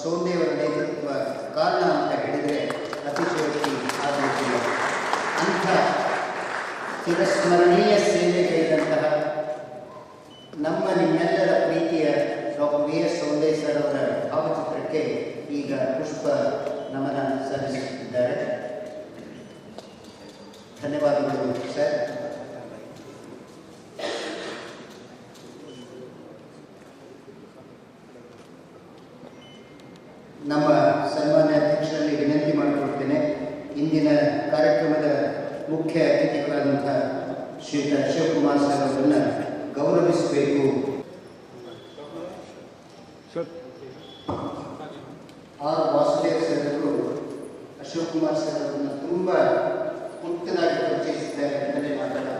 ಸೋಂದೆಯವರ ನೇತೃತ್ವ ಕಾರಣ ಅಂತ ಹೇಳಿದರೆ ಅತಿಶಯೋಕ್ತಿ ಆಗುವುದಿಲ್ಲ. ಅಂಥ ಚಿರಸ್ಮರಣೀಯ ಸೇವೆಗೈದಂತಹ ನಮ್ಮ ನಿಮ್ಮೆಲ್ಲರ ಪ್ರೀತಿಯ doctor V S Sonde sir ಅವರ ಭಾವಚಿತ್ರಕ್ಕೆ ಈಗ ಪುಷ್ಪ ನಮನ ಸಲ್ಲಿಸುತ್ತಿದ್ದಾರೆ. ಧನ್ಯವಾದಗಳು ಸರ್. ನಮ್ಮ ಸನ್ಮಾನ್ಯ ಅಧ್ಯಕ್ಷರಲ್ಲಿ ವಿನಂತಿ ಮಾಡಿಕೊಡ್ತೇನೆ, ಇಂದಿನ ಕಾರ್ಯಕ್ರಮದ ಮುಖ್ಯ ಅತಿಥಿಗಳಾದಂಥ ಶ್ರೀಯುತ ಶಿವಕುಮಾರ್ ಸರ್ ಅವರನ್ನು ಗೌರವಿಸಬೇಕು. ಆರ್ ವಾಸುದೇವ್ ಸರ್ ಅವರು ಅಶೋಕ್ ಕುಮಾರ್ ಸರ್ ಅವರನ್ನು ತುಂಬ ಮುಕ್ತನಾಗಿ ಪರಿಚಯಿಸಿದ್ದಾರೆ ಅಂತಲೇ ಮಾತಾಡಬಹುದು.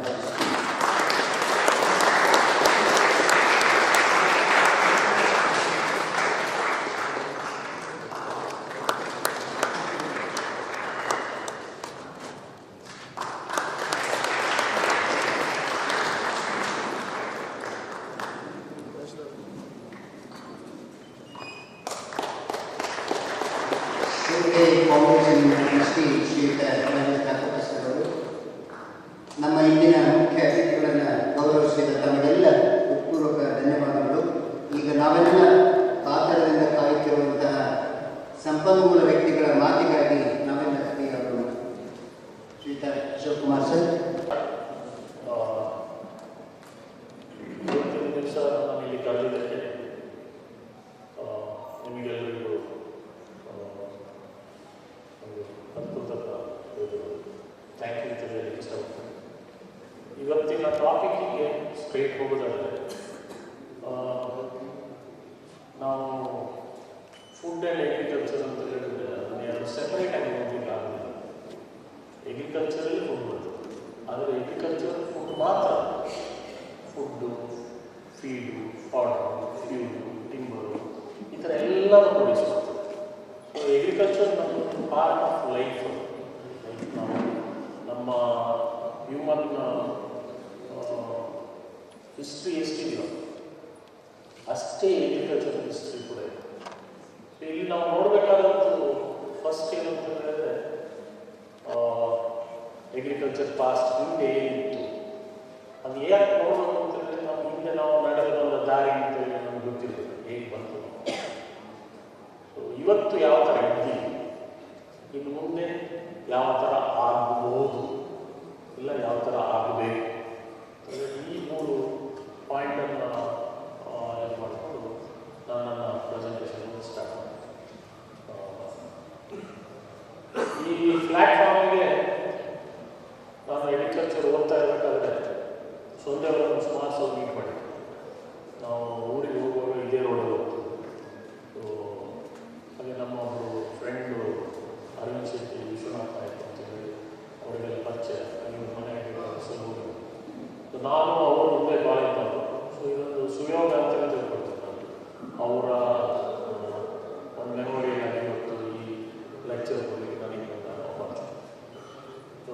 ಫೌಂಡೇಶನ್ ಟ್ರಸ್ಟಿ ಶ್ರೀಯುತ ಅವರು ನಮ್ಮ ಇಂದಿನ ಮುಖ್ಯ ಅತಿಥಿಗಳನ್ನು ಗೌರವಿಸಿದ ತಮಗೆಲ್ಲ ಹೃತ್ಪೂರ್ವಕ ಧನ್ಯವಾದಗಳು. ಈಗ ನಾವೆಲ್ಲ ಕಾತರದಿಂದ ಕಾಯುತ್ತಿರುವಂತಹ ಸಂಪನ್ಮೂಲ ವ್ಯಕ್ತಿಗಳ ಮಾತಿಗಾಗಿ ನಾವೆಲ್ಲ ಕರೆಯೋಣ. ಶ್ರೀಯುತ ಅಶೋಕ್ ಕುಮಾರ್ ಸರ್. ನಿಮಗೆಲ್ಲರಿಗೂ ಥ್ಯಾಂಕ್ ಯು ಅಂತ ಹೇಳಲಿಕ್ಕೆ ಇಷ್ಟಪಡ್ತೀನಿ. ಇವತ್ತಿನ ಟಾಪಿಕ್ಕಿಗೆ ಸ್ಟ್ರೇಟ್ ಹೋಗೋದಾದರೆ, ನಾವು ಫುಡ್ ಆ್ಯಂಡ್ ಅಗ್ರಿಕಲ್ಚರ್ ಅಂತ ಹೇಳಿದ್ರೆ ಅದನ್ನ ಎರಡು ಸೆಪರೇಟ್ ಆಗಿ ನೋಡಲಿಕ್ಕೆ ಆಗೋದಿಲ್ಲ. ಅಗ್ರಿಕಲ್ಚರಲ್ಲಿ ಫುಡ್ ಬರ್ತದೆ, ಆದರೆ ಅಗ್ರಿಕಲ್ಚರ್ ಫುಡ್ ಮಾತ್ರ, food, feed, fodder, fuel, timber, ಈ ಥರ ಎಲ್ಲರೂ ಪ್ರೊಡ್ಯೂಸ್ ಮಾಡ್ತದೆ. ಸೊ ಅಗ್ರಿಕಲ್ಚರ್ ನಮ್ಮೊಂದು ಪಾರ್ಟ್ ಆಫ್ ಲೈಫ್. ನಾವು ನಮ್ಮ ಹ್ಯೂಮನ್ ಹಿಸ್ಟ್ರಿ ಎಷ್ಟಿದೆಯೋ ಅಷ್ಟೇ ಅಗ್ರಿಕಲ್ಚರ್ ಹಿಸ್ಟ್ರಿ ಕೂಡ ಇದೆ. ಇಲ್ಲಿ ನಾವು ನೋಡಬೇಕಾದಂಥದ್ದು ಫಸ್ಟ್ ಏನು ಅಂತ ಹೇಳಿದ್ರೆ, ಅಗ್ರಿಕಲ್ಚರ್ ಪಾಸ್ಟ್ ಹಿಂದೆ ಏನಿತ್ತು ಅದು ಯಾಕೆ ನೋಡೋದು ಅಂತ ಹೇಳಿದ್ರೆ, ನಾವು ಹಿಂದೆ ನಾವು ನಡೆದು ಬಂದ ದಾರಿ ಅಂತೇಳಿ ನಮ್ಗೆ ಗೊತ್ತಿರ್ತದೆ ಹೇಗೆ ಬಂತು. ಸೊ ಇವತ್ತು ಯಾವ ಥರ ಇದ್ದೀವಿ, ಇನ್ನು ಮುಂದೆ ಯಾವ ಥರ ಆಗಬಹುದು, ಇಲ್ಲ ಯಾವ ಥರ ಆಗಬೇಕು, ಈ ಮೂರು ಪಾಯಿಂಟನ್ನು ಇದು ಮಾಡಿಕೊಂಡು ನಾನು ನನ್ನ ಪ್ರೆಸೆಂಟೇಷನ್ ಸ್ಟಾರ್ಟ್ ಮಾಡ್ತೀನಿ. ಈ ಪ್ಲ್ಯಾಟ್ಫಾರ್ಮಿಗೆ ನಾನು ಅಗ್ರಿಕಲ್ಚರ್ ಓದ್ತಾ ಇರಬೇಕಾದ್ರೆ ಸೊಂದೆಯವರನ್ನು ಸುಮಾರು ಸಲ ಮೀಟ್ ಮಾಡಿದ್ದೆ. ನಾವು ಊರಿಗೆ ಹೋಗುವಾಗ ಇದೇ ರೋಡಲ್ಲಿ ಹೋಗ್ತೀವಿ. ಸೊ ಹಾಗೆ ನಮ್ಮ ಒಬ್ಬರು ಫ್ರೆಂಡು ಅರವಿಂದ್ ಶೆಟ್ಟಿ, ವಿಶ್ವನಾಥ್ ಆಯಿತು ಅಂತ ಹೇಳಿ ಅವರಿಗೆಲ್ಲ ಪರಿಚಯ, ಅಲ್ಲಿ ಮನೆಗೆ ಹೆಸರು ಹೋಗಿದ್ದು. ಸೊ ನಾನು ಅವರು ಮುಂದೆ ಭಾಳ ಇದ್ದವರು. ಸೊ ಇದೊಂದು ಸುಯೋಗ ಅಂತ ತಿಳ್ಕೊಳ್ತೀನಿ ನಾನು. ಅವರ ಒಂದು ಮೆಮೊರಿಯಾಗಿ ಇವತ್ತು ಈ ಲೆಕ್ಚರ್ ಹೋಗಿ ನನಗೆ ನಾನು ಮಾಡ್ತೀನಿ. ಸೊ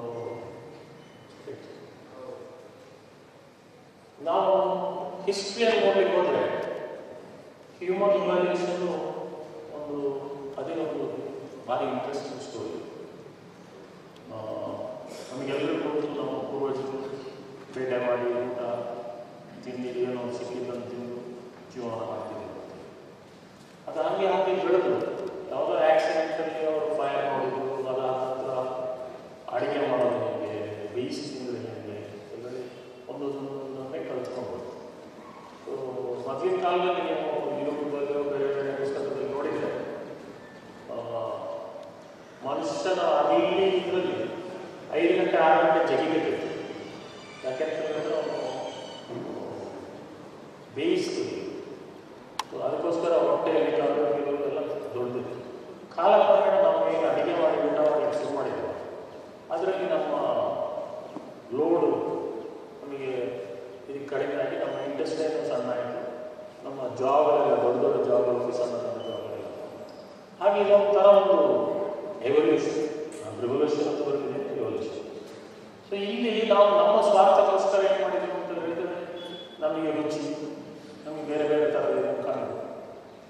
ನಾವು ಹಿಸ್ಟ್ರಿಯನ್ನು ನೋಡಲಿಕ್ಕೆ ಹೋದರೆ ಹ್ಯೂಮನ್ ಇವಾಲ್ಯೂಷನ್ನು ಒಂದು ಅದೇ ಒಂದು ಭಾರಿ ಇಂಟ್ರೆಸ್ಟಿಂಗ್ ಸ್ಟೋರಿ. ನಮಗೆಲ್ಲರಿಗೂ ಗೊತ್ತು, ನಮ್ಮ ಪೂರ್ವಜರು ಬೇಟೆ ಮಾಡಿ ಊಟ ತಿಂದು ಏನೋ ಸಿಕ್ಕಿದ್ದನ್ನು ತಿಂದು ಜೀವನ ಮಾಡ್ತಿದ್ರು. ಅದು ಹಂಗೆ ಹಾಗೆ ಬೆಳೆದು ಯಾವುದೋ ಆ್ಯಕ್ಸಿಡೆಂಟಲ್ಲಿ ಅವರು ಫೈರ್ ಮಾಡಿದ್ರು, ಅದಾದ ನಂತರ ಅಡುಗೆ ಮಾಡೋದು ಹೇಗೆ, ಬೇಯಿಸಿ ತಿಂದರೆ ಹೇಗೆ ಎಲ್ಲರಿ ಒಂದೊಂದನ್ನೇ ಕಲ್ತ್ಕೊಂಡು. ಸೊ ಮೊದಲಿನ ಕಾಲದಲ್ಲಿ ನೀವು ಯೂಟ್ಯೂಬಲ್ಲೋ ಬೇರೆ ಬೇರೆ ಪುಸ್ತಕದಲ್ಲಿ ನೋಡಿದರೆ ಮನುಷ್ಯನ ಅಲ್ಲಿ ಇದರಲ್ಲಿ 5 ಗಂಟೆ 6 ಗಂಟೆ ಜಗಿಬೇಕಿತ್ತು. ಯಾಕೆಂತಂದರೆ ಅವನು ಬೇಯಿಸ್ತೀವಿ. ಸೊ ಅದಕ್ಕೋಸ್ಕರ ಹೊಟ್ಟೆಯಲ್ಲಿ ಕಾರ್ಬೋಹೈಡ್ರೇಟ್ ಎಲ್ಲ ದೊಡ್ಡದಿತ್ತು. ಕಾಲಕ್ರಮೇಣ ನಾವು ಈಗ ಅಡುಗೆ ಮಾಡಿ ಊಟ ಮಾಡಲಿಕ್ಕೆ ಶುರು ಮಾಡಿದ್ದೇವೆ. ಅದರಲ್ಲಿ ನಮ್ಮ ಲೋಡು ನಮಗೆ ಇದಕ್ಕೆ ಕಡಿಮೆ ಆಗಿ ನಮ್ಮ ಇಂಟೆಸ್ಟೈನ್ ಸಣ್ಣ ಆಯಿತು, ನಮ್ಮ ಜಾಬ್ಗಳೆಲ್ಲ ದೊಡ್ಡ ದೊಡ್ಡ ಜಾಬ್ಗಳು ಸಣ್ಣ ಸಣ್ಣ ಜಾಬ್ಗಳೆಲ್ಲ. ಹಾಗೆ ಇದೊಂಥರ ಒಂದು ಎವಲ್ಯೂಷನ್, ರೆವಲ್ಯೂಷನ್ ಅಂತ ಬರ್ತಿದೆ, ರೆವಲ್ಯೂಷನ್. ಸೊ ಇಲ್ಲಿ ನಾವು ನಮ್ಮ ಸ್ವಾರ್ಥಕ್ಕೋಸ್ಕರ ಏನು ಮಾಡಿದ್ದೀವಿ ಅಂತ ಹೇಳಿದರೆ, ನಮಗೆ ರುಚಿ, ನಮಗೆ ಬೇರೆ ಬೇರೆ ಥರದ ಕಾಣುತ್ತೆ.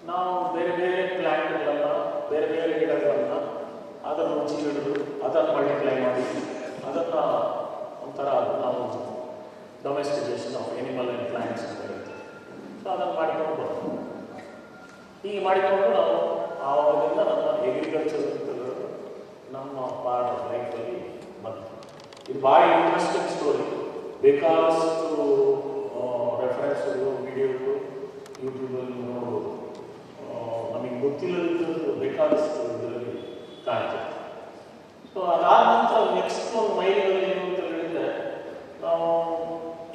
ನಾವು ಬೇರೆ ಬೇರೆ ಪ್ಲ್ಯಾಂಟ್ಗಳ ಮಾಡಿಕೊಂಡು ಬಂದು ಹೀಗೆ ಮಾಡಿಕೊಂಡು ನಾವು ಆವಾಗಿಂದ ನಮ್ಮ ಅಗ್ರಿಕಲ್ಚರ್ ನಮ್ಮ ಪಾರ್ಟ್ ಆಫ್ ಲೈಫಲ್ಲಿ ಬಂತು. ಇದು ಭಾಳ ಇಂಟ್ರೆಸ್ಟಿಂಗ್ ಸ್ಟೋರಿ. ಬೇಕಾದಷ್ಟು ರೆಫರೆನ್ಸ್ಗಳು ವಿಡಿಯೋಗಳು ಯೂಟ್ಯೂಬಲ್ಲಿ ನೋಡ್ಬೋದು. ನಮಗೆ ಗೊತ್ತಿಲ್ಲದಿದ್ದು ಬೇಕಾದಷ್ಟು ಇದರಲ್ಲಿ ಕಾಣ್ತದೆ. ಸೊ ಅದಾದ ನಂತರ ನೆಕ್ಸ್ಟ್ ಒಂದು ಮೈಲಿಗಲ್ಲು ಏನು ಅಂತ ಹೇಳಿದರೆ, ನಾವು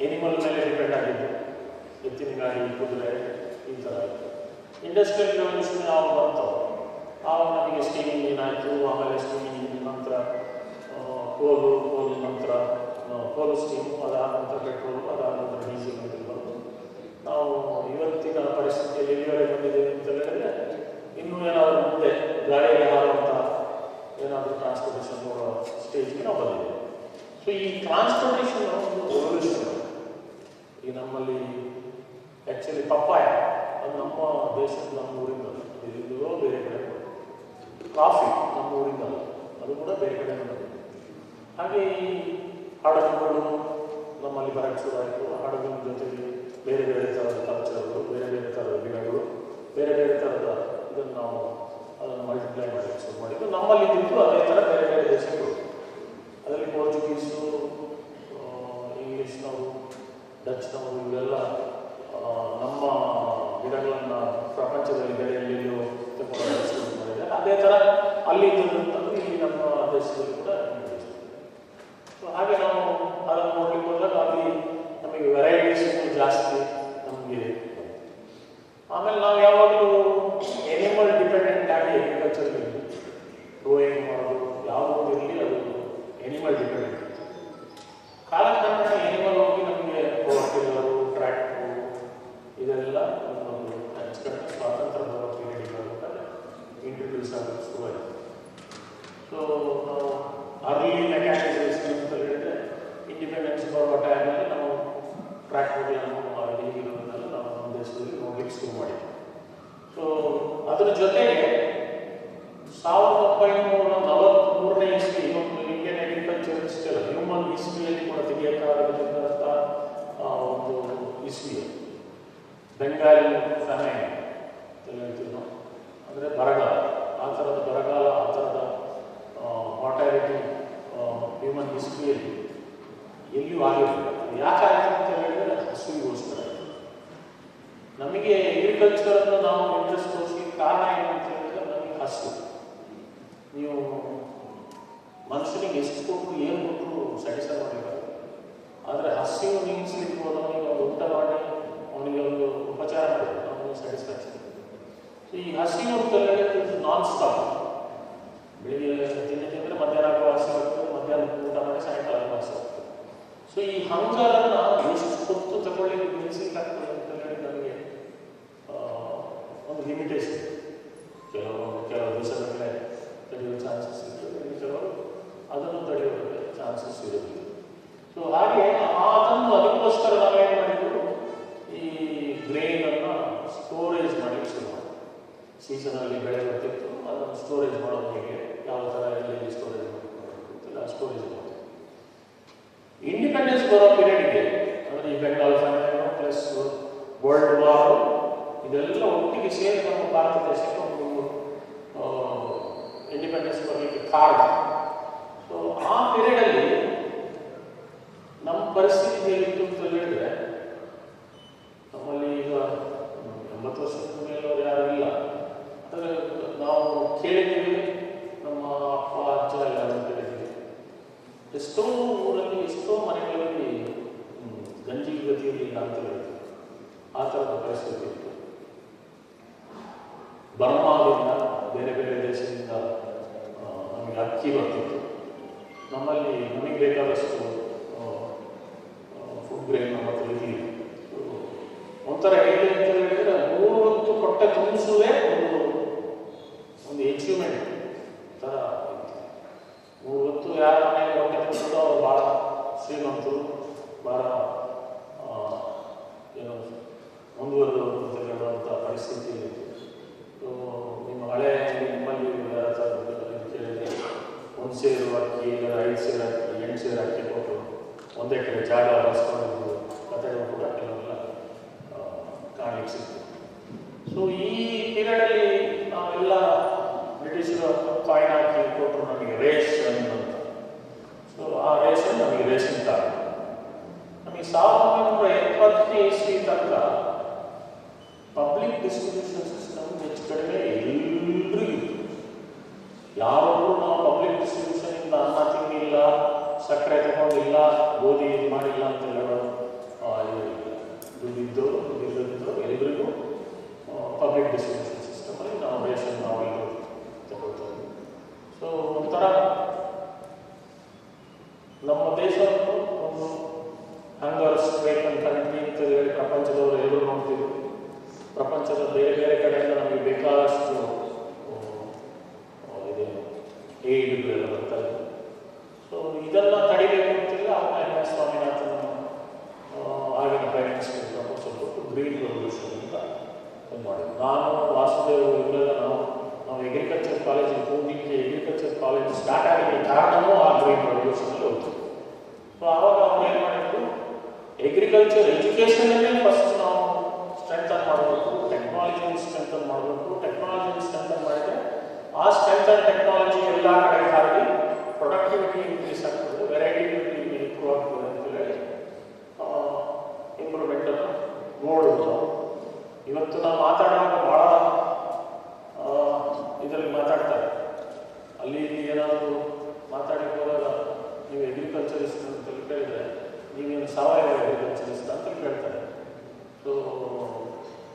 ಎನಿಮಲ್ ಮೇಲೆ ಡಿಪೆಂಡ್ ಆಗಿದ್ದು, ಎತ್ತಿನ ಗಾಡಿ, ಕುದುರೆ, ಈ ಥರ ಆಯಿತು. ಇಂಡಸ್ಟ್ರಿಯಲ್ ರೆವಲ್ಯೂಷನ್ ಯಾವಾಗ ಬರ್ತಾವೆ ಆವಾಗ ನಮಗೆ ಸ್ಟೀಮ್ ಇಂಜಿನ್ ಆಯಿತು. ಆಮೇಲೆ ಸ್ಟೀಮ್ ಇಂಜಿನ್ ನಂತರ ಕೋಲು ನಂತರ ಕೋಲು ಸ್ಟೀಮು, ಅದಾದ ನಂತರ ಪೆಟ್ರೋಲು, ಅದಾದ ನಂತರ ಡೀಸೆಲ್ ಅಂತ ಬಂದು ನಾವು ಇವತ್ತಿನ ಪರಿಸ್ಥಿತಿಯಲ್ಲಿ ಎಲ್ಲಿವರೆಗೆ ಬಂದಿದ್ದೇವೆ ಅಂತ ಹೇಳಿದರೆ, ಇನ್ನೂ ಏನಾದರೂ ಮುಂದೆ ಗಾಳಿಗೆ ಹಾರುವಂಥ ಏನಾದರೂ ಟ್ರಾನ್ಸ್ಪೋರ್ಟೇಷನ್ ನೋಡೋ ಸ್ಟೇಜ್ಗೆ ನಾವು ಬಂದಿದ್ದೇವೆ. ಸೊ ಈ ಟ್ರಾನ್ಸ್ಪೋರ್ಟೇಷನ್ ಒಂದು ರೆವಲ್ಯೂಷನ್. ಈ ನಮ್ಮಲ್ಲಿ ಆ್ಯಕ್ಚುಲಿ ಪಪ್ಪಾಯ ಅದು ನಮ್ಮ ದೇಶದ, ನಮ್ಮ ಊರಿಂದ ಇಲ್ಲಿಂದಲೋ ಬೇರೆ ಕಡೆ. ಕಾಫಿ ನಮ್ಮ ಊರಿಂದ ಅದು ಕೂಡ ಬೇರೆ ಕಡೆ ಬಂದಿದೆ. ಹಾಗೆ ಈ ಹಡಗುಗಳು ನಮ್ಮಲ್ಲಿ ಬರಕ್ಕೆ ಶುರುವಾಯಿತು. ಹಡಗಿನ ಜೊತೆಗೆ ಬೇರೆ ಬೇರೆ ಥರದ ಕಲ್ಚರ್ಗಳು, ಬೇರೆ ಬೇರೆ ಥರದ ಗಿಡಗಳು, ಬೇರೆ ಬೇರೆ ಥರದ ಇದನ್ನು ನಾವು ಅದನ್ನು ಮಲ್ಟಿಪ್ಲೈ ಮಾಡಲಿಕ್ಕೆ ಶುರು ಮಾಡಿದ್ದು. ನಮ್ಮಲ್ಲಿ ಇದ್ದಿದ್ದು ಅದೇ ಥರ ಬೇರೆ ಬೇರೆ ದೇಶಗಳು. ಅದರಲ್ಲಿ ಪೋರ್ಚುಗೀಸು, ಇಂಗ್ಲೀಷ್ನವರು, ಡಚ್ನವರು ಇವೆಲ್ಲ ನಮ್ಮ ಗಿಡಗಳನ್ನು ಪ್ರಪಂಚದಲ್ಲಿ ಬೇರೆ ಎಲ್ಲೆಲ್ಲೋ ತಗೊಂಡು ಶುರು ಮಾಡಿದ್ದಾರೆ. ಅದೇ ಥರ ಅಲ್ಲಿ ಇದ್ದಂಥದ್ದು ಇಲ್ಲಿ ನಮ್ಮ ದೇಶದಲ್ಲಿ ಕೂಡ ಸೊ ಹಾಗೆ ನಾವು ಅದನ್ನು ನೋಡ್ಲಿಕ್ಕೆ ಹೋದಾಗ ಅಲ್ಲಿ ನಮಗೆ ವೆರೈಟೀಸ್ ಜಾಸ್ತಿ ನಮಗೆ. ಆಮೇಲೆ ನಾವು ಯಾವಾಗಲೂ ಎನಿಮಲ್ ಡಿಪೆಂಡೆಂಟ್ ಆಗಿ ಅಗ್ರಿಕಲ್ಚರ್ಗೆ ಗ್ರೋಯಿಂಗ್ ಮಾಡೋದು ಯಾವುದೂ ಇರಲಿ, ಅದು ಎನಿಮಲ್ ಡಿಪೆಂಡೆಂಟ್. ಕಾಲಕ್ರಮೇಣ ಎನಿಮಲ್ ಹೋಗಿ ನಮಗೆ ಪವರ್ ಟಿಲ್ಲರು, ಟ್ರ್ಯಾಕ್ಟರು ಇದೆಲ್ಲ ಒಂದು ಸ್ವಾತಂತ್ರ್ಯ ಬರೋ ಪೀರಿಯಡ್ ಇಂಟ್ರಡ್ಯೂಸ್ ಆಗೋದು ಶುರುವಾಯಿತು. ಸೊ ನಾವು ಅರ್ಲಿ ಮೆಕ್ಯಾನೈಸೇಷನ್ ಅಂತ ಹೇಳಿದರೆ ಇಂಡಿಪೆಂಡೆನ್ಸ್ ಬರುವ ಟೈಮಲ್ಲಿ ನಾವು ಟ್ರ್ಯಾಕ್ಟರ್ಗಳನ್ನು ಇರೋದನ್ನೆಲ್ಲ ನಾವು ನಮ್ಮ ದೇಶದಲ್ಲಿ ನೋಡಲಿಕ್ಕೆ ಶುರು ಮಾಡಿದ್ವಿ. ಸೊ ಅದರ ಜೊತೆಗೆ 1943ನೇ ಇಸ್ವಿ ಒಂದು ಇಂಡಿಯನ್ ಅಗ್ರಿಕಲ್ಚರ್ ಹಿಸ್ಟರಿ, ಹ್ಯೂಮನ್ ಹಿಸ್ಟ್ರಿಯಲ್ಲಿ ಕೂಡ ತೆಗೆಯಕ್ಕಾಗದಂಥ ಒಂದು ಇಸ್ವಿ ಬೆಂಗಾಲಿ ಫೆಮೈನ್ ಅಂತ ಹೇಳ್ತೀವಿ ನಾವು. ಅಂದರೆ ಬರಗಾಲ, ಆ ಥರದ ಬರಗಾಲ, ಆ ಥರದ ಮಾರ್ಟಾಲಿಟಿ ಹ್ಯೂಮನ್ ಹಿಸ್ಟ್ರಿಯಲ್ಲಿ ಎಲ್ಲಿಯೂ ಆಗಿರಲಿಲ್ಲ. ಯಾಕಾಯಿತು ಅಂತ ಹೇಳಿದರೆ ಹಸುವಿಗೋಸ್ಕರ. ನಮಗೆ ಅಗ್ರಿಕಲ್ಚರನ್ನು ನಾವು ಇಂಟ್ರೆಸ್ಟ್ ತೋರಿಸಲಿಕ್ಕೆ ಕಾರಣ ಏನು ಅಂತ ಹೇಳಿದರೆ ನಮಗೆ ಹಸು. ನೀವು ಮನುಷ್ಯನಿಗೆ ಎಷ್ಟು ಕೊಟ್ಟು ಏನು ಕೊಟ್ಟರು ಸ್ಯಾಟಿಸ್ಫೈ ಮಾಡಲಿಕ್ಕಾಗ. ಆದರೆ ಹಸಿವು ನಿಲ್ಲಿಸ್ಲಿಕ್ಕೆ ಹೋದವನಿಗೆ ಒಂದು ಊಟ ಮಾಡಿ ಅವನಿಗೆ ಒಂದು ಉಪಚಾರ ಮಾಡಿದ್ರೆ ಅವನಿಗೆ ಸ್ಯಾಟಿಸ್ಫ್ಯಾಕ್ಷನ್. ಸೊ ಈ ಹಸಿವು ಅಂತ ಹೇಳಿದ್ರೆ ನಾನ್ ಸ್ಟಾಪ್. ಬೆಳಿಗ್ಗೆ ತಿಂದರೆ ಮಧ್ಯಾಹ್ನ ಹಸಿವು ಆಗ್ತದೆ, ಮಧ್ಯಾಹ್ನ ಊಟ ಮಾಡಿ ಸಾಯಂಕಾಲ ಹಸಿವು ಆಗ್ತದೆ. ಸೊ ಈ ಹಂಗರನ್ನು ಎಷ್ಟು ಹೊತ್ತು ತಗೊಳ್ಳಿಕ್ಕೆ ನಿಲ್ಲಿಸಲಿಕ್ಕಾಗ್ತದೆ ಅಂತ ಹೇಳಿ ನಮಗೆ ಒಂದು ಲಿಮಿಟೇಷನ್. ಕೆಲವು ದಿವಸಗಳೇ ತಡೆಯುವ ಚಾನ್ಸಸ್ ಇರ್ತದೆ, ಕೆಲವರು ಅದನ್ನು ತಡೆಯೋದಕ್ಕೆ ಚಾನ್ಸಸ್ ಇರೋದಿಲ್ಲ. ಸೊ ಹಾಗೆ ಅದಕ್ಕೋಸ್ಕರ ನಾವೇನು ಮಾಡಿದ್ರು, ಈ ಗ್ರೇನನ್ನು ಸ್ಟೋರೇಜ್ ಮಾಡಲಿಕ್ಕೆ ಶುರು ಮಾಡಿ. ಸೀಸನಲ್ಲಿ ಬೆಳೆ ಬರ್ತಿತ್ತು, ಅದನ್ನು ಸ್ಟೋರೇಜ್ ಮಾಡೋದು ಹೇಗೆ, ಯಾವ ಥರ ಎಲ್ಲಿ ಸ್ಟೋರೇಜ್ ಮಾಡಬೇಕು ಅಂತೆಲ್ಲ ಸ್ಟೋರೇಜ್ ಮಾಡೋದು. ಇಂಡಿಪೆಂಡೆನ್ಸ್ ಬರೋ ಪೀರಿಯಡ್ಗೆ ಅಂದರೆ ಈ Bengal famine plus world war ಇದೆಲ್ಲ ಒಟ್ಟಿಗೆ ಸೇರಿ ನಮ್ಮ ಭಾರತ ದೇಶಕ್ಕೆ ಒಂದು ಇಂಡಿಪೆಂಡೆನ್ಸ್ ಬರಲಿಕ್ಕೆ ಕಾರಣ. ಸೊ ಆ ಪೀರಿಯಡಲ್ಲಿ ನಮ್ಮ ಪರಿಸ್ಥಿತಿ ಹೇಗಿತ್ತು ಅಂತ ಹೇಳಿದರೆ, ನಮ್ಮಲ್ಲಿ ಈಗ 80 ವರ್ಷದ ಮೇಲವರು ಯಾರು ಇಲ್ಲ. ಆದರೆ ನಾವು ಕೇಳಿದ್ದೀವಿ, ನಮ್ಮ ಅಪ್ಪ ಅಜ್ಜ ಎಲ್ಲ ಕೇಳಿದ್ದೀವಿ. ಎಷ್ಟೋ ಊರಲ್ಲಿ, ಎಷ್ಟೋ ಮನೆಗಳಲ್ಲಿ ಗಂಜಿ ಗತಿಯಲ್ಲಿಲ್ಲ ಅಂತ ಹೇಳ್ತೀವಿ. ಆ ಥರದ ಪರಿಸ್ಥಿತಿ ಇತ್ತು. ಬರ್ಮಾದಿಂದ ಬೇರೆ ಬೇರೆ ದೇಶದಿಂದ ನಮಗೆ ಅಕ್ಕಿ ಬರ್ತಿತ್ತು. ನಮ್ಮಲ್ಲಿ ನಮಗೆ ಬೇಕಾದಷ್ಟು ಫುಡ್ ಗ್ರೇನ್ ನಮ್ಮ ಹತ್ರ ಇರಲಿಲ್ಲ. ಒಂಥರ ಹೇಗೆ ಅಂತ ಹೇಳಿದರೆ 3 ಹೊತ್ತು ಹೊಟ್ಟೆ ತುಂಬಿಸುವುದೇ ಒಂದು ಅಚೀವ್ಮೆಂಟ್ ಥರ ಇತ್ತು. 3 ಹೊತ್ತು ಯಾರ ಮನೆಯಲ್ಲಿ ಹೊಟ್ಟೆ ತುಂಬಿಸೋದು ಅವರು ಭಾಳ ಶ್ರೀಮಂತರು, ಭಾಳ ಏನು ಮುಂದುವರೆದು ಅಂತ ಹೇಳುವಂಥ ಪರಿಸ್ಥಿತಿ ಇತ್ತು. ನಿಮ್ಮ ಹಳೆ ನಿಮ್ಮಲ್ಲಿ ಕೇಳಿದರೆ 1 ಸೇರು ಅಕ್ಕಿ, 5 ಸೇರು ಅಕ್ಕಿ, 8 ಸೇರು ಅಕ್ಕಿ ಕೊಟ್ಟು ಒಂದೇ ಕಡೆ ಜಾಗ ಬಳಸ್ಕೊಂಡಿದ್ದು ಕಥೆಗಳು ಕೂಡ ಕೆಲವೆಲ್ಲ ಕಾಣಲಿಕ್ಕೆ ಸಿಗ್ತದೆ. ಸೊ ಈ ಪೀರಿಯಡಲ್ಲಿ ನಾವೆಲ್ಲ ಬ್ರಿಟಿಷರು ಕಾಯಿನ್ ಹಾಕಿ ಕೊಟ್ಟರು ನಮಗೆ ರೇಷನ್ ಅಂತ. ಸೊ ಆ ರೇಷನ್ ನಮಗೆ ರೇಷನ್ ಕಾರ್ಡ್. ನಮಗೆ 1970 ಇಸ್ವಿ ತನಕ ಪಬ್ಲಿಕ್ ಡಿಸ್ಟ್ರಿಬ್ಯೂಷನ್ ಸಿಸ್ಟಮ್ ಹೆಚ್ಚು ಕಡಿಮೆ ಎಲ್ರಿಗೂ ಯಾರೊಬ್ಬರು ನಾವು ಪಬ್ಲಿಕ್ ಡಿಸ್ಟ್ರಿಬ್ಯೂಷನ್ ಇಂದ ಅನ್ನ ತಿಂದಿಲ್ಲ, ಸಕ್ಕರೆ ತಗೊಂಡಿಲ್ಲ, ಗೋಧಿ ಇದು ಮಾಡಿಲ್ಲ ಅಂತ ಹೇಳೋ ದುಡ್ಡಿದ್ದು ದುಡ್ಡಿಲ್ಲದಿದ್ದು ಎಲ್ರಿಗೂ ಪಬ್ಲಿಕ್ ಡಿಸ್ಟ್ರಿಬ್ಯೂಷನ್ ಸಿಸ್ಟಮಲ್ಲಿ ನಾವು ರೇಷನ್ ನಾವೆಲ್ಲರೂ ತಗೊಳ್ತೇವೆ. ಸೊ ಒಂಥರ ನಮ್ಮ ದೇಶವನ್ನು ಒಂದು ಹಂಗರ್ ಸ್ಟ್ರೈಕ್ ಕಂಟ್ರಿ ಅಂತ ಹೇಳಿ ಪ್ರಪಂಚದವರು ಎಲ್ಲರೂ ನೋಡ್ತಿದ್ರು. ಪ್ರಪಂಚದ ಬೇರೆ ಬೇರೆ ಕಡೆಯಿಂದ ನಮಗೆ ಬೇಕಾದಷ್ಟು ಏಡ್ಗಳೆಲ್ಲ ಬರ್ತಾ ಇದೆ. ಸೊ ಇದನ್ನು ತಡಿಬೇಕು ಅಂತಿಲ್ಲ. ಆಮೇಲೆ ಸ್ವಾಮಿನಾಥನ್ ಆಗಿನ ಪ್ರೈಮ್ ಮಿನಿಸ್ಟರ್ ಪ್ರಪೋಸಲ್ ಕೊಟ್ಟು ಗ್ರೀನ್ ರೆವಲ್ಯೂಷನ್ ಅಂತ ಇದು ಮಾಡಿದ್ರು. ನಾನು ವಾಸುದೇವ್ ಇವರೆಲ್ಲ ನಾವು ಅಗ್ರಿಕಲ್ಚರ್ ಕಾಲೇಜಿಗೆ ಹೋಗಲಿಕ್ಕೆ ಅಗ್ರಿಕಲ್ಚರ್ ಕಾಲೇಜ್ ಸ್ಟಾರ್ಟ್ ಆಗಲಿಕ್ಕೆ ಕಾರಣವೂ ಆ ಗ್ರೀನ್ ರೆವಲ್ಯೂಷನಲ್ಲಿ ಹೋಗ್ತು. ಸೊ ಆವಾಗ ಅವ್ರು ಏನು ಮಾಡಿದ್ರು, ಅಗ್ರಿಕಲ್ಚರ್ ಎಜುಕೇಷನಲ್ಲೇ ಫಸ್ಟ್ ನಾವು ಸ್ಟ್ರೆಂಥನ್ ಮಾಡಬೇಕು, ಟೆಕ್ನಾಲಜಿನ ಸ್ಟ್ರೆಂಥನ್ ಮಾಡಬೇಕು. ಟೆಕ್ನಾಲಜಿನ ಸ್ಟ್ರೆಂಥನ್ ಮಾಡಿದರೆ ಆ ಸ್ಟ್ರೆಂಥನ್ ಟೆಕ್ನಾಲಜಿ ಎಲ್ಲ ಕಡೆ ಹಾಕಿ ಪ್ರೊಡಕ್ಟಿವಿಟಿ ಇನ್ಕ್ರೀಸ್ ಆಗ್ತದೆ, ವೆರೈಟಿವಿಟಿ ಇಂಪ್ರೂವ್ ಆಗ್ತದೆ ಅಂತ ಹೇಳಿ ಇಂಪ್ರೂವ್ಮೆಂಟನ್ನು ನೋಡೋದು. ಇವತ್ತು ನಾವು ಮಾತಾಡುವಾಗ ಭಾಳ ಇದರಲ್ಲಿ ಮಾತಾಡ್ತಾರೆ. ಅಲ್ಲಿ ಇಲ್ಲಿ ಏನಾದರೂ ಮಾತಾಡಿ ಹೋದಾಗ ನೀವು ಅಗ್ರಿಕಲ್ಚರಿಸ್ಟ್ ಅಂತ ಕೇಳಿದರೆ ನೀವೇನು ಸಾವಯವ ಅಗ್ರಿಕಲ್ಚರಿಸ್ಟ್ ಅಂತ ಕೇಳ್ತಾರೆ. ಸೊ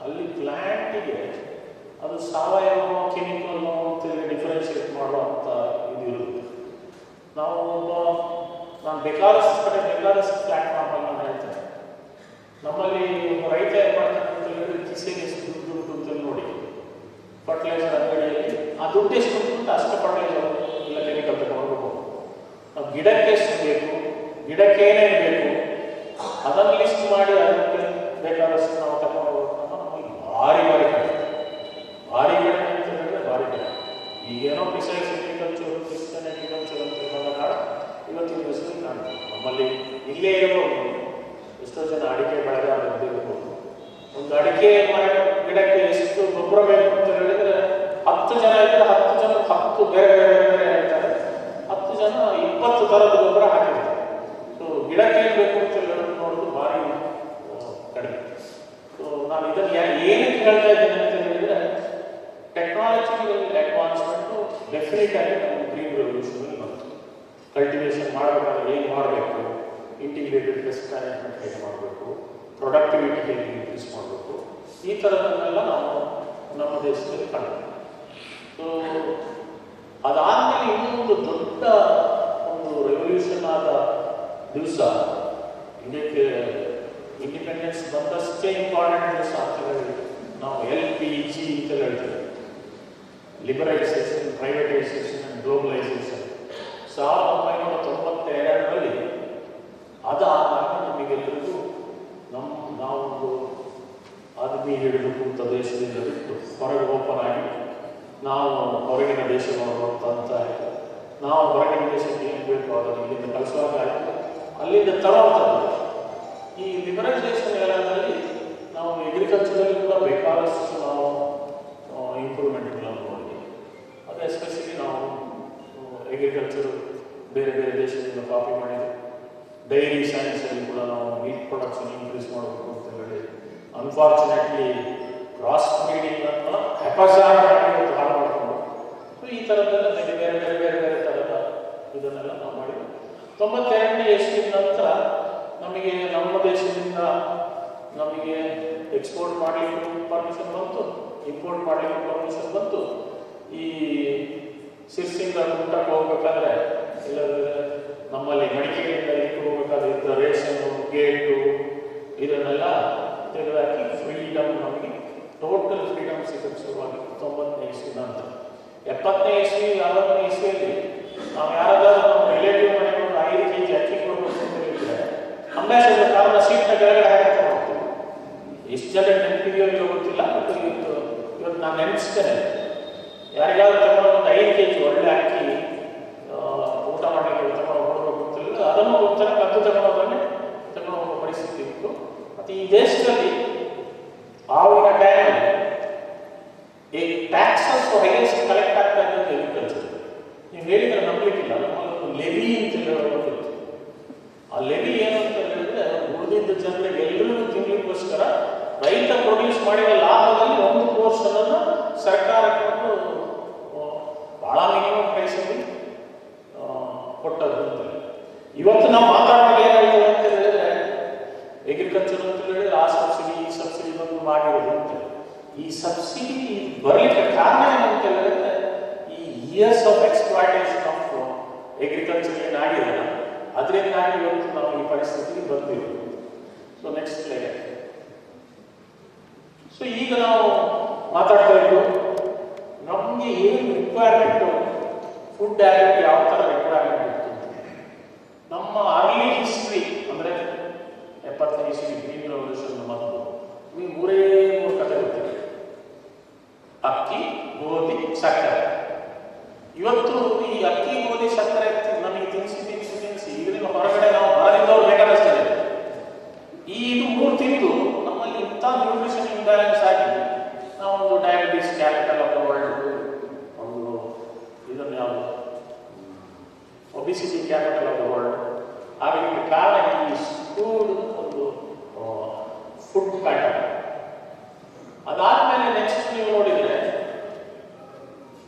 ಅಲ್ಲಿ ಪ್ಲ್ಯಾಂಟಿಗೆ ಅದು ಸಾವಯವ ಕೆಮಿಕಲ್ ಅಂತೇಳಿ ಡಿಫ್ರೆನ್ಷಿಯೇಟ್ ಮಾಡುವಂಥ ಇದು ಇರುತ್ತೆ. ನಾವು ನಾನು ಬೇಕಾದಷ್ಟು ಕಡೆ ಬೇಕಾದಷ್ಟು ಪ್ಲ್ಯಾಟ್ಫಾರ್ಮಲ್ಲಿ ನಾನು ಹೇಳ್ತೇನೆ. ನಮ್ಮಲ್ಲಿ ರೈತ ಏನು ಮಾಡ್ತಾನೆ ಅಂತ ಹೇಳಿದ್ರೆ ಕಿಸೆಗೆ ಎಷ್ಟು ದುಡ್ಡು ಉಂಟು ಅಂತೇಳಿ ನೋಡಿ, ಫರ್ಟಿಲೈಸರ್ ಅಂಗಡಿಯಲ್ಲಿ ಆ ದುಡ್ಡು ಎಷ್ಟು ಉಂಟು ಅಷ್ಟು ಫರ್ಟಿಲೈಸರ್ ಇಲ್ಲ ಕೆಮಿಕಲ್ ತಗೊಂಡು ನಾವು ಗಿಡಕ್ಕೆ ಎಷ್ಟು ಬೇಕು, ಗಿಡಕ್ಕೆ ಏನೇನು ಬೇಕು ಅದನ್ನು ಲಿಸ್ಟ್ ಮಾಡಿ ಅದಕ್ಕೆ ಬೇಕಾದಷ್ಟು ನಾವು ತಗೊಂಡು ನಮ್ಮಲ್ಲಿ ಭಾರಿ ಕಡಿಮೆ ಅಂತ ಹೇಳಿದ್ರೆ ಭಾರಿ ಕಡಿಮೆ. ಈಗೇನೋ ಪ್ರಿಸೈಸ್ ಅಗ್ರಿಕಲ್ಚರ್ ಪ್ರಿಸಿಷನ್ ಅಗ್ರಿಕಲ್ಚರ್ ಅಂತ ಹೇಳೋ ಕಾರಣ ಇವತ್ತಿನ ದಿವಸದಲ್ಲಿ ಕಾಣ್ತೀವಿ. ನಮ್ಮಲ್ಲಿ ಇಲ್ಲೇ ಇರ್ಬೋದು ಎಷ್ಟೋ ಜನ ಅಡಿಕೆ ಬೆಳೆಗಾರರು ಇರ್ಬೋದು. ಒಂದು ಅಡಿಕೆ ಮರ ಗಿಡಕ್ಕೆ ಎಷ್ಟು ಗೊಬ್ಬರ ಬೇಕು ಅಂತ ಹೇಳಿದ್ರೆ 10 ಜನ ಇದ್ದರೆ 10 ಜನ 10 ಬೇರೆ ಬೇರೆ ಬೇರೆ ಹೇಳ್ತಾರೆ. 10 ಜನ 20 ಥರದ ಗೊಬ್ಬರ ಹಾಕಿರ್ತಾರೆ. ಸೊ ಗಿಡಕ್ಕೆ ಏನು ಬೇಕು ಅಂತ ಹೇಳೋದು ನೋಡೋದು ಭಾರಿ ಕಡಿಮೆ. ಸೊ ನಾನು ಇದನ್ನು ಏನಕ್ಕೆ ಹೇಳ್ತಾ ಇದ್ದೀನಿ ಅಂತ ಹೇಳಿದರೆ ಟೆಕ್ನಾಲಜಿಕಲ್ ಅಡ್ವಾನ್ಸ್ಮೆಂಟು ಡೆಫಿನೆಟ್ ಆಗಿ ನಮ್ಮ ಗ್ರೀನ್ ರೆವಲ್ಯೂಷನಲ್ಲಿ ಬಂತು. ಕಲ್ಟಿವೇಷನ್ ಮಾಡಬೇಕಾದ್ರೆ ಏನು ಮಾಡಬೇಕು, ಇಂಟಿಗ್ರೇಟೆಡ್ ಪೆಸ್ಟ್ ಮ್ಯಾನೇಜ್ಮೆಂಟ್ ಹೇಗೆ ಮಾಡಬೇಕು, ಪ್ರೊಡಕ್ಟಿವಿಟಿ ಹೇಗೆ ಇನ್ಕ್ರೀಸ್ ಮಾಡಬೇಕು, ಈ ಥರದನ್ನೆಲ್ಲ ನಾವು ನಮ್ಮ ದೇಶದಲ್ಲಿ ಕಾಣಬೇಕು. ಸೊ ಅದಾದಮೇಲೆ ಇನ್ನೊಂದು ದೊಡ್ಡ ಒಂದು ರೆವಲ್ಯೂಷನ್ ಆದ ದಿವಸ, ಇದಕ್ಕೆ ಇಂಡಿಪೆಂಡೆನ್ಸ್ ಬಂದಷ್ಟೇ ಇಂಪಾರ್ಟೆಂಟ್ ದಿವಸ ಅಂತ ಹೇಳಿ ನಾವು LPG ಅಂತ ಹೇಳ್ತೇವೆ, ಲಿಬರಲೈಸೇಷನ್, ಪ್ರೈವೇಟೈಸೇಷನ್ ಆ್ಯಂಡ್ ಗ್ಲೋಬಲೈಸೇಷನ್. 1992ರಲ್ಲಿ ಅದಾದಾಗ ನಮಗೆಲ್ಲರಿಗೂ ನಾವೊಂದು ಆದ್ಮಿ ಹಿಡಿದು ಕೂತ ದೇಶದಿಂದ ಬಿಟ್ಟು ಹೊರಗೆ ಓಪನ್ ಆಗಿ ನಾವು ಹೊರಗಿನ ದೇಶಗಳು ಅಂತ ಆಯಿತು. ನಾವು ಹೊರಗಿನ ದೇಶಕ್ಕೆ ಏನು ಬೇಕು ಅದನ್ನು ಇಲ್ಲಿಂದ ಕಳಿಸುವಾಗಾಯಿತು, ಅಲ್ಲಿಂದ ತರುವಂಥದ್ದು. ಈ ಲಿಬರಲೈಸೇಷನ್ ಏರಿಯಾದಲ್ಲಿ ನಾವು ಅಗ್ರಿಕಲ್ಚರಲ್ಲಿ ಕೂಡ ಬೇಕಾದಷ್ಟು ನಾವು ಇಂಪ್ರೂವ್ಮೆಂಟ್ಗಳನ್ನು ನೋಡಿದ್ವಿ. ಅದು ಎಸ್ಪೆಷಲಿ ನಾವು ಅಗ್ರಿಕಲ್ಚರು ಬೇರೆ ಬೇರೆ ದೇಶದಿಂದ ಕಾಪಿ ಮಾಡಿದ್ವಿ. ಡೈರಿ ಸೈನ್ಸಲ್ಲಿ ಕೂಡ ನಾವು ಮೀಟ್ ಪ್ರೊಡಕ್ಷನ್ ಇನ್ಕ್ರೀಸ್ ಮಾಡಬೇಕು ಅಂತ ಹೇಳಿ ಅನ್ಫಾರ್ಚುನೇಟ್ಲಿ ಕ್ರಾಸ್ ಬ್ರೀಡಿಂಗ್ ಅಂತ ಹೆಪಜಾರ್ಡ್ ಆಗಿ ಹಾಳು ಮಾಡಿಕೊಂಡು ಈ ಥರದ್ದೆಲ್ಲ ಬೇರೆ ಬೇರೆ ಬೇರೆ ಬೇರೆ ಬೇರೆ ಥರದ ಇದನ್ನೆಲ್ಲ ನಾವು ಮಾಡಿದ್ವಿ. 92ನೇ ಇಸ್ವಿಯ ನಂತರ ನಮಗೆ ನಮ್ಮ ದೇಶದಿಂದ ನಮಗೆ ಎಕ್ಸ್ಪೋರ್ಟ್ ಮಾಡಲಿಕ್ಕೆ ಪರ್ಮಿಷನ್ ಬಂತು, ಇಂಪೋರ್ಟ್ ಮಾಡಲಿಕ್ಕೆ ಪರ್ಮಿಷನ್ ಬಂತು. ಈ ಸಿರ್ಸಿಂದ ಊಟಕ್ಕೆ ಹೋಗ್ಬೇಕಾದ್ರೆ ಇಲ್ಲದ್ರೆ ನಮ್ಮಲ್ಲಿ ಮಡಿಕೆಯಿಂದ ಇಟ್ಟು ಹೋಗ್ಬೇಕಾದ್ರೆ ಇದ್ದ ರೇಷನ್ನು, ಗೇಟು ಇದನ್ನೆಲ್ಲ ತೆಗೆದಾಕಿ ಫ್ರೀಡಮ್, ನಮಗೆ ಟೋಟಲ್ ಫ್ರೀಡಮ್ ಸಿಗೋಕ್ಕೆ ಶುರುವಾಗಿತ್ತು 90ನೇ ಇಸ್ವಿ ನಂತರ. 70ನೇ ಇಸ್ವಿ 60ನೇ ಇಸ್ವಿಯಲ್ಲಿ ನಾವು ಯಾರಾದರೂ ನಮ್ಮ ರಿಲೇಟಿವ್ ಮನೆಗೆ ಒಂದು 5 kg ಅಕ್ಕಿ ಕೊಡಬೇಕು ಅಂತ ಹೇಳಿದ್ರೆ ಅಂಬಾಸಿಡರ್ ಕಾರಣ ಸೀಟ್ನ ಕೆಳಗಡೆ ಹಾಕಿ ಮಾಡ್ತೀವಿ. ಎಷ್ಟು ಜನ ನೆನಪಿದೆಯೋ ಇಲ್ಲೋ ಗೊತ್ತಿಲ್ಲ, ಬಟ್ ಇವತ್ತು ನಾನು ನೆನೆಸ್ತೇನೆ. ಯಾರಿಗಾದ್ರೂ ತಗೊಂಡು ಒಂದು 5 kg ಒಳ್ಳೆ ಅಕ್ಕಿ ಊಟ ಮಾಡಲಿಕ್ಕೆ ತಗೊಂಡು ಹೋಗಬೇಕು ಗೊತ್ತಿಲ್ಲ, ಅದನ್ನು ಗೊತ್ತಾರೆ ಕದ್ದು ತಗೊಂಡೋದನ್ನೇ ತಗೊಂಡು ಹೋಗೋ ಪರಿಸ್ಥಿತಿ ಇತ್ತು. ಮತ್ತು ಈ ದೇಶದಲ್ಲಿ ಆವಾಗಿನ ಟೈಮಲ್ಲಿ ಲೆವಿ ಅಂತ ಹೇಳೋದು. ಆ ಲೆವಿ ಏನು ಅಂತ ಹೇಳಿದ್ರೆ ಉಳಿದಿದ್ದ ಜನರಿಗೆ ಎಲ್ಲರಿಗೂ ತಿನ್ನಲಿಕ್ಕೋಸ್ಕರ ರೈತ ಪ್ರೊಡ್ಯೂಸ್ ಮಾಡಿದ ಲಾಭದಲ್ಲಿ ಒಂದು ಪೋರ್ಷನ್ ಅನ್ನು ಸರ್ಕಾರಕ್ಕೆ ಒಂದು ಬಹಳ ಮಿನಿಮಮ್ ಪ್ರೈಸಲ್ಲಿ ಕೊಟ್ಟದ್ದು ಅಂತ. ಇವತ್ತು ನಾವು ಮಾತಾಡುವಾಗ ಏನಾಯ್ತು ಅಂತ ಹೇಳಿದ್ರೆ ಅಗ್ರಿಕಲ್ಚರ್ ಅಂತ ಹೇಳಿದ್ರೆ ಆ ಸಬ್ಸಿಡಿ ಈ ಸಬ್ಸಿಡಿ ಬಂದು ಮಾಡಿರೋದು ಅಂತ. ಈ ಸಬ್ಸಿಡಿ ಬರಲಿಕ್ಕೆ ಕಾರಣ ಏನಂತ ಹೇಳಿದ್ರೆ ಈ years of exploitation of agriculture ಏನಾಗಿದೆ ಅದರಿಂದಾಗಿ ಇವತ್ತು ನಾವು ಈ ಪರಿಸ್ಥಿತಿಗೆ ಬಂದಿರೋದು. So next player. ಸೊ ಈಗ ನಾವು ಮಾತಾಡ್ತಾ ಇದ್ದು ನಮಗೆ ಏನು ರಿಕ್ವೈರ್ಮೆಂಟು ಫುಡ್ ಹ್ಯಾಬಿಟ್ ಯಾವ ಥರ ರಿಕ್ವೈರ್ಮೆಂಟ್ ಇತ್ತು. ನಮ್ಮ ಅರ್ಲಿ ಹಿಸ್ಟ್ರಿ ಅಂದರೆ 70ನೇ ಇಸ್ವಿ ಗ್ರೀನ್ ರೆವಲ್ಯೂಷನ್ ಮೊದಲು ನೀವು ಮೂರೇ ಕಥೆ ಗೊತ್ತಿದೆ: ಅಕ್ಕಿ, ಗೋಧಿ, ಸಕ್ಕರೆ. ಇವತ್ತು ಈ ಅಕ್ಕಿ, ಗೋಧಿ, ಸಕ್ಕರೆ ನಮಗೆ ತಿನ್ನಿಸಿ ಇದರಿಂದ ಹೊರಗಡೆ ನಾವು ಹೊರಗಿದ್ದವ್ರು ಬೇಕಾದಷ್ಟೇ. ಈ ಇದು ಮೂರು ತಿಂದು ನಮ್ಮಲ್ಲಿ ಇಂಥ ನ್ಯೂಟ್ರಿಷನ್ ಇಂಬ್ಯಾಲೆನ್ಸ್ ಆಗಿ ನಾವು ಒಂದು diabetes capital of the world, ಒಂದು ಇದನ್ನು ಯಾವುದು obesity capital of the world ಆಗಲಿಕ್ಕೆ ಕಾರಣ ಈ ಫುಡ್ ಒಂದು ಫುಡ್ ಪ್ಯಾಟರ್ನ್. ಅದಾದ್ಮೇಲೆ ನೆಕ್ಸ್ಟ್ ನೀವು ನೋಡಿದ್ರೆ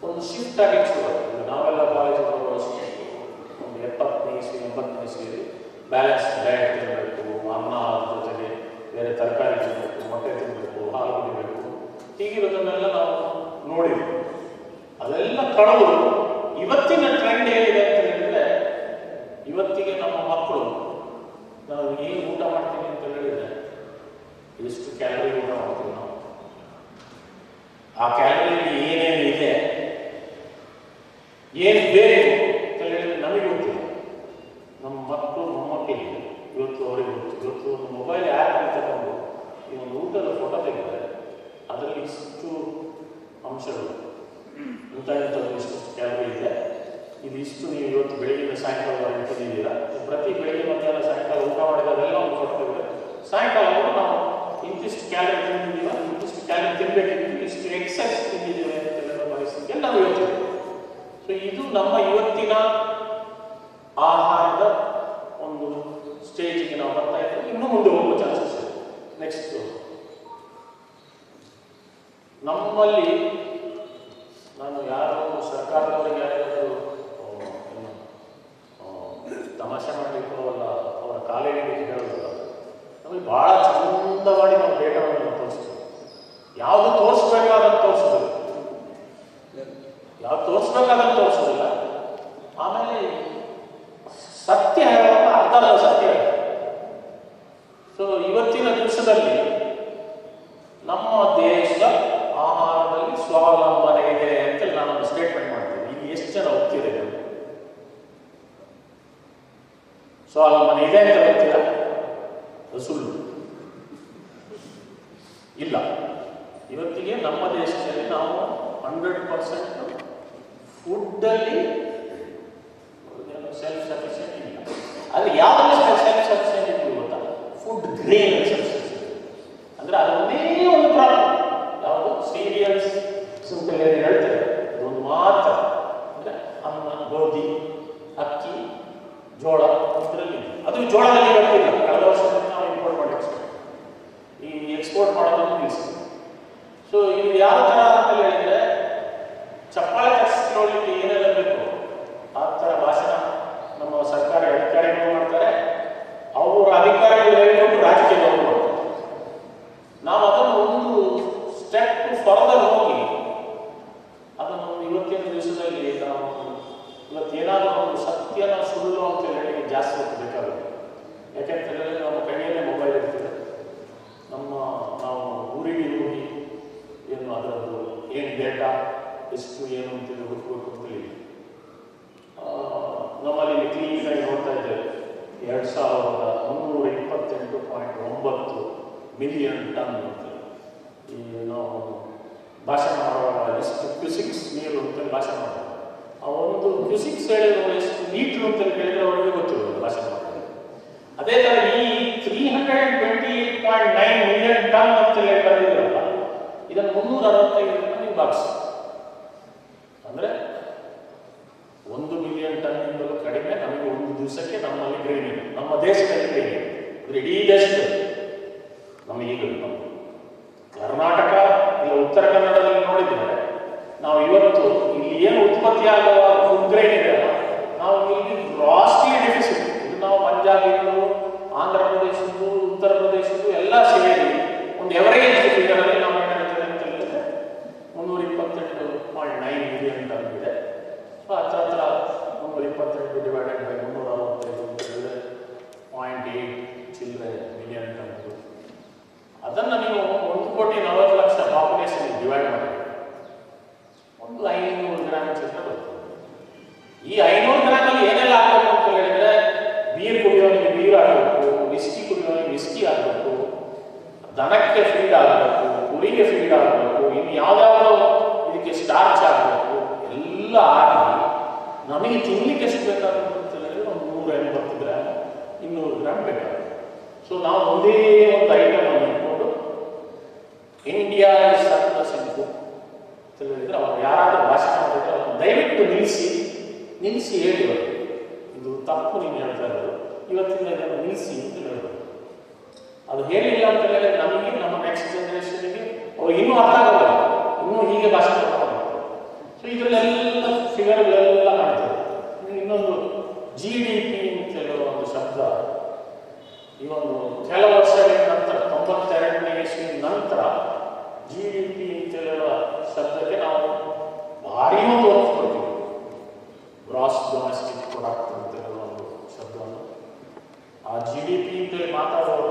ಒಂದು ಶಿಫ್ಟ್ ಆಗಿ ಶುರು. ನಾವೆಲ್ಲ ಕಾಲೇಜ್ ಒಂದು 70ನೇ ಇಸ್ವಿ 80ನೇ ಇಸ್ವಿಯಲ್ಲಿ ಬ್ಯಾಲೆನ್ಸ್ ಡಯಟ್ ತಿನ್ನಬೇಕು, ಅನ್ನ ಜೊತೆಗೆ ಬೇರೆ ತರಕಾರಿ ತಿನ್ನಬೇಕು, ಮೊಟ್ಟೆ ತಿನ್ನಬೇಕು, ಹಾಲು ಕುಡಿಬೇಕು, ಹೀಗಿರೋದನ್ನೆಲ್ಲ ನಾವು ನೋಡಿದ್ವಿ. ಅದೆಲ್ಲ ಕಳೆದು ಇವತ್ತಿನ ಟ್ರೆಂಡ್ ಏನಿದೆ ಅಂತ ಹೇಳಿದ್ರೆ ಇವತ್ತಿಗೆ ನಮ್ಮ ಮಕ್ಕಳು ನಾವು ಏನು ಊಟ ಮಾಡ್ತೀವಿ ಅಂತ ಹೇಳಿದ್ರೆ ಎಷ್ಟು ಕ್ಯಾಲರಿ ಊಟ ಮಾಡ್ತೀವಿ ನಾವು, ಆ ಕ್ಯಾಲರಿಯಲ್ಲಿ ಏನೇನು ಇದೆ, ಏನು ಬೇಕು ಅಂತ ಹೇಳಿದ್ರೆ ನಮಗೆ ಗೊತ್ತಿಲ್ಲ. ನಮ್ಮ ಮಕ್ಕಳು ಮೊಮ್ಮಕ್ಕಳಿಗೆ ಇವತ್ತು ಅವರಿಗೆ ಗೊತ್ತು. ಇವತ್ತು ಒಂದು ಮೊಬೈಲ್ ಆ್ಯಪ್ ಅಂತ ತಗೊಂಡು ಈ ಒಂದು ಊಟದ ಫೋಟೋ ತೆಗೆದರೆ ಅದರಲ್ಲಿ ಇಷ್ಟು ಅಂಶಗಳು, ಇಂಥದ್ದು ಇಷ್ಟು ಕ್ಯಾಲರಿ ಇದೆ, ಇದು ಇಷ್ಟು ನೀವು ಇವತ್ತು ಬೆಳಗಿನ ಸಾಯಂಕಾಲವರೆಗೆ ತಿಂದಿದ್ದೀರಾ, ಪ್ರತಿ ಬೆಳಗ್ಗೆ ಮಧ್ಯಾಹ್ನ ಸಾಯಂಕಾಲ ಊಟ ಮಾಡಿದಾಗೆಲ್ಲ ಒಂದು ಫೋಟೋ ತೆಗೆದರೆ ಸಾಯಂಕಾಲ ನಾವು ಇಂತಿಷ್ಟು ಕ್ಯಾಲರಿ ತಿಂದಿದ್ದೀವ, ಇಂತಿಷ್ಟು ಕ್ಯಾಲರಿ ತಿನ್ನಬೇಕಿದ್ದೀವಿ, ಇಷ್ಟು ಎಕ್ಸೈಸ್ ತಿಂದಿದ್ದೀವಿ ಅಂತ ಹೇಳೋ ಪರಿಸ್ಥಿತಿ ಎಲ್ಲ ನಾವು ಯೋಚನೆ. ಸೊ ಇದು ನಮ್ಮ ಇವತ್ತಿನ ಆಹಾರದ ಒಂದು ಸ್ಟೇಜಿಗೆ ನಾವು ಬರ್ತಾ ಇದ್ದೇವೆ. ಇನ್ನೂ ಮುಂದೆ ಹೋಗುವ ಚಾನ್ಸಸ್ ಇದೆ. ನೆಕ್ಸ್ಟ್ ನಮ್ಮಲ್ಲಿ ನಾನು ಯಾರು ಸರ್ಕಾರದವರಿಗೆ ಯಾರಾದರೂ ತಮಾಷೆ ಮಾಡಲಿಕ್ಕೆ ಅವಲ್ಲ ಅವರ ಕಾಲೇಜಿಗೆ ಹೇಳೋದಿಲ್ಲ. ನಮಗೆ ಭಾಳ ಚಂದವಾಗಿ ನಾವು ಡೇಟಾವನ್ನು ತೋರಿಸ್ತೀವಿ. ಯಾವುದು ತೋರಿಸ್ಬೇಕಾದಂತ ತೋರಿಸೋದಿಲ್ಲ, ಯಾವ್ದು ತೋರಿಸ್ಬೇಕಾದಂತ ತೋರಿಸೋದಿಲ್ಲ. ಆಮೇಲೆ ಸತ್ಯ ಹೇಳುವಾಗ ಅರ್ಧ ಸತ್ಯ. ಸೊ ಇವತ್ತಿನ ದಿವಸದಲ್ಲಿ ನಮ್ಮ ದೇಶ ಆಹಾರದಲ್ಲಿ ಸ್ವಾವಲಂಬನೆ ಇದೆ ಅಂತ ನಾನೊಂದು ಸ್ಟೇಟ್ಮೆಂಟ್ ಮಾಡ್ತೀನಿ. ಈಗ ಎಷ್ಟು ಜನ ಒಪ್ತೀರಿ? ಸ್ವಾವಲಂಬನೆ ಇದೆ ಅಂತ ಗೊತ್ತೀರಾ? ಸುಳ್ಳು ಇಲ್ಲ. ಇವತ್ತಿಗೆ ನಮ್ಮ ದೇಶದಲ್ಲಿ ನಾವು 100% ಫುಡ್ಡಲ್ಲಿ ಸೆಲ್ಫ್ ಸಫಿಷಿಯೆಂಟ್ ಇಲ್ಲ. ಆದರೆ ಯಾವುದೆಲ್ಲ ಸೆಲ್ಫ್ ಸಫಿಷಿಯೆಂಟ್ ಇದ್ದೀವಿ ಗೊತ್ತಾ? Food grain self sufficient. ಅಂದರೆ ಅದೊಂದೇ ಒಂದು ಪ್ರಾಬ್ಲಮ್. ಯಾವುದು ಸೀರಿಯಲ್ಸ್ ಅಂತ ಹೇಳ್ತೇವೆ ಅದೊಂದು ಮಾತ್ರ. ಅಂದರೆ ಅನ್ನ, ಗೋಧಿ, ಅಕ್ಕಿ, ಜೋಳ ಇದರಲ್ಲಿ. ಅದು ಜೋಳದಲ್ಲಿ ಬರ್ತಿಲ್ಲ. ಕಳೆದ ವರ್ಷದಲ್ಲಿ ನಾವು ಇಂಪೋರ್ಟ್ ಮಾಡಿ ಈ ಎಕ್ಸ್ಪೋರ್ಟ್ ಮಾಡೋದನ್ನು ನಿಲ್ಲಿಸ್ತೀವಿ. ಸೊ ಇದು ಯಾವ ಥರ ಅಂತ ಹೇಳಿದರೆ ಚಪ್ಪಾಳೆ ತರಿಸ್ಕೊಳ್ಳಿಕ್ಕೆ ಏನೆಲ್ಲ ಬೇಕು ಆ ಥರ ಭಾಷಣ ನಮ್ಮ ಸರ್ಕಾರಿ ಅಧಿಕಾರಿಗಳು ಮಾಡ್ತಾರೆ. ಅವರು ಅಧಿಕಾರಿಗಳು ಹೇಳಿಕೊಂಡು ರಾಜಕೀಯದವರು ಮಾಡ್ತಾರೆ. ನಾವು ಅದನ್ನು ಒಂದು ಸ್ಟೆಪ್ ಫರ್ದರ್ ಹೋಗಿ ಅದನ್ನು ಇವತ್ತಿನ ದಿವಸದಲ್ಲಿ ನಾವು ಇವತ್ತೇನಾದರೂ ಒಂದು ಸತ್ಯನ ಸುಳ್ಳು ಅಂತ ಹೇಳಿ ಜಾಸ್ತಿ ಹೊತ್ತಬೇಕಾಗುತ್ತೆ. ಯಾಕೆಂತ ಹೇಳಿದ್ರೆ ನಮ್ಮ ಕೈಯಲ್ಲೇ ಮೊಬೈಲ್ ಇರ್ತದೆ. ನಾವು ಊರಿಗೆ ಹೋಗಿ ಏನು ಅದರದ್ದು ಏನು ಡೇಟಾ ಎಷ್ಟು ಏನು ಅಂತೇಳಿ ಹುಡುಕಬೇಕು ಅಂತೇಳಿ ನಮ್ಮಲ್ಲಿ ಕ್ಲೀನಾಗಿ ನೋಡ್ತಾ ಇದ್ದೇವೆ. 2328.9 ಮಿಲಿಯನ್ ಟನ್ ಅಂತ ಈ ನಾವು ಭಾಷಣ ಮಾಡುವಾಗ ಎಷ್ಟು ಕ್ಯೂಸಿಕ್ಸ್ ನೀರು ಅಂತೇಳಿ ಭಾಷಣ ಮಾಡ್ತಾರೆ. ಆ ಒಂದು ಕ್ಯೂಸಿಕ್ಸ್ ಹೇಳಿದ್ರು ಎಷ್ಟು ಲೀಟ್ರು ಅಂತೇಳಿ ಹೇಳಿದ್ರೆ ಅವರಿಗೆ ಗೊತ್ತಿರೋದು ಭಾಷಣ ಮಾಡ್ತಾರೆ. ಅದೇ ಥರ ಈ 328.9 ಮಿಲಿಯನ್ ಟನ್ ಅಂತೇಳಿ ಕರೆದಿದ್ರಲ್ಲ, ಇದನ್ನು 365 ನೀವು ಭಾಗಿಸಿ ಅಂದರೆ 1 ಮಿಲಿಯನ್ ಟನ್ನಿಂದಲೂ ಕಡಿಮೆ, ನಮಗೆ ಒಂದು ದಿವಸಕ್ಕೆ ನಮ್ಮಲ್ಲಿ ಗ್ರೈನಿಂಗ್, ನಮ್ಮ ದೇಶದಲ್ಲಿ ಗ್ರೈನಿಂಗ್ ಇಡೀ ದೇಶದಲ್ಲಿ ನಮಗೀಗ ಕರ್ನಾಟಕ ಇಲ್ಲ ಉತ್ತರ ಕನ್ನಡದಲ್ಲಿ ನೋಡಿದ್ರೆ ನಾವು ಇವತ್ತು ಇಲ್ಲಿ ಏನು ಉತ್ಪತ್ತಿ ಆಗುವ ಫುಡ್ ಗ್ರೈನ್ ಇದೆ, ನಾವು ಇಲ್ಲಿ ರಾಷ್ಟ್ರೀಯ ಡೆಫಿಸಿಟ್. ಇದು ನಾವು ಪಂಜಾಬಿಂದು, ಆಂಧ್ರ ಪ್ರದೇಶದ್ದು, ಉತ್ತರ ಪ್ರದೇಶದ್ದು ಎಲ್ಲ ಸೇರಿ ಒಂದು ಎವರೇಜ್ ಫಿಗರಲ್ಲಿ ನಾವು ಏನು ಹೇಳ್ತೇವೆ ಅಂತ ಹೇಳಿದ್ರೆ 328.9 ಮಿಲಿಯನ್ ಟನ್ ಇದೆ. ಸೊ ಹತ್ರ 328 ಡಿವೈಡೆಡ್ ಬೈ 365 ಅಂತ ಹೇಳಿದ್ರೆ 0.8 ಚಿಲ್ಲರೆ ಮಿಲಿಯನ್ ಟನ್. ಅದನ್ನು ನೀವು 1,40,00,000 ಪಾಪ್ಯುಲೇಷನ್ ಡಿವೈಡ್ ಮಾಡಿ ಒಂದು 500 ಗ್ರಾಮ್ ಚಿತ್ರ ಬರ್ತದೆ. ಈ 500 ಗ್ರಾಮಲ್ಲಿ ಏನೆಲ್ಲ ಆಗಬೇಕು ಅಂತ ಹೇಳಿದ್ರೆ, ಬೀರ್ ಕುಡಿಯೋನಿಗೆ ಬೀರ್ ಆಗಬೇಕು, ವಿಸ್ಕಿ ಕುಡಿಯೋನಿಗೆ ವಿಸ್ಕಿ ಆಗಬೇಕು, ದನಕ್ಕೆ ಫೀಡ್ ಆಗಬೇಕು, ಕುರಿಗೆ ಫೀಡ್ ಆಗಬೇಕು, ಇನ್ನು ಯಾವ್ದಾವುದೋ ಇದಕ್ಕೆ ಸ್ಟಾರ್ಚ್ ಆಗಬೇಕು, ಎಲ್ಲ ಆಗಿ ನಮಗೆ ತಿನ್ಲಿಕ್ಕೆ ಎಷ್ಟು ಬೇಕಾಗುತ್ತೆ ಅಂತ ಹೇಳಿದ್ರೆ ಒಂದು 180 ಗ್ರಾಮ್ 200 ಗ್ರಾಮ್ ಬೇಕಾಗುತ್ತೆ. ಸೊ ನಾವು ಒಂದೇ ಒಂದು ಐಟಮ್ ಅನ್ನು ಇಟ್ಕೊಂಡು India is surplus in food ಅಂತ ಹೇಳಿದ್ರೆ, ಅವ್ರು ಯಾರಾದರೂ ಭಾಷಣ ಮಾಡಿದ್ರೆ ಅವ್ರನ್ನ ದಯವಿಟ್ಟು ನಿಲ್ಲಿಸಿ ಹೇಳಿ, ಇದು ತಪ್ಪು ನೀವು ಹೇಳ್ತಾ ಇರೋದು, ಇವತ್ತಿನ ಇದನ್ನು ನಿಲ್ಲಿಸಿ ಅಂತ ಹೇಳ್ಬೋದು. ಅದು ಹೇಳಿಲ್ಲ ಅಂತ ಹೇಳಿದ್ರೆ ನಮಗೆ, ನಮ್ಮ ನೆಕ್ಸ್ಟ್ ಜನರೇಷನ್ಗೆ ಅವ್ರಿಗೆ ಇನ್ನೂ ಅರ್ಥ ಆಗೋಲ್ಲ, ಇನ್ನೂ ಹೀಗೆ ಭಾಷಣ ಮಾಡ್ತಾರೆ. ಸೊ ಇದರಲ್ಲೆಲ್ಲ ಫಿಗರ್ಗಳೆಲ್ಲ ಕಾಣ್ತದೆ. ಇನ್ನೊಂದು GDP ಅಂತ ಹೇಳುವ ಒಂದು ಶಬ್ದ ಈ ಒಂದು ಕೆಲವು ವರ್ಷಗಳ ನಂತರ 92ನೇ ಇಸ್ವಿ ನಂತರ GDP ಅಂತ ಹೇಳುವ ಶಬ್ದಕ್ಕೆ ನಾವು ಭಾರಿ ಒಂದು ಒತ್ತು ಕೊಡ್ತೀವಿ. ಗ್ರಾಸ್ ಡೊಮೆಸ್ಟಿಕ್ ಪ್ರಾಡಕ್ಟ್ ಅಂತ ಹೇಳುವ ಒಂದು ಶಬ್ದವನ್ನು ಆ GDP ಅಂತೇಳಿ ಮಾತಾಡುವಾಗ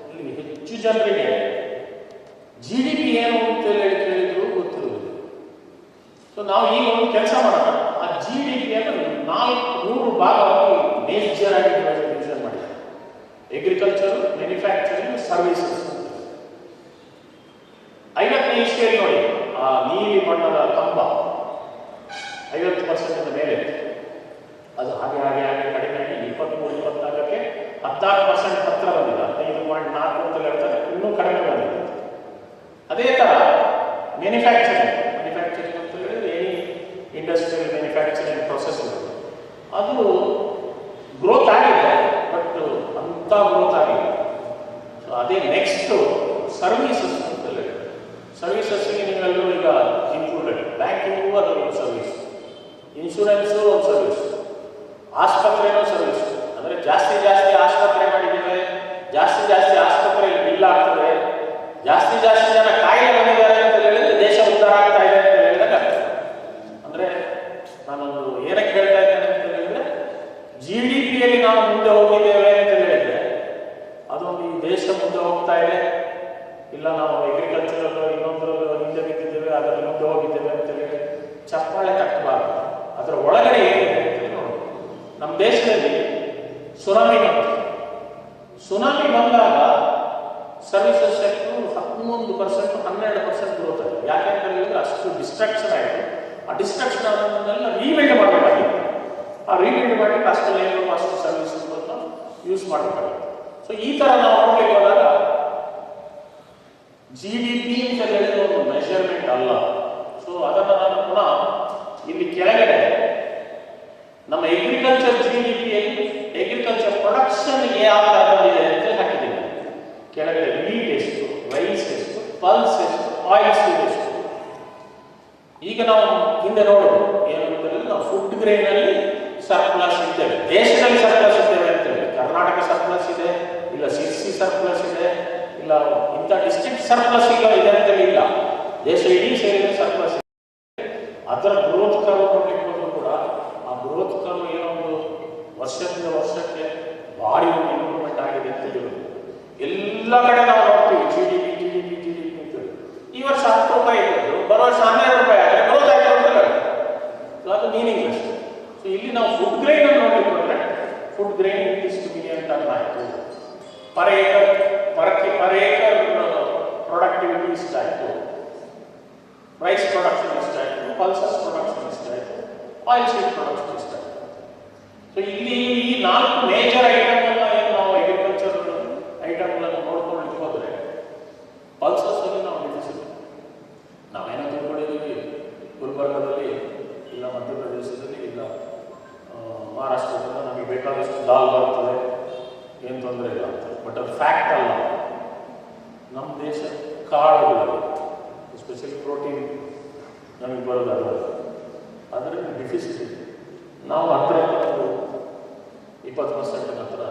ಇಲ್ಲಿ ಹೆಚ್ಚು ಜನರಿಗೆ GDP ಏನು ಅಂತ ಹೇಳಿ ಕೇಳಿದ್ರು ಗೊತ್ತಿರುವುದಿಲ್ಲ. ಸೊ ನಾವು ಈಗ ಒಂದು ಕೆಲಸ ಮಾಡೋಣ, ಆ GDPಯನ್ನು 400 ಭಾಗವಾಗಿ ಮೇಜರ್ ಆಗಿ ಡಿವಿಷನ್ ಮಾಡಿದ್ದಾರೆ. Agriculture, manufacturing, services. 50ನೇ ಇಸ್ವಿಯಲ್ಲಿ ನೋಡಿ, ಆ ನೀಲಿ ಬಣ್ಣದ ಕಂಬ 50% ಮೇಲೆ, ಅದು ಹಾಗೆ ಕಡಿಮೆ ಆಗಿ 23-24ಕ್ಕೆ 14% ಹತ್ರ ಬಂದಿದೆ. 15.4 ಅಂತ ಹೇಳ್ತಾರೆ, ಇನ್ನೂ ಕಡಿಮೆ ಬಂದಿದೆ. ಅದೇ ಥರ ಮ್ಯಾನುಫ್ಯಾಕ್ಚರಿಂಗ್ ಅಂತ ಹೇಳಿದ್ರೆ ಎನಿ ಇಂಡಸ್ಟ್ರಿಯಲ್ ಮ್ಯಾನುಫ್ಯಾಕ್ಚರಿಂಗ್ ಪ್ರೊಸೆಸ್ ಅದು ಗ್ರೋತ್ ಆಗಿದೆ, ಬಟ್ ಅಂಥ ಗ್ರೋತ್ ಆಗಿದೆ. ಸೊ ಅದೇ ನೆಕ್ಸ್ಟು ಸರ್ವಿಸಸ್ ಅಂತ ಹೇಳಿ, ಸರ್ವಿಸಸ್ಗೆ ನೀವೆಲ್ಲರೂ ಈಗ ಇನ್ಕ್ಲೂಡೆಡ್. ಬ್ಯಾಂಕಿಂಗು ಅದು ಒಂದು ಸರ್ವಿಸ್, ಇನ್ಶೂರೆನ್ಸು ಒಂದು ಸರ್ವಿಸ್, ಆಸ್ಪತ್ರೆನೂ ಸರ್ವಿಸ್. ಅಂದರೆ ಜಾಸ್ತಿ ಆಸ್ಪತ್ರೆ ಮಾಡಿದ್ದೇವೆ, ಜಾಸ್ತಿ ಆಸ್ಪತ್ರೆಯಲ್ಲಿ ಬಿಲ್ ಆಗ್ತದೆ, ಜಾಸ್ತಿ ಜನ ಕಾಯಿಲೆ ಬಂದಿದ್ದಾರೆ ಅಂತ ಹೇಳಿದ್ರೆ ದೇಶ ಉದ್ಧಾರ ಆಗ್ತಾ ಇದೆ ಅಂತ ಹೇಳಿದಾಗ, ಅಂದರೆ ನಾನೊಂದು ಏನಕ್ಕೆ ಹೇಳ್ತಾ ಇದ್ದೇನೆ ಅಂತ ಹೇಳಿದ್ರೆ, GDPಯಲ್ಲಿ ನಾವು ಮುಂದೆ ಹೋಗಿದ್ದೇವೆ ಅಂತ ಹೇಳಿದ್ರೆ ಅದೊಂದು ಈ ದೇಶ ಮುಂದೆ ಹೋಗ್ತಾ ಇದೆ, ಇಲ್ಲ ನಾವು ಅಗ್ರಿಕಲ್ಚರ್ ಇನ್ನೊಂದರ ಹಿಂದೆ ಬಿದ್ದಿದ್ದೇವೆ, ಅದರಲ್ಲಿ ಮುಂದೆ ಹೋಗಿದ್ದೇವೆ ಅಂತ ಹೇಳಿ ಚಪ್ಪಾಳೆ ತಟ್ಟಬಾರದು. ಅದರ ಒಳಗಡೆ ಏನಿದೆ ಅಂತ ನೋಡಿ. ನಮ್ಮ ದೇಶದಲ್ಲಿ ಸುನಾಮಿ ಬಂದಾಗ ಸರ್ವಿಸಸ್ ಸೆಕ್ಟರ್ 11%, 12% ಗ್ರೋತ್ ಆಗಿದೆ. ಯಾಕೆಂತ ಹೇಳಿದ್ರೆ ಅಷ್ಟು ಡಿಸ್ಟ್ರಕ್ಷನ್ ಆಯಿತು. ಆ ಡಿಸ್ಟ್ರಕ್ಷನ್ ಆದನ್ನೆಲ್ಲ ರೀಬಿಲ್ಡ್ ಮಾಡಬೇಕಾಗಿತ್ತು. ಆ ರೀಬಿಲ್ಡ್ ಮಾಡಿ ಅಷ್ಟು ಲೇಬರ್, ಅಷ್ಟು ಸರ್ವಿಸ್ ಯೂಸ್ ಮಾಡಬೇಕಾಗಿತ್ತು. ಸೊ ಈ ಥರ ನಾವು ನೋಡ್ಲಿಕ್ಕೆ ಹೋದಾಗ GDP ಅಂತ ಹೇಳಿದ್ರೆ ಒಂದು ಮೆಷರ್ಮೆಂಟ್ ಅಲ್ಲ. ಸೊ ಅದನ್ನು ನಾನು ಪುನಃ ಇಲ್ಲಿ ಕೆಳಗಡೆ ನಮ್ಮ ಅಗ್ರಿಕಲ್ಚರ್ GDPಯಲ್ಲಿ ಅಗ್ರಿಕಲ್ಚರ್ ಪ್ರೊಡಕ್ಷನ್ ಯಾವ ಇದೆ ಅಂತ ಹಾಕಿದ್ದೀನಿ. ಕೆಳಗಡೆ ವೀಟ್ ಎಷ್ಟು, ರೈಸ್ ಎಷ್ಟು, ಪಲ್ಸ್ ಎಷ್ಟು, ಆಯಿಲ್ ಸೀಡ್ ಎಷ್ಟು. ಈಗ ನಾವು ಹಿಂದೆ ನೋಡೋದು ಏನು ಅಂತ ಹೇಳಿದ್ರೆ, ನಾವು ಫುಡ್ ಗ್ರೈನಲ್ಲಿ ಸರ್ಪ್ಲಸ್ ಇದ್ದೇವೆ, ದೇಶದಲ್ಲಿ ಸರ್ಪ್ಲಸ್ ಇದ್ದೇವೆ ಅಂತೇಳಿ. ಕರ್ನಾಟಕ ಸರ್ಪ್ಲಸ್ ಇದೆ, ಇಲ್ಲ ಸಿರ್ಸಿ ಸರ್ಪ್ಲಸ್ ಇದೆ, ಇಲ್ಲ ಇಂಥ ಡಿಸ್ಟ್ರಿಕ್ಟ್ ಸರ್ಪ್ಲಸ್ ಇದೆ ಅಂತೇಳಿ ಇಲ್ಲ, ದೇಶ ಇಡೀ ಸೇರಿದ್ರೆ ಸರ್ಪ್ಲಸ್ ಇದೆ. ಅದರ ಗ್ರೋತ್ ಕರ್ವ್ ನೋಡ್ಲಿಕ್ಕೆ ಹೋದ್ರು ಕೂಡ ಆ ಗ್ರೋತ್ ಕರ್ವ್ ಏನೊಂದು ವರ್ಷದಿಂದ ವರ್ಷಕ್ಕೆ ಭಾರಿ ಒಂದು ಇಂಪ್ರೂವ್ಮೆಂಟ್ ಆಗಿದೆ ಅಂತ ಹೇಳುದು. ಎಲ್ಲ ಕಡೆ ನಾವು ನೋಡ್ತೀವಿ GDP ಅಂತೇಳಿ. ಈ ವರ್ಷ 10 ರೂಪಾಯಿ ಇದ್ದು ಬರೋ ವರ್ಷ 12 ರೂಪಾಯಿ ಆದರೆ ಗ್ರೋತ್ ಆಗಿದೆ ಅಂತ ಹೇಳಿ, ಅದು ಮೀನಿಂಗ್ಲೆಸ್. ಸೊ ಇಲ್ಲಿ ನಾವು ಫುಡ್ ಗ್ರೈನ್ ಅನ್ನು ನೋಡ್ಲಿಕ್ಕೆ ಹೋದ್ರೆ, ಫುಡ್ ಗ್ರೈನ್ ಇಷ್ಟು ಮಿಲಿಯನ್ ಟನ್ ಆಯಿತು, ಪರ್ ಏಕರ್ ಪ್ರೊಡಕ್ಟಿವಿಟಿ ಇಷ್ಟಾಯಿತು, ರೈಸ್ ಪ್ರೊಡಕ್ಷನ್ ಇಷ್ಟಾಯಿತು, ಪಲ್ಸಸ್ ಪ್ರೊಡಕ್ಷನ್ ಇಷ್ಟಾಯಿತು, ಆಯಿಲ್ ಸೀಡ್ ಪ್ರೊಡಕ್ಷನ್ ಇಷ್ಟಾಯಿತು. ಸೊ ಇಲ್ಲಿ ಈ 4 ಮೇಜರ್ ಐಟಮ್ಗಳನ್ನ ಏನು ನಾವು ಅಗ್ರಿಕಲ್ಚರ್ ಐಟಮ್ಗಳನ್ನು ನೋಡ್ಕೊಳ್ಳಿಕ್ಕೆ ಹೋದರೆ, ಪಲ್ಸಸ್ಸಲ್ಲಿ ನಾವು ನಿಲ್ಲಿಸಿದ್ವಿ. ನಾವೇನೋ ತಿಳ್ಕೊಂಡಿದ್ದೀವಿ ಗುಲ್ಬರ್ಗದಲ್ಲಿ, ಇಲ್ಲ ಮಧ್ಯಪ್ರದೇಶದಲ್ಲಿ, ಇಲ್ಲ ಮಹಾರಾಷ್ಟ್ರ ದಾಲ್ ಬರ್ತದೆ, ಏನು ತೊಂದರೆ ಇಲ್ಲ ಅಂತ. ಬಟ್ ಅದು ಫ್ಯಾಕ್ಟ್ ಅಲ್ಲ. ನಮ್ಮ ದೇಶ ಕಾಳುಗಳು, ಎಸ್ಪೆಷಲಿ ಪ್ರೋಟೀನ್ ನಮಗೆ ಬರೋದಲ್ಲ, ಅದರಲ್ಲಿ ಡಿಫಿಸಿಟ್ ಇದೆ. ನಾವು 10-20% ಹತ್ರ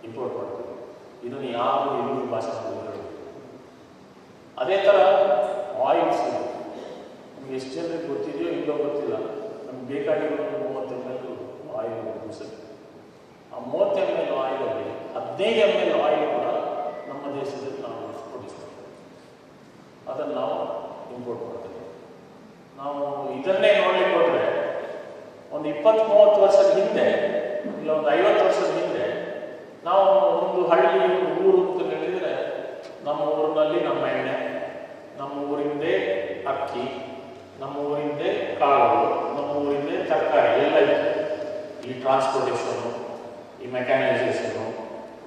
ಇಂಪೋರ್ಟ್ ಮಾಡ್ತೀವಿ. ಇದನ್ನು ಯಾರು ಎಲ್ಲೂ ಭಾಷೆ ಮಾಡಿದ್ರು. ಅದೇ ಥರ ಆಯಿಲ್ಸ್ ಇದೆ. ನಮ್ಗೆ ಎಷ್ಟು ಜನರಿಗೆ ಗೊತ್ತಿದೆಯೋ ಇಲ್ಲೋ ಗೊತ್ತಿಲ್ಲ, ನಮ್ಗೆ ಬೇಕಾಗಿರೋದು 30 ml ಆಯಿಲ್ ದಿವಸಕ್ಕೆ. ಆ 30 ml ಆಯಿಲಲ್ಲಿ 15 ml ಆಯಿಲ್ ಕೂಡ ನಮ್ಮ ದೇಶದಲ್ಲಿ ನಾವು ಪ್ರೊಡ್ಯೂಸ್ ಮಾಡ್ತೇವೆ, ಅದನ್ನು ನಾವು ಇಂಪೋರ್ಟ್ ಮಾಡ್ತೇವೆ. ನಾವು ಇದನ್ನೇ ನೋಡಲಿಕ್ಕೆ ಹೋದರೆ ಒಂದು 20-30 ವರ್ಷದ ಹಿಂದೆ, ಇಲ್ಲ ಒಂದು 50 ವರ್ಷದ ಹಿಂದೆ, ನಾವು ಒಂದು ಹಳ್ಳಿ ಊರು ಅಂತ ಹೇಳಿದರೆ ನಮ್ಮ ಊರಿನಲ್ಲಿ ನಮ್ಮ ಎಣ್ಣೆ, ನಮ್ಮ ಊರಿಂದೇ ಅಕ್ಕಿ, ನಮ್ಮ ಊರಿಂದೇ ಕಾಳು, ನಮ್ಮ ಊರಿಂದೇ ತರಕಾರಿ ಎಲ್ಲ ಇದೆ. ಈ ಟ್ರಾನ್ಸ್ಪೋರ್ಟೇಷನು, ಈ ಮೆಕ್ಯಾನೈಸೇಷನು,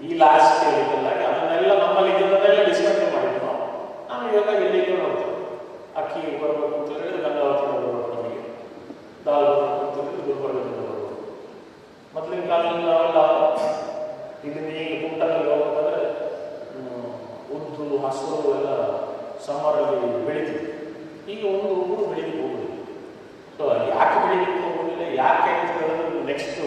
ಈ ಲಾರ್ಜ್ ಸ್ಕೇಲ್ ಇದೆಲ್ಲಾಗಿ ಅದನ್ನೆಲ್ಲ ನಮ್ಮಲ್ಲಿ ಇದನ್ನೆಲ್ಲ ಡಿಸ್ಕಂಟಿನ್ಯೂ ಮಾಡಿದ್ವಿ. ನಾವು ಇವಾಗ ಎಲ್ಲಿಗೆ ನೋಡ್ತೇವೆ, ಅಕ್ಕಿ ಬರಬೇಕು ಅಂತ ಹೇಳಿದ್ರೆ ಗಂಗಾವತಿಯಿಂದ ಬರಬೇಕು, ನಮಗೆ ದಾಲ್ ಬರಬೇಕು ಅಂತ ಹೇಳಿದ್ರೆ ಗುಲ್ಬರ್ಗದಿಂದ ಬರಬೇಕು. ಮೊದಲಿನ ಕಾಲದಲ್ಲಿ ನಾವೆಲ್ಲ ಇದನ್ನ ಈಗ ಕುಂಟಲ್ಲಿ ಹೋಗ್ಬೇಕಾದ್ರೆ ಉದ್ದು ಹಸಿರು ಎಲ್ಲ ಸಮ್ಮರಲ್ಲಿ ಬೆಳಿತೀವಿ. ಈಗ ಒಂದು ಊರು ಬೆಳಿಲಿಕ್ಕೆ ಹೋಗುದಿಲ್ಲ. ಸೊ ಯಾಕೆ ಬೆಳಿಲಿಕ್ಕೆ ಹೋಗುದಿಲ್ಲ, ಯಾಕೆ ಅಂತ ಹೇಳಿದ್ರೆ ನೆಕ್ಸ್ಟ್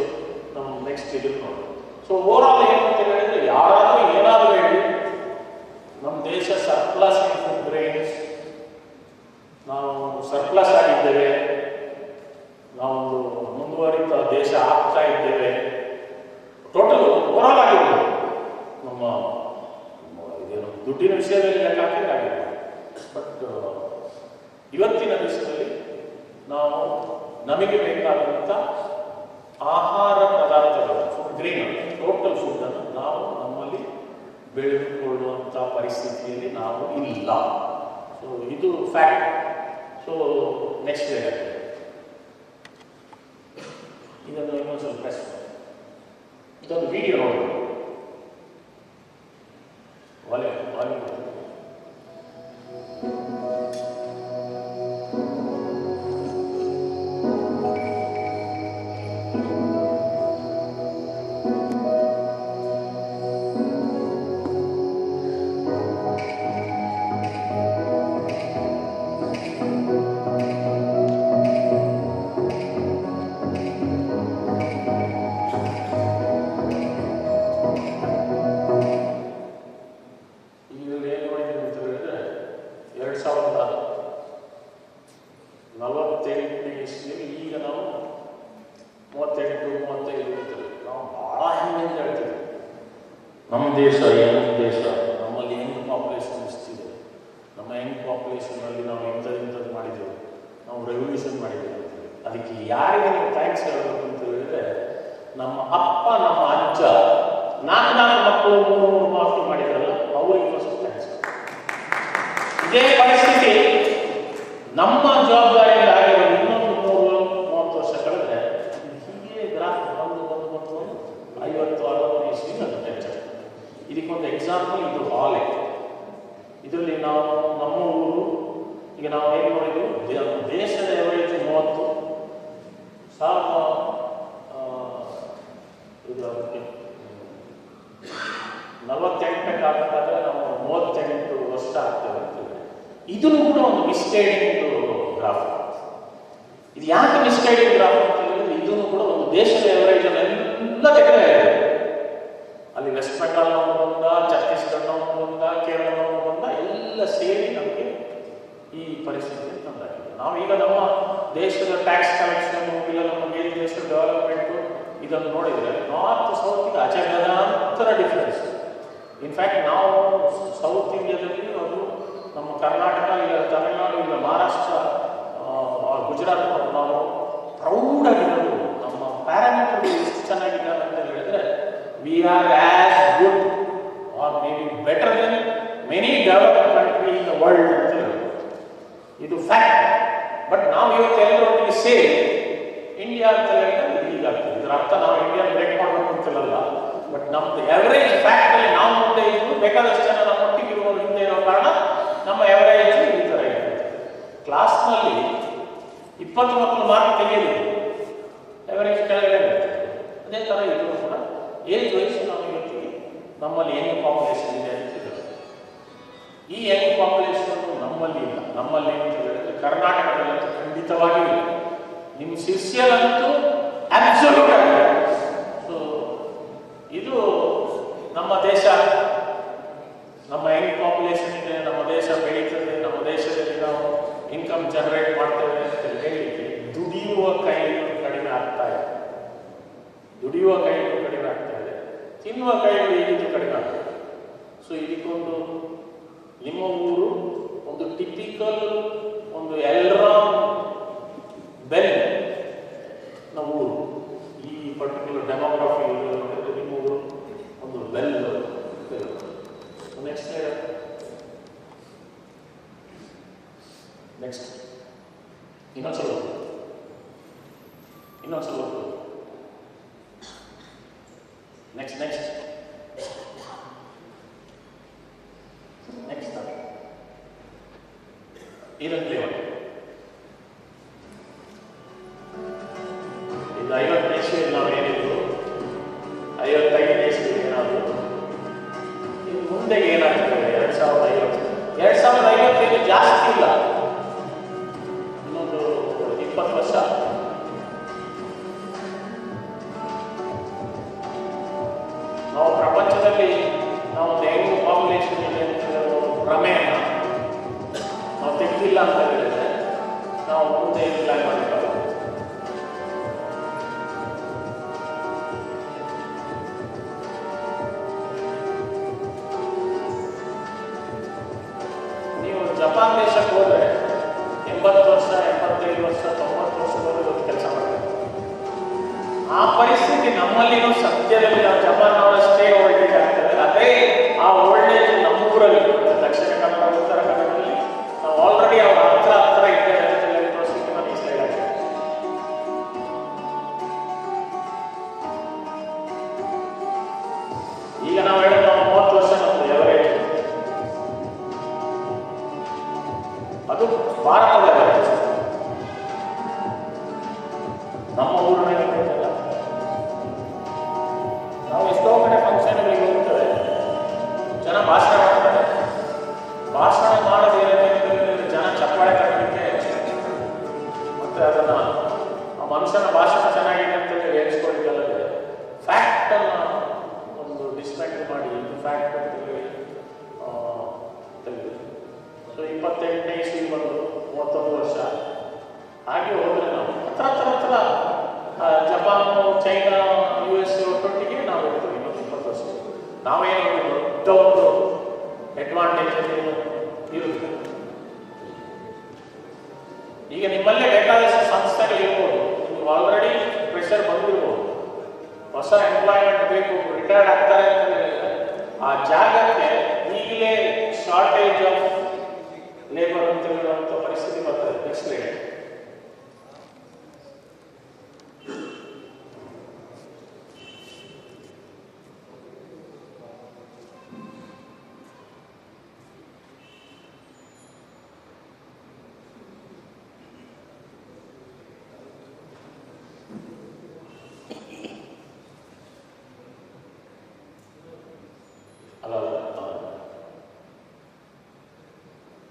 ಇದು ನೋಡಿ. ಸೊ ಓವರಾಲ್ ಏನು ಅಂತ ಹೇಳಿದ್ರೆ, ಯಾರಾದರೂ ಏನಾದರೂ ಹೇಳಿ ನಮ್ಮ ದೇಶ ಸರ್ಪ್ಲಸ್ ಇನ್ ಫುಡ್ ಗ್ರೇನ್ಸ್, ನಾವು ಸರ್ಪ್ಲಸ್ ಆಗಿದ್ದೇವೆ, ನಾವೊಂದು ಮುಂದುವರಿದ ದೇಶ ಆಗ್ತಾ ಇದ್ದೇವೆ, ಟೋಟಲ್ ಓವರಾಲ್ ಆಗಿರ್ಬೋದು. ನಮ್ಮ ಇದೇನು ದುಡ್ಡಿನ ವಿಷಯದಲ್ಲಿ ಲೆಕ್ಕ ಹಾಕಿದ್ರೆ ಆಗಿರ್ಬೋದು. ಬಟ್ ಇವತ್ತಿನ ದಿವಸದಲ್ಲಿ ನಾವು ನಮಗೆ ಬೇಕಾದಂಥ ಆಹಾರ ಪದಾರ್ಥಗಳು, ಫುಡ್ ಗ್ರೇನ್, ಟೋಟಲ್ ಫುಡ್ಡನ್ನು ನಾವು ನಮ್ಮಲ್ಲಿ ಬೆಳೆದುಕೊಳ್ಳುವಂಥ ಪರಿಸ್ಥಿತಿಯಲ್ಲಿ ನಾವು ಇಲ್ಲ. ಸೊ ಇದು ಫ್ಯಾಕ್ಟ್. ಸೊ ನೆಕ್ಸ್ಟ್ ಏನಾಗ್ತದೆ, ಇದನ್ನು ಇನ್ನೊಂದು ಸ್ವಲ್ಪ ಪ್ರೆಸ್ ಮಾಡಿ, ಇದೊಂದು ವಿಡಿಯೋ ನೋಡಿ. ಒಲೆ ನಮ್ಮ ದೇಶ ಏನು ದೇಶ, ನಮ್ಮಲ್ಲಿ ಹೆಂಗ್ ಪಾಪ್ಯುಲೇಷನ್ ಎಷ್ಟಿದೆ, ನಮ್ಮ ಹೆಂಗ್ ಪಾಪ್ಯುಲೇಷನಲ್ಲಿ ನಾವು ಇಂಥದ್ದು ಮಾಡಿದ್ದೇವೆ, ನಾವು ರೆವಲ್ಯೂಷನ್ ಮಾಡಿದ್ದೇವೆ. ಅದಕ್ಕೆ ಯಾರಿಗೆ ನೀವು ಥ್ಯಾಂಕ್ಸ್ ಹೇಳಬೇಕು ಅಂತ ಹೇಳಿದ್ರೆ, ನಮ್ಮ ಅಪ್ಪ ನಮ್ಮ ಅಜ್ಜ 4 ಮಕ್ಕಳು 3 ಮಕ್ಕಳು ಮಾಡಿದ್ರಲ್ಲ, ಅವ್ರಿಗೆ ಫಸ್ಟ್ ಥ್ಯಾಂಕ್ಸ್. ಇದೇ ಪರಿಸ್ಥಿತಿ ನಮ್ಮ ಜವಾಬ್ದಾರಿಯಿಂದ ಆಗಿರೋ ಇನ್ನೊಂದು 30 ವರ್ಷ ಕಳೆದ್ರೆ ಹೀಗೆ ಗ್ರಾಫ್ ಬಂದು 50-60 ಇಸ್ವಿಗೆ ಅದು ಟೆನ್ಷನ್. ಇದಕ್ಕೊಂದು ಎಕ್ಸಾಂಪಲ್ ಇದು ಹಾಲೆ. ಇದರಲ್ಲಿ ನಾವು ನಮ್ಮ ಊರು ಈಗ ನಾವು ಏನು ನೋಡಿದ್ವಿ, ದೇಶದ ಎವರೇಜ್ 30, ಇದು ಅದಕ್ಕೆ 48 ಆಗಬೇಕಾದ್ರೆ ನಾವು 38 ವರ್ಷ ಆಗ್ತೇವೆ ಅಂತ. ಇದನ್ನು ಕೂಡ ಒಂದು ಮಿಸ್ಗೈಡಿಂಗ್ ಗ್ರಾಫ್. ಇದು ಯಾಕೆ ಮಿಸ್ಗೈಡಿಂಗ್ ಗ್ರಾಫ್ ಅಂತ ಹೇಳಿದ್ರೆ, ಇದನ್ನು ಕೂಡ ಒಂದು ದೇಶದ ಎವರೇಜ್ ಎಲ್ಲ ತೆಗೆದೇ ಅಲ್ಲಿ ವೆಸ್ಟ್ ಬೆಂಗಾಲ್ನವರು ಬಂದ, ಛತ್ತೀಸ್ಗಢನವರು ಬಂದ, ಕೇರಳನವರು ಬಂದ, ಎಲ್ಲ ಸೇರಿ ನಮಗೆ ಈ ಪರಿಸ್ಥಿತಿ ತಂದಾಗಿದೆ. ನಾವೀಗ ನಮ್ಮ ದೇಶದ ಟ್ಯಾಕ್ಸ್ ಕಲೆಕ್ಷನ್, ಇಲ್ಲ ನಮ್ಮ ದೇಶದ ಡೆವಲಪ್ಮೆಂಟು ಇದನ್ನು ನೋಡಿದರೆ ನಾರ್ತ್ ಸೌತ್ಗೆ ಅಜಗಜಾಂತರ ಡಿಫ್ರೆನ್ಸ್. ಇನ್ಫ್ಯಾಕ್ಟ್ ನಾವು ಸೌತ್ ಇಂಡಿಯಾದಲ್ಲಿ ಅದು ನಮ್ಮ ಕರ್ನಾಟಕ, ಇಲ್ಲ ತಮಿಳುನಾಡು, ಇಲ್ಲ ಮಹಾರಾಷ್ಟ್ರ, ಗುಜರಾತ್ ನಾವು ಪ್ರೌಢಾಗಿರೋದು. ನಮ್ಮ ಪ್ಯಾರಾಮೀಟರ್ ಎಷ್ಟು ಚೆನ್ನಾಗಿದ್ದಾರೆ ಅಂತ ಹೇಳಿದ್ರೆ, we are as good or maybe better than many developed countries in the world ಅಂತ ಹೇಳೋದು. ಇದು ಫ್ಯಾಕ್ಟ್. ಬಟ್ ನಾವು ಇವತ್ತು ಎಲ್ಲರೊಟ್ಟಿಗೆ ಸೇರಿ ಇಂಡಿಯಾ ಅಂತ ಹೇಳಿದ್ರೆ ಹೀಗಾಗ್ತದೆ. ಇದರ ಅರ್ಥ ನಾವು ಇಂಡಿಯಾ ಬ್ರೇಕ್ ಮಾಡಬೇಕು ಅಂತಿಲ್ಲ. ಬಟ್ ನಮ್ದು ಎವರೇಜ್ ಫ್ಯಾಕ್ಟ್ ಅಲ್ಲಿ ನಾವು ಮುಂದೆ ಇದ್ದು ಬೇಕಾದಷ್ಟು ಜನ ನಮ್ಮ ಒಟ್ಟಿಗೆ ಇರುವ ಹಿಂದೆ ಇರೋ ಕಾರಣ ನಮ್ಮ ಎವರೇಜ್ ಈ ಥರ ಇದೆ. ಕ್ಲಾಸ್ನಲ್ಲಿ 20 ಮಕ್ಕಳು ಮಾರ್ಕ್ ತೆಗೆಯೋದು, ಎವರೇಜ್ ಕೆಳಗಡೆ. ಅದೇ ಥರ ಇದು ಕೂಡ ಏಜ್ ವಯಸ್ಸು ನಾವು ಇವತ್ತಿಗೆ ನಮ್ಮಲ್ಲಿ ಯಂಗ್ ಪಾಪ್ಯುಲೇಷನ್ ಇದೆ ಅಂತ ಹೇಳಿದ್ರೆ, ಈ ಯಂಗ್ ಪಾಪ್ಯುಲೇಷನ್ ನಮ್ಮಲ್ಲಿ ಇಲ್ಲ. ನಮ್ಮಲ್ಲಿ ಅಂತ ಹೇಳಿದ್ರೆ ಕರ್ನಾಟಕದಲ್ಲಂತೂ ಖಂಡಿತವಾಗಿಯೂ ಇಲ್ಲ. ನಿಮ್ಮ ಶಿಷ್ಯರಂತೂ ಅಬ್ಸಲ್ಯೂಟ್ ಆಗಿದೆ. ಸೊ ಇದು ನಮ್ಮ ದೇಶ, ನಮ್ಮ ಯಂಗ್ ಪಾಪ್ಯುಲೇಷನ್ ಇದೆ, ನಮ್ಮ ದೇಶ ಬೆಳೀತದೆ, ನಮ್ಮ ದೇಶದಲ್ಲಿ ನಾವು ಇನ್ಕಮ್ ಜನರೇಟ್ ಮಾಡ್ತೇವೆ ಅಂತ ಹೇಳಿಕ್ಕೆ ದುಡಿಯುವ ಕೈಗಳು ಕಡಿಮೆ ಆಗ್ತಾ ಇದೆ. ದುಡಿಯುವ ಕೈಗಳು ಕಡಿಮೆ ಆಗ್ತಾ ಇದೆ, ತಿನ್ನುವ ಕೈಗಳು ಈಗಿದ್ದು ಕಡಿಮೆ ಆಗ್ತದೆ. ಸೊ ಇದಕ್ಕೊಂದು ನಿಮ್ಮ ಊರು ಒಂದು ಟಿಪಿಕಲ್ ಒಂದು ಎಲ್ರಾಮ್ ಬೆಲ್ ನಮ್ಮ ಊರು. ಈ ಪರ್ಟಿಕ್ಯುಲರ್ ಡೆಮೋಗ್ರಫಿ ನಿಮ್ಮ ಊರು ಒಂದು ಬೆಲ್. ನೆಕ್ಸ್ಟ್ ನೆಕ್ಸ್ಟ್ ಇನ್ನೊಂದ್ಸಲ ನೆಕ್ಸ್ಟ್ ನೆಕ್ಸ್ಟ್ ನೆಕ್ಸ್ಟ್ ಇದನ್ನು ಪ್ಲೇ ಮಾಡಿ. ಇದು 50ನೇ ಇಸ್ವಿಯಲ್ಲಿ ನಾವು ಏನಿದ್ರು 55ನೇ ಇಸ್ವಿಯಲ್ಲಿ ಏನಾದರೂ ಇನ್ನು ಮುಂದೆ ಏನಾಗ್ತದೆ 2050 ಜಾಸ್ತಿ ಇಲ್ಲ, ಇನ್ನೊಂದು 20 ವರ್ಷ. ನಾವು ಪ್ರಪಂಚದಲ್ಲಿ ನಾವು ಒಂದು ಯಂಗ್ ಪಾಪ್ಯುಲೇಷನ್ ಇದೆ ಅಂತ ಭ್ರಮೆಯನ್ನು ನಾವು ತೆಗೆದಿಲ್ಲ ಅಂತ ಹೇಳಿದ್ರೆ ನಾವು ಮುಂದೆ ಪ್ಲಾನ್ ಮಾಡಿಕೊಳ್ಳೋದು. ನೀವು ಜಪಾನ್ ದೇಶಕ್ಕೆ ಹೋದರೆ 80 ವರ್ಷ 75 ವರ್ಷ 90 ವರ್ಷದವರೆಗೂ ಕೆಲಸ ಮಾಡ್ತಾರೆ. ಆ ಪರಿಸ್ಥಿತಿ ನಮ್ಮಲ್ಲಿನೂ ಸದ್ಯದಲ್ಲಿ ನಾವು ಜಪಾನ್ನವರಷ್ಟೇ ಓಲ್ಡ್ ಏಜ್ ಆಗ್ತದೆ. ಅದೇ ಆ ಓಲ್ಡ್ ಏಜ್ ನಮ್ಮೂರಲ್ಲಿ ದಕ್ಷಿಣ ಕನ್ನಡ ಉತ್ತರ ಕನ್ನಡದಲ್ಲಿ ನಾವು ಆಲ್ರೆಡಿ ಅವ್ರ ಹತ್ರ ಇದ್ದೇವೆ ಅಂತ ತೋರಿಸಲಿಕ್ಕೆ ನಾನು ಈ ಸ್ಲೈಡ್ ಆಗಿದೆ. ಈಗ ನಾವು ಹೇಳೋದು ನಾವು 30 ವರ್ಷ ನಮ್ದು ಎವರೇಜ್, ಅದು ಭಾರತದ ಎವರೇಜ್. ನಮ್ಮ ಊರಿನಲ್ಲಿ ನಾವು ಎಷ್ಟೋ ಕಡೆ ಫಂಕ್ಷನ್ಗಳಿಗೆ ಹೋಗ್ತೇವೆ, ಜನ ಭಾಷಣ ಮಾಡ್ತಾರೆ. ಭಾಷಣ ಮಾಡೋದೇನಂತ ಜನ ಚಪ್ಪಾಳೆ ತರಲಿಕ್ಕೆ ಮತ್ತೆ ಅದನ್ನು ಆ ಮನುಷ್ಯನ ಭಾಷಣ ಚೆನ್ನಾಗಿದೆ ಅಂತೇಳಿ ಹೇಳಿಸ್ಕೊಳ್ಳಿಕ್ಕಲ್ಲದೆ ಫ್ಯಾಕ್ಟನ್ನು ಒಂದು ಡಿಸ್ಮೆಂಟ್ ಮಾಡಿ ಇದು ಫ್ಯಾಕ್ಟ್ ಅಂತೇಳಿ ತೆಗೆದು. ಸೊ 28ನೇ ಇಸ್ವಿ ಬಂದು 31 ವರ್ಷ ಹಾಗೆ ಹೋದರೆ ನಾವು ಹತ್ರ ಜಪಾನ್, ಚೈನಾ, US ಒಟ್ಟೊಟ್ಟಿಗೆ ನಾವು ಇರ್ತೀವಿ. ಇನ್ನೊಂದು 20 ವರ್ಷ ನಾವೇನು ದೊಡ್ಡ ಒಂದು ಅಡ್ವಾಂಟೇಜ್ ಇರುತ್ತೆ. ಈಗ ನಿಮ್ಮಲ್ಲೇ ಬೇಕಾದಷ್ಟು ಸಂಸ್ಥೆಗಳಿರ್ಬೋದು, ನಿಮ್ಗೆ ಆಲ್ರೆಡಿ ಪ್ರೆಷರ್ ಬಂದಿರ್ಬೋದು, ಹೊಸ ಎಂಪ್ಲಾಯ್ಮೆಂಟ್ ಬೇಕು, ರಿಟೈರ್ಡ್ ಆಗ್ತಾರೆ ಅಂತ ಹೇಳಿದ್ರೆ ಆ ಜಾಗಕ್ಕೆ ಈಗಲೇ ಶಾರ್ಟೇಜ್ ಆಫ್ ಲೇಬರ್ ಅಂತ ಹೇಳುವಂಥ ಪರಿಸ್ಥಿತಿ ಬರ್ತದೆ. ನೆಕ್ಸ್ಟ್ ಲೈಡ್.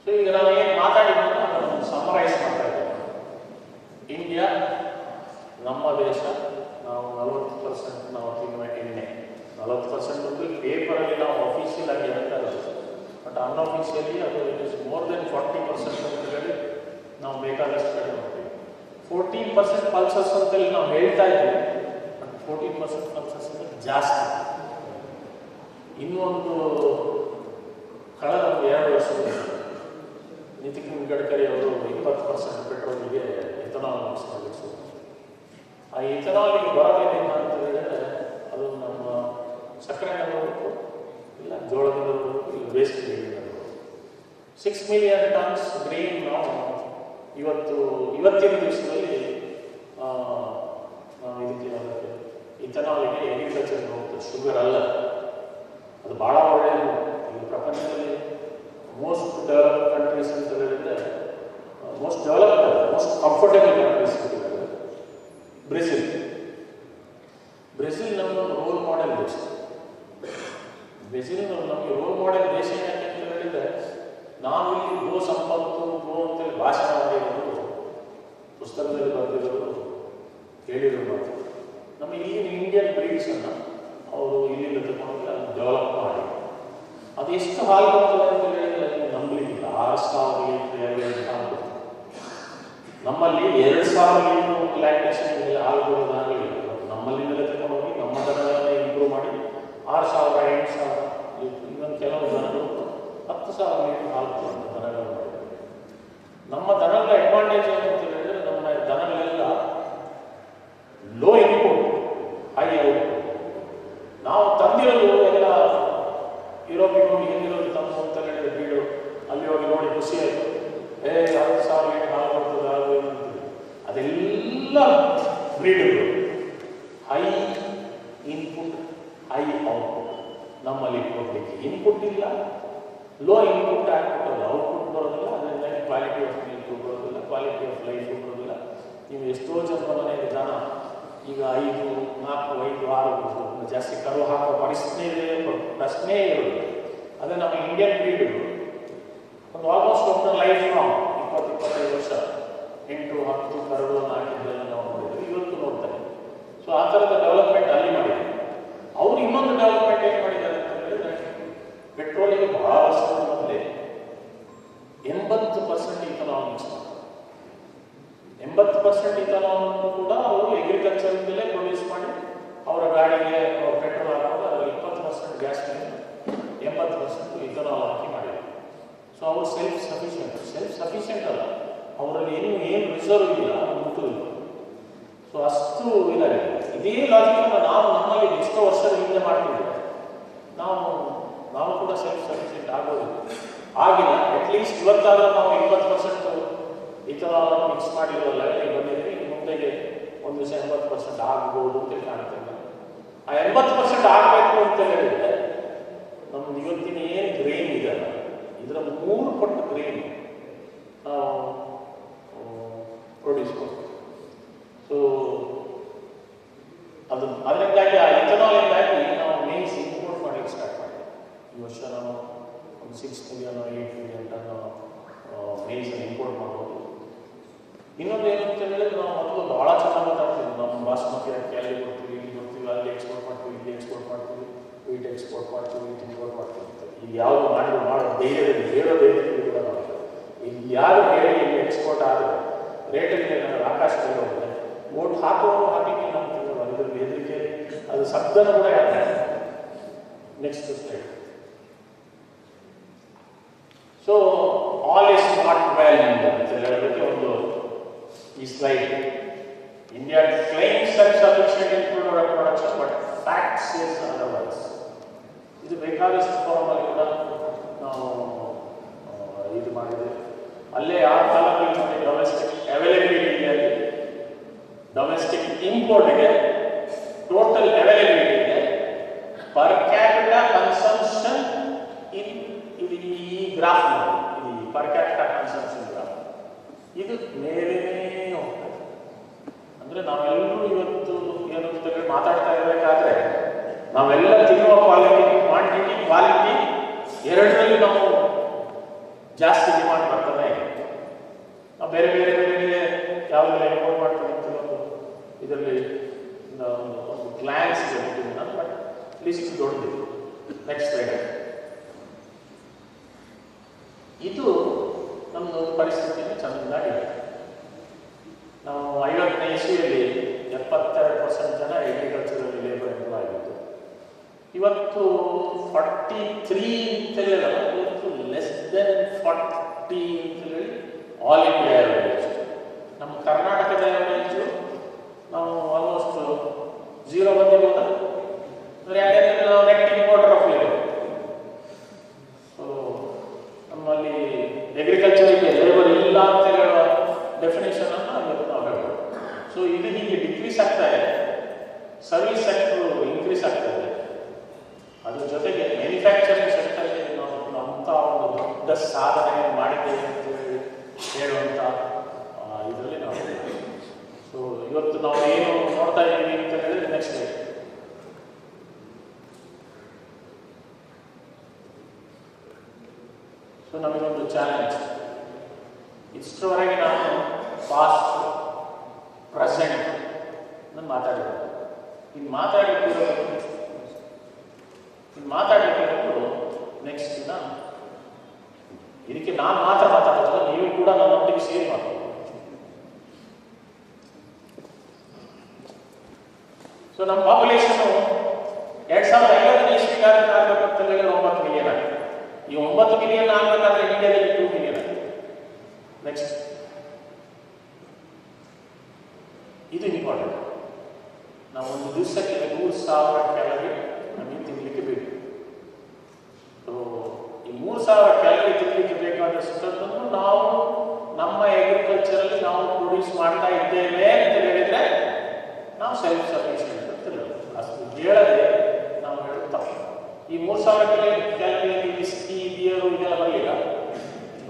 ಸೊ ಈಗ ನಾವು ಏನು ಮಾತಾಡಿದ್ರು ಅದನ್ನು ಸಮರೈಸ್ ಮಾಡ್ತಾ ಇದ್ದೇವೆ. ಇಂಡಿಯಾ ನಮ್ಮ ದೇಶ, ನಾವು 40% ನಾವು ತಿನ್ನುವ ಎಣ್ಣೆ, 40% ಒಂದು ಪೇಪರಲ್ಲಿ ನಾವು ಅಫಿಷಿಯಲ್ ಆಗಿ ಹೇಳ್ತಾ ಇರೋದು, ಬಟ್ ಅನ್ಅಫಿಷಿಯಲಿ ಅದು ಇಟ್ ಇಸ್ ಮೋರ್ ದೆನ್ 40% ಅಂತ ಹೇಳಿ ನಾವು ಬೇಕಾದಷ್ಟು ಕಡೆ ಮಾಡ್ತೀವಿ. 14% ಪಲ್ಸಸ್ ಅಂತೇಳಿ ನಾವು ಹೇಳ್ತಾ ಇದ್ದೀವಿ, ಬಟ್ 14% ಪಲ್ಸಸ್ ಅಂದರೆ ಜಾಸ್ತಿ. ಇನ್ನೊಂದು ಕಳೆದ 2 ವರ್ಷದಲ್ಲಿ ನಿತಿನ್ ಗಡ್ಕರಿ ಅವರು 20% ಪೆಟ್ರೋಲಿಗೆ ಎಥನಾಲ್ ಮಿಕ್ಸ್ ಮಾಡಿದ್ರು. ಆ ಎಥನಾಲಿಗೆ ಬರೋದೇನಿಲ್ಲ ಅಂತ ಹೇಳಿದ್ರೆ ಅದು ನಮ್ಮ ಸಕ್ಕರೆಯಿಂದ ಬರಬೇಕು, ಇಲ್ಲ ಜೋಳದಿಂದ ಬರಬೇಕು, ಇಲ್ಲ ವೇಸ್ಟ್ ಗ್ರೀನಿಂದ ಬರಬೇಕು. 6 ಮಿಲಿಯನ್ ಟನ್ಸ್ ಗ್ರೀನ್ ನಾವು ಇವತ್ತಿನ ದಿವಸದಲ್ಲಿ ನಾವು ಇದಕ್ಕೆ ಇಥನಾಲಿಗೆ ಅಗ್ರಿಕಲ್ಚರ್ ಹೋಗ್ತದೆ, ಶುಗರ್ ಅಲ್ಲ. ಅದು ಭಾಳ ಒಳ್ಳೆಯದು. ಈ ಪ್ರಪಂಚದಲ್ಲಿ ಮೋಸ್ಟ್ ಡೆವಲಪ್ಡ್ ಕಂಟ್ರೀಸ್ ಅಂತ ಹೇಳಿದ್ರೆ most developed most comfortable countries ಅಂತ ಹೇಳಿದ್ರೆ ಬ್ರೆಜಿಲ್ ನಮ್ಮೊಂದು ರೋಲ್ ಮಾಡೆಲ್ ಇದೆ. ಪುಸ್ತಕದಲ್ಲಿ ಬರೆದಿರೋರು ಹೇಳಿರೋ ಮಾತು. ನಮ್ಮ ಈಗಿನ ಇಂಡಿಯನ್ ಬ್ರೀಡ್ಸನ್ನು ಅವರು ಇಲ್ಲಿಂದ ತಗೊಂಡು ಡೆವಲಪ್ ಮಾಡಿ ಅದೆಷ್ಟು ಹಾಲು ಬರ್ತದೆ ಅಂತ ಹೇಳಿದ್ರೆ ನಂಬಲಿಕ್ಕಿಲ್ಲ. 6,000 ಲೀಟ್ರ್ ಎವರೇಜ್ ಹಾಲು ಬರ್ತದೆ. ನಮ್ಮಲ್ಲಿ 2,000 ಲೀಟ್ರ್ ಲ್ಯಾಕ್ಟೇಷನ್ ಹಾಲು ಬರೋದಾಗಲಿಲ್ಲ. ನಮ್ಮಲ್ಲಿಂದಲೇ ತಗೊಂಡೋಗಿ ನಮ್ಮ ದರಗಳನ್ನೇ ಇಂಪ್ರೂವ್ ಮಾಡಿ 6,000 8,000 ಲೀಟ್ರ್, ಇನ್ನೊಂದು ಕೆಲವು ದನಗಳು 10,000 ಲೀಟ್ರ್ ಹಾಲು ಕೊಡುವಂಥ ದನಗಳು ಮಾಡಿದ್ದಾರೆ. ನಮ್ಮ ದನಗಳ ಅಡ್ವಾಂಟೇಜ್ ಏನಂತ ಹೇಳಿದ್ರೆ ನಮ್ಮ ದನಗಳೆಲ್ಲ ಲೋ ಇನ್ಪುಟ್ ಹೈ ಔಟ್ಪುಟ್. ನಾವು ತಂದಿರೋದು ಎಲ್ಲ ಯುರೋಪಿಗೆ ಹೋಗಿ ಹಿಂದಿರೋದು ತಮ್ಮ ಅಂತ ಹೇಳಿದ್ರೆ ಬೀಡು ಅಲ್ಲಿ ಹೋಗಿ ನೋಡಿ ಖುಷಿ ಆಯಿತು. 10,000 ಲೀಟರ್ ಹಾಲು ಬರ್ತದೆ ಅದು ಏನಂತೀವಿ. ಅದೆಲ್ಲ ಬ್ರೀಡ್ಗಳು ಹೈ ಇನ್ಪುಟ್ ಹೈ ಔಟ್ಪುಟ್. ನಮ್ಮಲ್ಲಿ ಕೊಡಲಿಕ್ಕೆ ಇನ್ಪುಟ್ ಇಲ್ಲ, ಲೋ ಇನ್ಪುಟ್ ಆಗ್ಬಿಟ್ಟಲ್ಲ, ಔಟ್ಪುಟ್ ಬರೋದಿಲ್ಲ. ಅದರಿಂದಾಗಿ ಕ್ವಾಲಿಟಿ ಆಫ್ ಮಿಲ್ಕ್ ಬರೋದಿಲ್ಲ, ಕ್ವಾಲಿಟಿ ಆಫ್ ಲೈಫ್ ಬರೋದಿಲ್ಲ. ನೀವು ಎಷ್ಟೋ ಜನರ ಮನೆಗೆ ದನ ಈಗ 5, 4, 5, 6 ಜಾಸ್ತಿ ಕರು ಹಾಕೋ ಪ್ರಶ್ನೆ ಇರೋದು. ಅದೇ ನಮ್ಮ ಇಂಡಿಯನ್ ಬ್ರೀಡ್ಗಳು ಒಂದು ಆಲ್ಮೋಸ್ಟ್ ಒಂದು ಲೈಫ್ ಲಾಂಗ್ 20-25 ವರ್ಷ 8, 10 ಕರುಗಳನ್ನು ಹಾಕಿದ್ದೆಲ್ಲ ನಾವು ನೋಡಿದ್ವಿ, ಇವತ್ತು ನೋಡ್ತಾರೆ. ಸೊ ಆ ಥರದ ಡೆವಲಪ್ಮೆಂಟ್ ಅಲ್ಲಿ ಮಾಡಿದ್ದಾರೆ. ಅವರು ಇನ್ನೊಂದು ಡೆವಲಪ್ಮೆಂಟ್ ಏನು ಮಾಡಿದ್ದಾರೆ ಅಂತ ಹೇಳಿದ್ರೆ ಪೆಟ್ರೋಲಿಗೆ ಬಹಳ ವರ್ಷದ ಮೊದಲೇ 80% ಇಥನಾಲ್ ಮಿಕ್ಸ್ ಮಾಡ್ತಾರೆ. 80% ಇಥನಾಲ್ ಕೂಡ ಅವರು ಅಗ್ರಿಕಲ್ಚರ್ದಲ್ಲೇ ಪ್ರೊಡ್ಯೂಸ್ ಮಾಡಿ ಅವರ ಗಾಡಿಗೆ ಪೆಟ್ರೋಲ್ ಹಾಕೋದು. ಅದರಲ್ಲಿ 20% ಗ್ಯಾಸ್ 80% ಇಥನಾಲ್ ಹಾಕಿ ಮಾಡಿದ್ದಾರೆ. ಸೊ ಅವರು ಸೆಲ್ಫ್ ಸಫಿಷಿಯೆಂಟ್ ಅಲ್ಲ, ಅವರಲ್ಲಿ ಏನು ರಿಸರ್ವ್ ಇಲ್ಲ, ಮುಟ್ಟುವುದಿಲ್ಲ. ಸೊ ಅಷ್ಟು ಇದಾಗಿದೆ. ಇದೇ ಲಾಜಿಕನ್ನು ನಾವು ನಮ್ಮಲ್ಲಿ ಎಷ್ಟೋ ವರ್ಷದ ಹಿಂದೆ ಮಾಡ್ತಿದ್ದೇವೆ. ನಾವು ಕೂಡ ಸೆಲ್ಫ್ ಸಫಿಷಿಯೆಂಟ್ ಆಗೋದಿಲ್ಲ, ಆಗಿಲ್ಲ. ಅಟ್ಲೀಸ್ಟ್ ಇವತ್ತಾದರೂ ನಾವು 20% ಇಥನಾಲ್ ಮಿಕ್ಸ್ ಮಾಡಿರೋ ಲೆವೆಲ್ಗೆ ಬಂದಿದ್ರೆ ಮುಂದೆಗೆ ಒಂದು ದಿವಸ 80% ಆಗ್ಬೋದು ಅಂತ ಕಾಣ್ತೇವೆ. ಆ 80% ಆಗಬೇಕು ಅಂತ ಹೇಳಿದ್ರೆ ನಮ್ದು ಇವತ್ತಿನ ಏನು ಗ್ರೇನ್ ಇದೆಯಲ್ಲ ಇದರ 3 ಪಟ್ಟು ಗ್ರೇನ್ ನಾವು ಪ್ರೊಡ್ಯೂಸ್ ಮಾಡ್ತೀವಿ. ಸೊ ಅದರಿಂದಾಗಿ ಆ ಇಥನಾಲಿಂದಾಗಿ ನಾವು ಮೇನ್ಸ್ ಇಂಪೋರ್ಟ್ ಮಾಡಲಿಕ್ಕೆ ಸ್ಟಾರ್ಟ್ ಮಾಡಿದ್ವಿ. ಈ ವರ್ಷ ನಾವು ಒಂದು 6 ಮಿಲಿಯನ್ 8 ಮಿಲಿಯನ್ ಟನ್ ಮೇನ್ಸನ್ನು ಇಂಪೋರ್ಟ್ ಮಾಡ್ಬೋದು. ಇನ್ನೊಂದು ಏನು ಅಂತ ಹೇಳಿದ್ರೆ ನಾವು ಮೊದಲು ಭಾಳ ಚೆನ್ನಾಗಿ ಮಾತಾಡ್ತೀವಿ. ನಮ್ಮ ಬಾಸ್ಮತಿ ಅಕ್ಕಿ ಅಲ್ಲಿ ಕೊಡ್ತೀವಿ, ಇಲ್ಲಿ ಕೊಡ್ತೀವಿ, ಅಲ್ಲಿ ಎಕ್ಸ್ಪೋರ್ಟ್ ಮಾಡ್ತೀವಿ, ಇಲ್ಲಿ ಎಕ್ಸ್ಪೋರ್ಟ್ ಮಾಡ್ತೀವಿ, ವೀಟ್ ಎಕ್ಸ್ಪೋರ್ಟ್ ಮಾಡ್ತೀವಿ, ವೀಟ್ ಇಂಪೋರ್ಟ್ ಮಾಡ್ತೀವಿ ಅಂತ. ಈಗ ಯಾವುದು ಮಾಡೋ ಧೈರ್ಯದಲ್ಲಿ ಹೇಳೋ ಧೈರ್ಯದಲ್ಲಿ ಕೂಡ ಮಾಡ್ತಾರೆ. ಈಗ ಯಾರು ಹೇಳಿ ಇಲ್ಲಿ ಎಕ್ಸ್ಪೋರ್ಟ್ ಆದರೆ ರೇಟಲ್ಲಿ ಆಕಾಶದಲ್ಲಿ ಹೋಗುತ್ತೆ. ಓಟ್ ಹಾಕೋರು ಹಾಕಿಕ್ಕೆ ನಮ್ಗೆ ಇದರಲ್ಲಿ ಹೆದರಿಕೆ, ಅದು ಶಬ್ದನ ಕೂಡ ಯಾಕೆ. Next slide. So all is not well ಅಂತ ಹೇಳೋದಕ್ಕೆ ಒಂದು ಈ slide. India claims self-sufficient in food production, but fact says otherwise. ಇದು ಬೇಕಾದಷ್ಟು ಫಾರ್ಮಲ್ಲಿ ಕೂಡ ನಾವು ಇದು ಮಾಡಿದ್ದೇವೆ. ಅಲ್ಲೇ ಆ ಕಾಲದಲ್ಲಿ ನೋಡಿ ಡೊಮೆಸ್ಟಿಕ್ ಅವೈಲಬಿಲಿಟಿಯಲ್ಲಿ ಡೊಮೆಸ್ಟಿಕ್ ಇಂಪೋರ್ಟ್ಗೆ ಟೋಟಲ್ ಅವೈಲಬಿಲಿಟಿಗೆ ಪರ್ ಕ್ಯಾಪಿಟಾ ಕನ್ಸಂಪ್ಷನ್ ಇದು ಈ ಗ್ರಾಫ್ ನೋಡಿ, ಇದು ಪರ್ ಕ್ಯಾಪಿಟಾ ಕನ್ಸಂಪ್ಷನ್ ಗ್ರಾಫ್. ಇದು ಮೇಲೆ ಹೋಗ್ತದೆ. ಅಂದರೆ ನಾವೆಲ್ಲರೂ ಇವತ್ತು ಏನು ಮಾತಾಡ್ತಾ ಇರಬೇಕಾದ್ರೆ ನಾವೆಲ್ಲ ತಿನ್ನುವ ಕ್ವಾಂಟಿಟಿ ಕ್ವಾಲಿಟಿ ಎರಡರಲ್ಲಿ ನಾವು ಜಾಸ್ತಿ ಡಿಮಾಂಡ್ ಮಾಡ್ತಾನೆ ಇದೆ. ನಾವು ಬೇರೆ ಬೇರೆ ಬೇರೆ ಯಾವುದೆಲ್ಲ ಇಂಪೋರ್ಟ್ ಮಾಡ್ತೀವಿ ಅಂತ ಇದರಲ್ಲಿ ಒಂದು ಗ್ಲಾನ್ಸ್ ಇದೆ ನಾನು, ಬಟ್ ಲಿಸ್ಟ್ ದೊಡ್ಡದು. Next slide. ಇದು ನಮ್ಮದು ಪರಿಸ್ಥಿತಿಯನ್ನು ಚೆನ್ನಾಗಿದೆ. ನಾವು 50ನೇ ಇಸ್ವಿಯಲ್ಲಿ 72% ಜನ ಅಗ್ರಿಕಲ್ಚರಲ್ಲಿ ಲೇಬರ್ ಎಂಪ್ಲಾಯ್ ಆಗಿತ್ತು. ಇವತ್ತು 43 ಅಂತೇಳಿ ಅಲ್ಲ, ಇವತ್ತು ಲೆಸ್ ದೆನ್ 40 ಅಂತೇಳಿ ಆಲ್ ಇಂಡಿಯಾ ಅವರೇಜ್. ನಮ್ಮ ಕರ್ನಾಟಕದ ಅವರೇಜು ನಾವು ಆಲ್ಮೋಸ್ಟ್ 0 ಬಂದಿರೋದ. ಯಾಕೆಂದರೆ ನಾವು net importer of labour. So ನಮ್ಮಲ್ಲಿ ಅಗ್ರಿಕಲ್ಚರಿಗೆ ಲೇಬರ್ ಇಲ್ಲ ಅಂತ ಹೇಳುವ ಡೆಫಿನೇಷನ್ ಅನ್ನು ಇವತ್ತು ನಾವು ಹೇಳ್ಬೋದು. ಸೊ ಇದು ಹೀಗೆ ಡಿಕ್ರೀಸ್ ಆಗ್ತಾ ಇದೆ. ಸರ್ವಿಸ್ ಸೆಕ್ಟರ್ ಇನ್ಕ್ರೀಸ್ ಆಗ್ತಾ ಇದೆ. ಅದ್ರ ಜೊತೆಗೆ ಮ್ಯಾನುಫ್ಯಾಕ್ಚರಿಂಗ್ ಸೆಕ್ಟರ್ಗೆ ನಾವು ಅಂಥ ಒಂದು ದೊಡ್ಡ ಸಾಧನೆ ಮಾಡಿದ್ದೇವೆ ಅಂತ ಹೇಳುವಂಥ ಇದರಲ್ಲಿ ನಾವು. ಸೊ ಇವತ್ತು ನಾವು ಏನು ನೋಡ್ತಾ ಇದ್ದೀವಿ ಅಂತ ಹೇಳಿದ್ರೆ ನೆಕ್ಸ್ಟ್ ಡೇ. ಸೊ ನಮಗೊಂದು ಚಾಲೆಂಜ್. ಇಷ್ಟರವರೆಗೆ ನಾನು ಫಾಸ್ಟ್ ಪ್ರೆಸೆಂಟ್ ನಾನು ಮಾತಾಡಿರೋದು. ಇನ್ನು ಮಾತಾಡಲಿಕ್ಕಿರೋದು ನೆಕ್ಸ್ಟ್ ದಿನ. ಇದಕ್ಕೆ ನಾನು ಮಾತ್ರ ಮಾತಾಡೋದಲ್ಲ, ನೀವು ಕೂಡ ನನ್ನೊಟ್ಟಿಗೆ ಸೇರಿ ಮಾತಾಡೋದು. ಸೊ ನಮ್ಮ ಪಾಪ್ಯುಲೇಷನ್ 2050 ಇಸ್ವಿಗಾದ್ರೆ ಆಗಬೇಕಂತ ಹೇಳಿದ್ರೆ 9 ಮಿಲಿಯನ್ ಆಗಿದೆ. ಈ 9 ಮಿಲಿಯನ್ ಆಗಬೇಕಾದ್ರೆ ಇಂಡಿಯಾದಲ್ಲಿ 2 ಮಿಲಿಯನ್ ಆಗಿದೆ. ನೆಕ್ಸ್ಟ್ ಇದು ಇಂಪಾರ್ಟೆಂಟ್. ನಾವು ಒಂದು ದಿವಸಕ್ಕೆ 3,000 ಕ್ಯಾಲರಿ ನಮಗೆ ತಿನ್ನಲಿಕ್ಕೆ ಬೇಕು. ಸೊ ಈ 3,000 ಕ್ಯಾಲರಿ ತಿನ್ನಲಿಕ್ಕೆ ಬೇಕಾದಷ್ಟನ್ನು ನಾವು ನಮ್ಮ ಅಗ್ರಿಕಲ್ಚರಲ್ಲಿ ನಾವು ಪ್ರೊಡ್ಯೂಸ್ ಮಾಡ್ತಾ ಇದ್ದೇವೆ ಅಂತ ಹೇಳಿದ್ರೆ ನಾವು ಸೆಲ್ಫ್ ಸಫಿಷಿಯೆಂಟ್ ಅಂತ ಹೇಳೋದು. ಅಷ್ಟು ಹೇಳದೆ ನಾವು ಹೇಳೋದು ತಪ್ಪು. ಈ 3,000 ಕ್ಯಾಲರಿಯಲ್ಲಿ ಬಿಸ್ಕಿ ಬಿಯರು ಇದೆಲ್ಲ ಬರಲಿಲ್ಲ.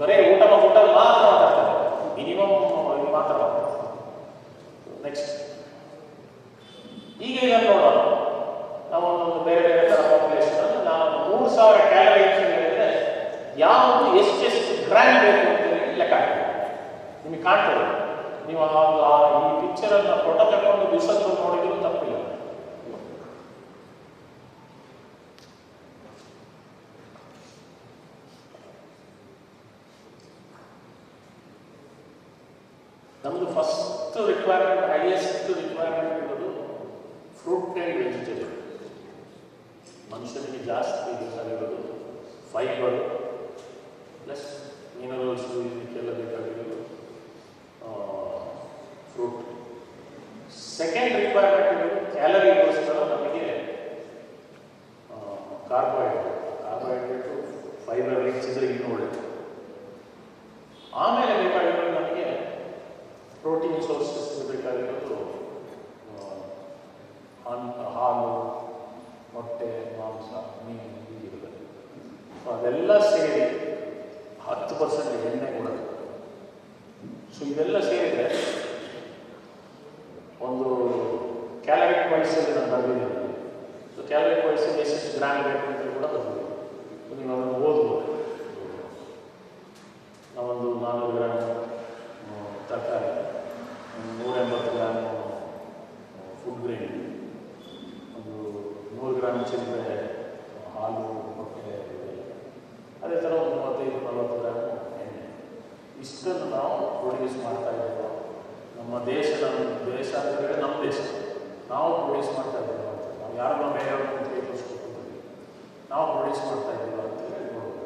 ಬರೀ ಊಟ ಮಾತ್ರ ಮಾತಾಡ್ತಾರೆ, ಮಿನಿಮಮ್ ಇದು ಮಾತ್ರ ಮಾತಾಡ್ತಾರೆ. ನೆಕ್ಸ್ಟ್ ಈಗ ಇದನ್ನು ನೋಡೋಣ. ನಾವು ಒಂದು ಬೇರೆ ಬೇರೆ ಥರ ಪಾಪ್ಯುಲೇಷನ್ ನಾವು 3,000 ಕ್ಯಾಲರಿ ಅಂತ ಹೇಳಿದ್ರೆ ಯಾವುದು ಎಷ್ಟೆಷ್ಟು ಗ್ರಾಮ್ ಬೇಕು ಅಂತ ಹೇಳಿ ಲೆಕ್ಕ ಹಾಕ್ತೀವಿ. ನಿಮಗೆ ಕಾಣ್ತದೆ. ನೀವು ಈ ಪಿಕ್ಚರನ್ನು ಫೋಟೋ ತಗೊಂಡು ದಿವಸದ್ದು ನೋಡಿದ್ರು ತಪ್ಪಿಲ್ಲ. ನಮ್ಮದು ಫಸ್ಟ್ ರಿಕ್ವೈರ್ಮೆಂಟ್, ಹೈಯೆಸ್ಟ್ ರಿಕ್ವೈರ್ಮೆಂಟ್ ಇರೋದು ಫ್ರೂಟ್ ಆ್ಯಂಡ್ ವೆಜಿಟೇಬಲ್. ಮನುಷ್ಯನಿಗೆ ಜಾಸ್ತಿ ಬೇಕಾಗಿರೋದು ಫೈಬರ್ ಪ್ಲಸ್ ಮಿನರಲ್ಸು, ಇದಕ್ಕೆಲ್ಲ ಬೇಕಾಗಿರೋದು ಫ್ರೂಟ್. ಸೆಕೆಂಡ್ ರಿಕ್ವೈರ್ಮೆಂಟ್ ಇರೋದು ಕ್ಯಾಲರಿಗೋಸ್ಕರ ನಮಗೆ ಕಾರ್ಬೋಹೈಡ್ರೇಟು ಫೈಬರ್ ರಿಚ್ ಇದ್ರೆ ಇನ್ನೂ ಒಳ್ಳೆಯದು. ಆಮೇಲೆ ಬೇಕಾಗಿರೋದು ನಮಗೆ ಪ್ರೋಟೀನ್ ಸೋರ್ಸಸ್ ಬೇಕಾಗಿರೋದು ಹಾಲು, ಮೊಟ್ಟೆ, ಮಾಂಸ, ಮೀನು, ಹೀಗಿರೋದು. ಸೊ ಅದೆಲ್ಲ ಸೇರಿ 10% ಎಣ್ಣೆ ಕೊಡೋದು. ಸೊ ಇದೆಲ್ಲ ಸೇರಿದರೆ ಒಂದು ಕ್ಯಾಲರಿಕ್ ವೈಸಲ್ಲಿ ನಾನು ಬರೆದಿದ್ದೀನಿ. ಸೊ ಕ್ಯಾಲರಿಕ್ ವೈಸಲ್ಲಿ ಎಷ್ಟೆಷ್ಟು ಗ್ರಾಮ್ ಬೇಕು ಅಂತ ಕೂಡ ಬರ್ಬೋದು. ನೀವು ಅದನ್ನು ಓದ್ಬೋದು. ನಾವೊಂದು 400 ಗ್ರಾಮ್ ತರಕಾರಿ, 180 ಗ್ರಾಮ್ ಫುಡ್ ಗ್ರೇನ್, ಒಂದು 100 ಗ್ರಾಮ್ ಚಿಲ್ಲರೆ ಹಾಲು, ಮೊಟ್ಟೆ, ಅದೇ ಥರ ಒಂದು 35-40 ಗ್ರಾಮ್ ಎಣ್ಣೆ. ಇಷ್ಟನ್ನು ನಾವು ಪ್ರೊಡ್ಯೂಸ್ ಮಾಡ್ತಾ ಇದ್ದೇವೆ. ನಮ್ಮ ದೇಶ ಅಂತ ಹೇಳಿದ್ರೆ ನಮ್ಮ ದೇಶ ನಾವು ಪ್ರೊಡ್ಯೂಸ್ ಮಾಡ್ತಾ ಇದ್ದೇವೆ ಅಂತ. ನಾವು ಯಾರನ್ನ ಬೇರೆಯವ್ರನ್ನ ತೋರಿಸ್ಕೊಳ್ತೀವಿ, ನಾವು ಪ್ರೊಡ್ಯೂಸ್ ಮಾಡ್ತಾ ಇದ್ದೀವಿ ಅಂತ ಹೇಳಿ ನೋಡ್ಬೋದು.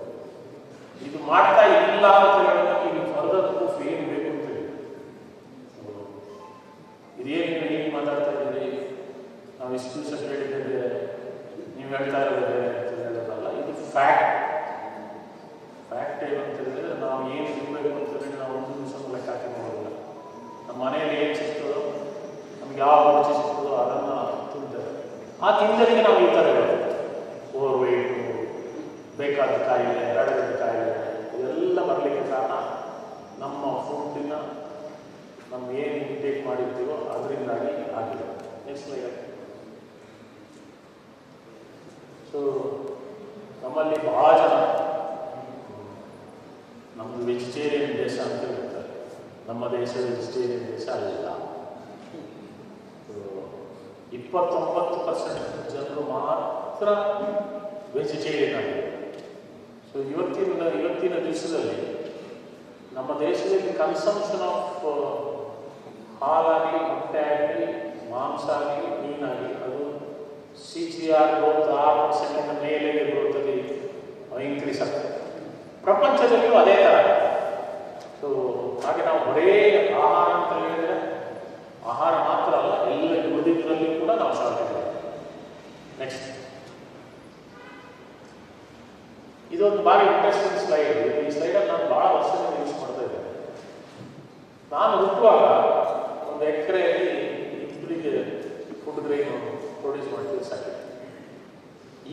ಇದು ಮಾಡ್ತಾ ಇಲ್ಲ ಅಂತ ಹೇಳೋದಕ್ಕೆ ಈಗ ಫರ್ದರ್ ಪ್ರೂಫ್ ಏನು ಬೇಕು ಅಂತ ಹೇಳಿ ಇದೇನು ನೀವು ಮಾತಾಡ್ತಾ ಇದ್ದೀರಿ, ನಾವು ಇಷ್ಟು ದಿವಸ ಕೇಳಿದ್ದೇವೆ, ನೀವು ಹೇಳ್ತಾ ಇರೋದೇ ಅಂತ ಹೇಳೋದಲ್ಲ. ಇದು ಫ್ಯಾಕ್ಟ್ ಏನು ಅಂತ ಹೇಳಿದ್ರೆ ನಾವು ಏನು ತಿನ್ನಬೇಕು ಅಂತ ಹೇಳಿದ್ರೆ ನಾವು ಒಂದು ದಿವಸ ಲೆಕ್ಕ ಹಾಕಿ ನೋಡೋದಿಲ್ಲ. ನಮ್ಮ ಮನೆಯಲ್ಲಿ ಏನು ಸಿಗ್ತದೋ, ನಮ್ಗೆ ಯಾವ ರುಚಿ ಸಿಗ್ತದೋ ಅದನ್ನು ತಿಂತಾರೆ. ಆ ತಿಂದರಿಗೆ ನಾವು ಈ ಥರ ಹೇಳೋದು ಓವರ್ ವೆಯ್ಟು, ಬೇಕಾದ ಕಾಯಿಲೆ, ಬೇಡದ ಕಾಯಿಲೆ, ಇದೆಲ್ಲ ಬರಲಿಕ್ಕೆ ಕಾರಣ ನಮ್ಮ ಫುಡ್ಡಿನ ನಮ್ಮ ಏನು ಇಂಟೇಕ್ ಮಾಡಿರ್ತೀವೋ ಅದರಿಂದಾಗಿ ಆಗಿದೆ. Next like. ಸೊ ನಮ್ಮಲ್ಲಿ ಭಾಳ ಜನ ನಮ್ಮದು ವೆಜಿಟೇರಿಯನ್ ದೇಶ ಅಂತ ಹೇಳ್ತಾರೆ. ನಮ್ಮ ದೇಶ ವೆಜಿಟೇರಿಯನ್ ದೇಶ ಅಲ್ಲ. 29% ಜನರು ಮಾತ್ರ ವೆಜಿಟೇರಿಯನ್ ಆಗಿದೆ. ಸೊ ಇವತ್ತಿನ ದಿವಸದಲ್ಲಿ ನಮ್ಮ ದೇಶದಲ್ಲಿ ಕನ್ಸಂಪ್ಷನ್ ಆಫ್ ಹಾಲಾಗಲಿ, ಮೊಟ್ಟೆ ಆಗಲಿ, ಮಾಂಸ ಆಗಲಿ, ಮೀನಾಗಲಿ ಅದು CGR ಗ್ರೋತ್ 6% ಮೇಲೆ ಗ್ರೋತಲ್ಲಿ ಇನ್ಕ್ರೀಸ್ ಆಗ್ತದೆ. ಪ್ರಪಂಚದಲ್ಲಿಯೂ ಅದೇ ಥರ. ಸೊ ಹಾಗೆ ನಾವು ಬರೇ ಆಹಾರ ಅಂತ ಹೇಳಿದರೆ ಆಹಾರ ಮಾತ್ರ ಅಲ್ಲ, ಎಲ್ಲ ಉಳಿದಿದ್ದರಲ್ಲಿ ಕೂಡ ನಾವು ಶಾರ್ಟೇಜ್ ಆಗಿದೆ. ನೆಕ್ಸ್ಟ್ ಇದೊಂದು ಭಾರಿ ಇಂಟ್ರೆಸ್ಟಿಂಗ್ ಸ್ಲೈಡ್. ಈ ಸ್ಲೈಡಲ್ಲಿ ನಾನು ಭಾಳ ವರ್ಷದಿಂದ ಯೂಸ್ ಮಾಡ್ತಾ ಇದ್ದೇನೆ. ನಾನು ಹುಟ್ಟುವಾಗ ಒಂದು ಎಕರೆಯಲ್ಲಿ ಇಬ್ಬರಿಗೆ ಫುಡ್ ಗ್ರೈನ್ ಪ್ರೊಡ್ಯೂಸ್ ಮಾಡ್ತೀವಿ ಸಾಕಿದೆ.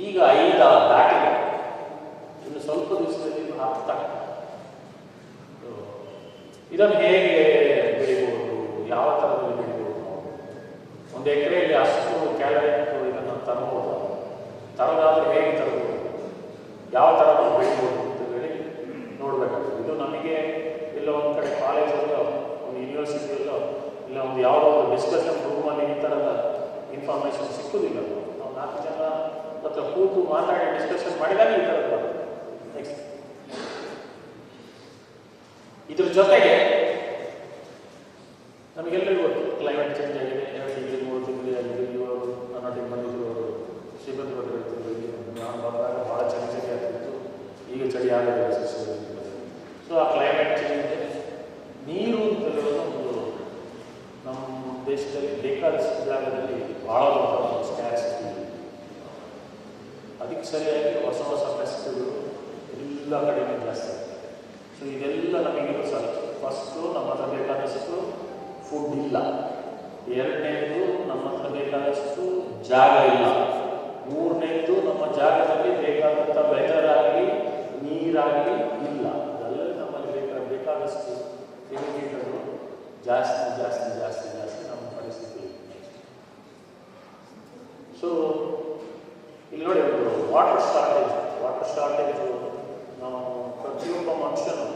ಈಗ 5 ದಾಟಿದೆ. ಇನ್ನು ಸ್ವಲ್ಪ ದಿವಸದಲ್ಲಿ 10 ಆಗ್ತದೆ. ಇದನ್ನು ಹೇಗೆ ಬೆಳಿಬೋದು, ಯಾವ ಥರದಲ್ಲಿ ಬೆಳಿಬೋದು, ಒಂದು ಎಕರೆಯಲ್ಲಿ ಅಷ್ಟು ಕ್ಯಾಲರಿ ಇದನ್ನು ತರಬಹುದು, ತರೋದಾದ್ರೆ ಹೇಗೆ ತರಬಹುದು, ಯಾವ ಥರ ನಾವು ಬೆಳಿಬೋದು ಅಂತ ಹೇಳಿ ನೋಡಬೇಕಾಗ್ತದೆ. ಇದು ನಮಗೆ ಎಲ್ಲೋ ಒಂದು ಕಡೆ ಕಾಲೇಜಲ್ಲೋ ಒಂದು ಯೂನಿವರ್ಸಿಟಿಯಲ್ಲೋ ಇಲ್ಲ ಒಂದು ಯಾವುದೋ ಒಂದು ಡಿಸ್ಕಷನ್ ರೂಮಲ್ಲಿ ಈ ಥರದ ಇನ್ಫಾರ್ಮೇಷನ್ ಸಿಕ್ಕುವುದಿಲ್ಲ. ನಾವು 4 ಜನ ಹತ್ರ ಕೂತು ಮಾತಾಡಿ ಡಿಸ್ಕಷನ್ ಮಾಡಿದಾಗ ಈ ಥರದ್ದು ಬರುತ್ತೆ. ನೆಕ್ಸ್ಟ್ ಇದ್ರ ಜೊತೆಗೆ ನಮಗೆಲ್ಲರಿಗೂ ಗೊತ್ತು ಕ್ಲೈಮೇಟ್ ಚೇಂಜ್ ಆಗಿದೆ. 2 ಡಿಗ್ರಿ 3 ಡಿಗ್ರಿ ಆಗಿದೆ. ಇವರು ನನ್ನೊಟ್ಟಿಗೆ ಬಂದಿದ್ರು, ಅವರು ಶ್ರೀಮಂತ ಭಟ್ರು ಹೇಳ್ತಿದ್ರು, ನಾನು ಬಂದಾಗ ಭಾಳ ಚಳಿ ಆಗ್ತಿತ್ತು, ಈಗ ಚಳಿ ಆಗೋದಿಲ್ಲ ಸಸ್ಯ. ಸೊ ಆ ಕ್ಲೈಮೇಟ್ ಚೇಂಜ್, ನೀರು ಅಂತೇಳೋದು ಒಂದು ನಮ್ಮ ದೇಶದಲ್ಲಿ ಬೇಕಾದಷ್ಟು ಜಾಗದಲ್ಲಿ ಭಾಳ ಸ್ಕ್ಯಾರ್ಸಿಟಿ, ಅದಕ್ಕೆ ಸರಿಯಾಗಿ ಹೊಸ ಹೊಸ ಪೆಸ್ಟ್ಗಳು ಎಲ್ಲ ಕಡೆಯೂ ಜಾಸ್ತಿ. ಸೊ ಇದೆಲ್ಲ ನಮಗಿರೋ ಸಾಲ. ಫಸ್ಟು ನಮ್ಮ ಹತ್ರ ಬೇಕಾದಷ್ಟು ಫುಡ್ ಇಲ್ಲ, 2ನೇದು ನಮ್ಮ ಹತ್ರ ಬೇಕಾದಷ್ಟು ಜಾಗ ಇಲ್ಲ, 3ನೇದು ನಮ್ಮ ಜಾಗದಲ್ಲಿ ಬೇಕಾದಂಥ ವೆದರ್ ಆಗಲಿ ನೀರಾಗಲಿ ಇಲ್ಲ. ಅದೆಲ್ಲ ನಮ್ಮಲ್ಲಿ ಬೇಕಾದಷ್ಟು ಕ್ರಿಮಿಕೀಟಗಳು ಜಾಸ್ತಿ ಜಾಸ್ತಿ ಜಾಸ್ತಿ ಜಾಸ್ತಿ ನಮ್ಮ ಪರಿಸ್ಥಿತಿ. ಸೊ ಇಲ್ಲಿ ನೋಡಿ, ಒಂದು ವಾಟರ್ ಶಾರ್ಟೇಜು ನಾವು ಪ್ರತಿಯೊಬ್ಬ ಮನುಷ್ಯನು,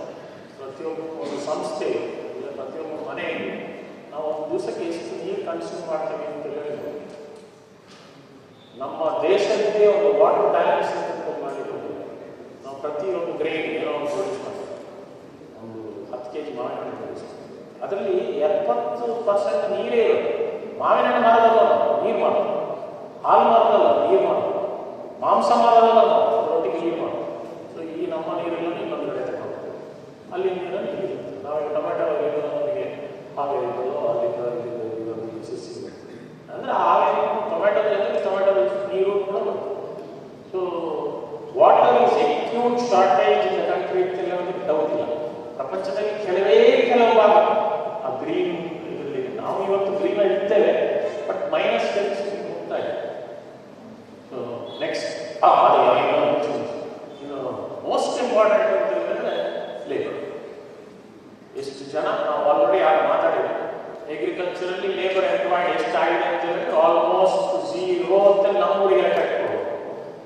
ಪ್ರತಿಯೊಬ್ಬ ಒಂದು ಸಂಸ್ಥೆಯು, ಇಲ್ಲ ಪ್ರತಿಯೊಬ್ಬ ಮನೆಯಲ್ಲಿ ನಾವು ಒಂದು ದಿವಸಕ್ಕೆ ಎಷ್ಟು ನೀರು ಕನ್ಸ್ಯೂಮ್ ಮಾಡ್ತೀವಿ ಅಂತ ಹೇಳಿದ್ರೆ, ನಮ್ಮ ದೇಶಕ್ಕೆ ಒಂದು ವಾಟರ್ ಬ್ಯಾಲೆನ್ಸ್ ಅಂತ ಮಾಡಿಕೊಂಡು ನಾವು ಪ್ರತಿಯೊಂದು ಗ್ರೈನ್ ಏನೋ ಒಂದು ಪ್ರೊಡ್ಯೂಸ್ ಮಾಡ್ತೀವಿ. ಒಂದು 10 kg ಮಾವಿನ ಹಣ್ಣು ಪ್ರೊಡ್ಯೂಸ್, ಅದರಲ್ಲಿ 70% ನೀರೇ ಇರೋದು. ಮಾವಿನ ಹಣ್ಣು ಮಾರೋದಲ್ಲ, ನೀರು ಮಾಡೋದು. ಹಾಲು ಮಾರೋದಲ್ಲ, ನೀರು ಮಾಡೋದು. ಮಾಂಸ ಮಾರೋದಲ್ಲ, ಅದರೊಟ್ಟಿಗೆ ನೀರು ಮಾಡೋದು. ಸೊ ಈ ನಮ್ಮ ನೀರೆಲ್ಲ ಇನ್ನೊಂದು ಕಡೆ ತಗೊಂಡು ಅಲ್ಲಿ ನೀರಲ್ಲಿ ನೀರು. ನಾವೀಗ ಟೊಮೆಟೊ ನಮಗೆ ಹಾಗೆ ಇರೋದು, ಅಲ್ಲಿಂದ ಇಲ್ಲಿಂದ ಸಿಸಿ ಅಂದರೆ ಹಾಗೆ ಟೊಮೆಟೊ ಜೊತೆಗೆ ಟೊಮೆಟೊ ನೀರು ಕೂಡ ಬಂತು. So water is acute shortage in the country ಅಂತ ಒಂದು ಡೌಟ್ ಇಲ್ಲ. ಪ್ರಪಂಚದಲ್ಲಿ ಕೆಲವು ಭಾಗ ಆ ಗ್ರೀನ್ ಇದರಲ್ಲಿ ನಾವು ಇವತ್ತು ಗ್ರೀನ್ ಇರ್ತೇವೆ, ಬಟ್ ಮೈನಸ್ ಹೋಗ್ತಾ ಇದೆ. ಸೊ ನೆಕ್ಸ್ಟ್ ಇನ್ನು ಮೋಸ್ಟ್ ಇಂಪಾರ್ಟೆಂಟ್ ಅಂತ ಹೇಳಿದ್ರೆ ಲೇಬರ್. ಎಷ್ಟು ಜನ ನಾವು ಆಲ್ರೆಡಿ ಯಾರು ಮಾತಾಡಿದ್ವಿ, ಅಗ್ರಿಕಲ್ಚರಲ್ಲಿ ಲೇಬರ್ ಎಂಪ್ಲಾಯ್ಡ್ ಎಷ್ಟಾಗಿದೆ ಅಂತ ಹೇಳಿದ್ರೆ ಆಲ್ಮೋಸ್ಟ್ 0 ಅಂತ ನಮ್ಮೂರಿಗೆ ಲೆಕ್ಕ ಇಟ್ಕೊಳ್ಬೋದು.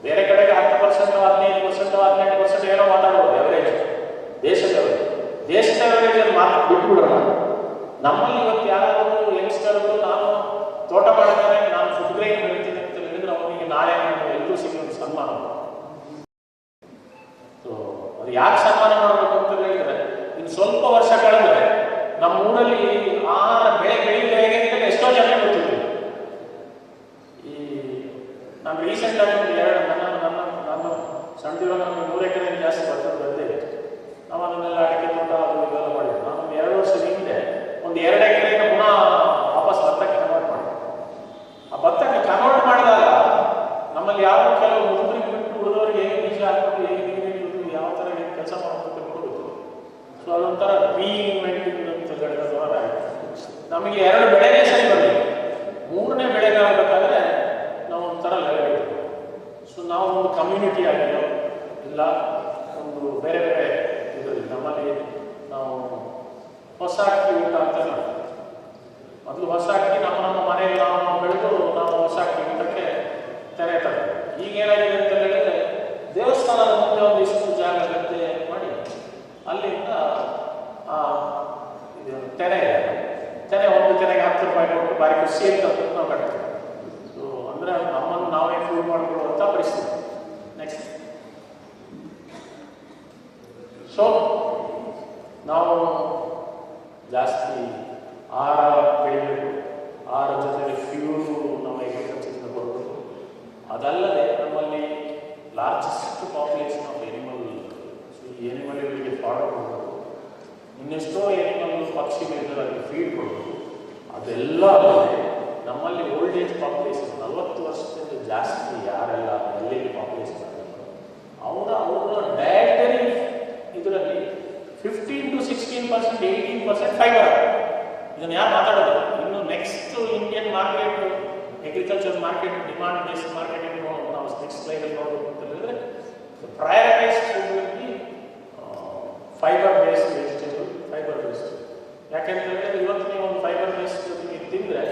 ಬೇರೆ ಕಡೆಗೆ 10%, 15%, 18% ಏನೋ ಮಾತಾಡ್ಬೋದು ಎವರೇಜ್. ದೇಶದ ಎವರೇಜ್ ಮಾತು ಬಿಟ್ಬಿಡೋಣ. ನಮ್ಮಲ್ಲಿ ಇವತ್ತು ಯಾರಾದರೂ ಯಂಗ್ಸ್ಟರ್ಗಳು ನಾನು ತೋಟ ಮಾಡ್ತಾರೆ, ನಾನು ಫುಡ್ ಗ್ರೈನ್ ಬೆಳಿತೀನಿ ಅಂತ ಹೇಳಿದ್ರೆ ಅವನಿಗೆ ನಾಳೆ ಎಲ್ಲರೂ ಸಿಗೋದು ಸನ್ಮಾನ. ಸೊ ಅದು ಯಾಕೆ ಸನ್ಮಾನ ಮಾಡಬೇಕು ಅಂತ ಹೇಳಿದ್ರೆ, ಇನ್ನು ಸ್ವಲ್ಪ ವರ್ಷ ಕಳೆದ್ರೆ ನಮ್ಮ ಊರಲ್ಲಿ ಬೆಳೆ ಬೆಳೆಯುವ ಅಂತ ಎಷ್ಟೋ ಜನ ಗೊತ್ತಿಲ್ಲ. ಈ ನಾನು ರೀಸೆಂಟ್ ಆಗಿ ನನ್ನ ಸಣ್ಣದಿರುವಾಗ ನಮಗೆ 100 ಎಕರೆ ಜಾಸ್ತಿ ಬಂದಿದೆ. ನಾವು ಅದನ್ನೆಲ್ಲ ಅಡಿಕೆ ತೋಟ ಅದು ಇದೆಲ್ಲ ಮಾಡಿದ್ವಿ. ನಾನು 2 ವರ್ಷದ ಹಿಂದೆ ಒಂದು 2 ಎಕರೆಯಿಂದ ಪುನಃ ವಾಪಸ್ ಭತ್ತಕ್ಕೆ ಕನ್ವರ್ಟ್ ಮಾಡಿದೆ. ಆ ಭತ್ತಕ್ಕೆ ಕನ್ವರ್ಟ್ ಮಾಡಿದಾಗ ನಮ್ಮಲ್ಲಿ ಯಾವ ಕೆಲವು ಮುದುಕರಿಗೆ ಬಿಟ್ಟು ಉಳಿದವರಿಗೆ ಹೇಗೆ ಬೀಜ ಹಾಕಬೇಕು, ಹೇಗೆ ನೀರು ಹಿಡಿಯೋದು, ಯಾವ ಥರ ಕೆಲಸ ಮಾಡಬೇಕು ಕೊಡಬೇಕು. ಸೊ ಅದೊಂಥರ ರೀಇನ್ವೆಂಟಿಂಗ್ ಅಂತ ಹೇಳಿದ್ರೆ ನಮಗೆ 2 ಬೆಳೆನೇ ಸರಿ ಬರಲಿಲ್ಲ. 3ನೇ ಬೆಳೆಗಾಗಬೇಕಾದ್ರೆ ನಾವು ಒಂಥರ ಲೆವೆಲ್ ಇದ್ದೀವಿ. ಸೊ ನಾವು ಒಂದು ಕಮ್ಯುನಿಟಿ ಆಗಿರೋ ಇಲ್ಲ ಒಂದು ಬೇರೆ ಬೇರೆ ಇದರಲ್ಲಿ ನಮ್ಮಲ್ಲಿ ನಾವು ಹೊಸ ಅಕ್ಕಿ ಊಟ ಅಂತ ಮಾಡ್ತೀವಿ. ಮೊದಲು ಹೊಸ ಅಕ್ಕಿ ನಮ್ಮ ಮನೆಯಲ್ಲಿ ನಾವು ಬೆಳೆದು ನಾವು ಹೊಸ ಅಕ್ಕಿ ಊಟಕ್ಕೆ ತೆರೆ ತರ್ತೀವಿ. ಈಗೇನಾಗಿದೆ ಅಂತ ಹೇಳಿದ್ರೆ ದೇವಸ್ಥಾನದ ಮುಂದೆ ಒಂದಿಷ್ಟು ಜಾಗ ಗದ್ದೆ ಮಾಡಿ ಅಲ್ಲಿಂದ ಇದು ತೆನೆ ಒಂದು ತೆನೆಗೆ 10 ರೂಪಾಯಿ ಕೊಟ್ಟು ಬಾರಿ ಖುಷಿ ಅಂತ ನಾವು ಕಟ್ತೀವಿ. ಸೊ ಅಂದರೆ ನಮ್ಮನ್ನು ನಾವೇ ಫುಲ್ ಮಾಡಿಕೊಳ್ಳುವಂಥ ಪರಿಸ್ಥಿತಿ. ನೆಕ್ಸ್ಟ್, ಸೊ ನಾವು ಜಾಸ್ತಿ ಆಹಾರ ಬೆಳಿಬೇಕು, ಆಹಾರ ಜೊತೆಗೆ ಫ್ಯೂಲು ನಮ್ಮ ಅಗ್ರಿಕಲ್ಚರಿಂದ ಕೊಡಬೇಕು. ಅದಲ್ಲದೆ ನಮ್ಮಲ್ಲಿ largest population of animal. So ಈ ಎನಿಮಲ್ಗಳಿಗೆ ಫಾಲೋ ಕೊಡಬೇಕು. ಇನ್ನೆಷ್ಟೋ ಎನಿಮಲ್ ಪಕ್ಷಿಗಳಿಂದ ಅದಕ್ಕೆ ಫೀಡ್ ಕೊಡಬೇಕು. ಅದೆಲ್ಲ ಅಲ್ಲದೆ ನಮ್ಮಲ್ಲಿ ಓಲ್ಡ್ ಏಜ್ ಪಾಪ್ಯುಲೇಷನ್ 40 ವರ್ಷದಿಂದ ಜಾಸ್ತಿ ಯಾರೆಲ್ಲ ಎಲ್ಲಿ ಪಾಪ್ಯುಲೇಷನ್ ಆಗಬೇಕು ಅವರ ಡಯಟರಿ ಇದರಲ್ಲಿ 15 to 16%, 18% ಫೈಬರ್. ಇದನ್ನು ಯಾರು ಮಾತಾಡೋದು? ಇನ್ನು next Indian market, agriculture market, demand based market ನಾವು ನೆಕ್ಸ್ಟ್ ಸ್ಲೈಡಲ್ಲಿ ನೋಡಬೇಕು ಅಂತ ಹೇಳಿದ್ರೆ prioritise fibre based vegetable, fibre based. ಯಾಕೆಂತ ಹೇಳಿದ್ರೆ ಇವತ್ತು ನೀವು ಒಂದು ಫೈಬರ್ ಬೇಸ್ಡ್ ತಿಂದರೆ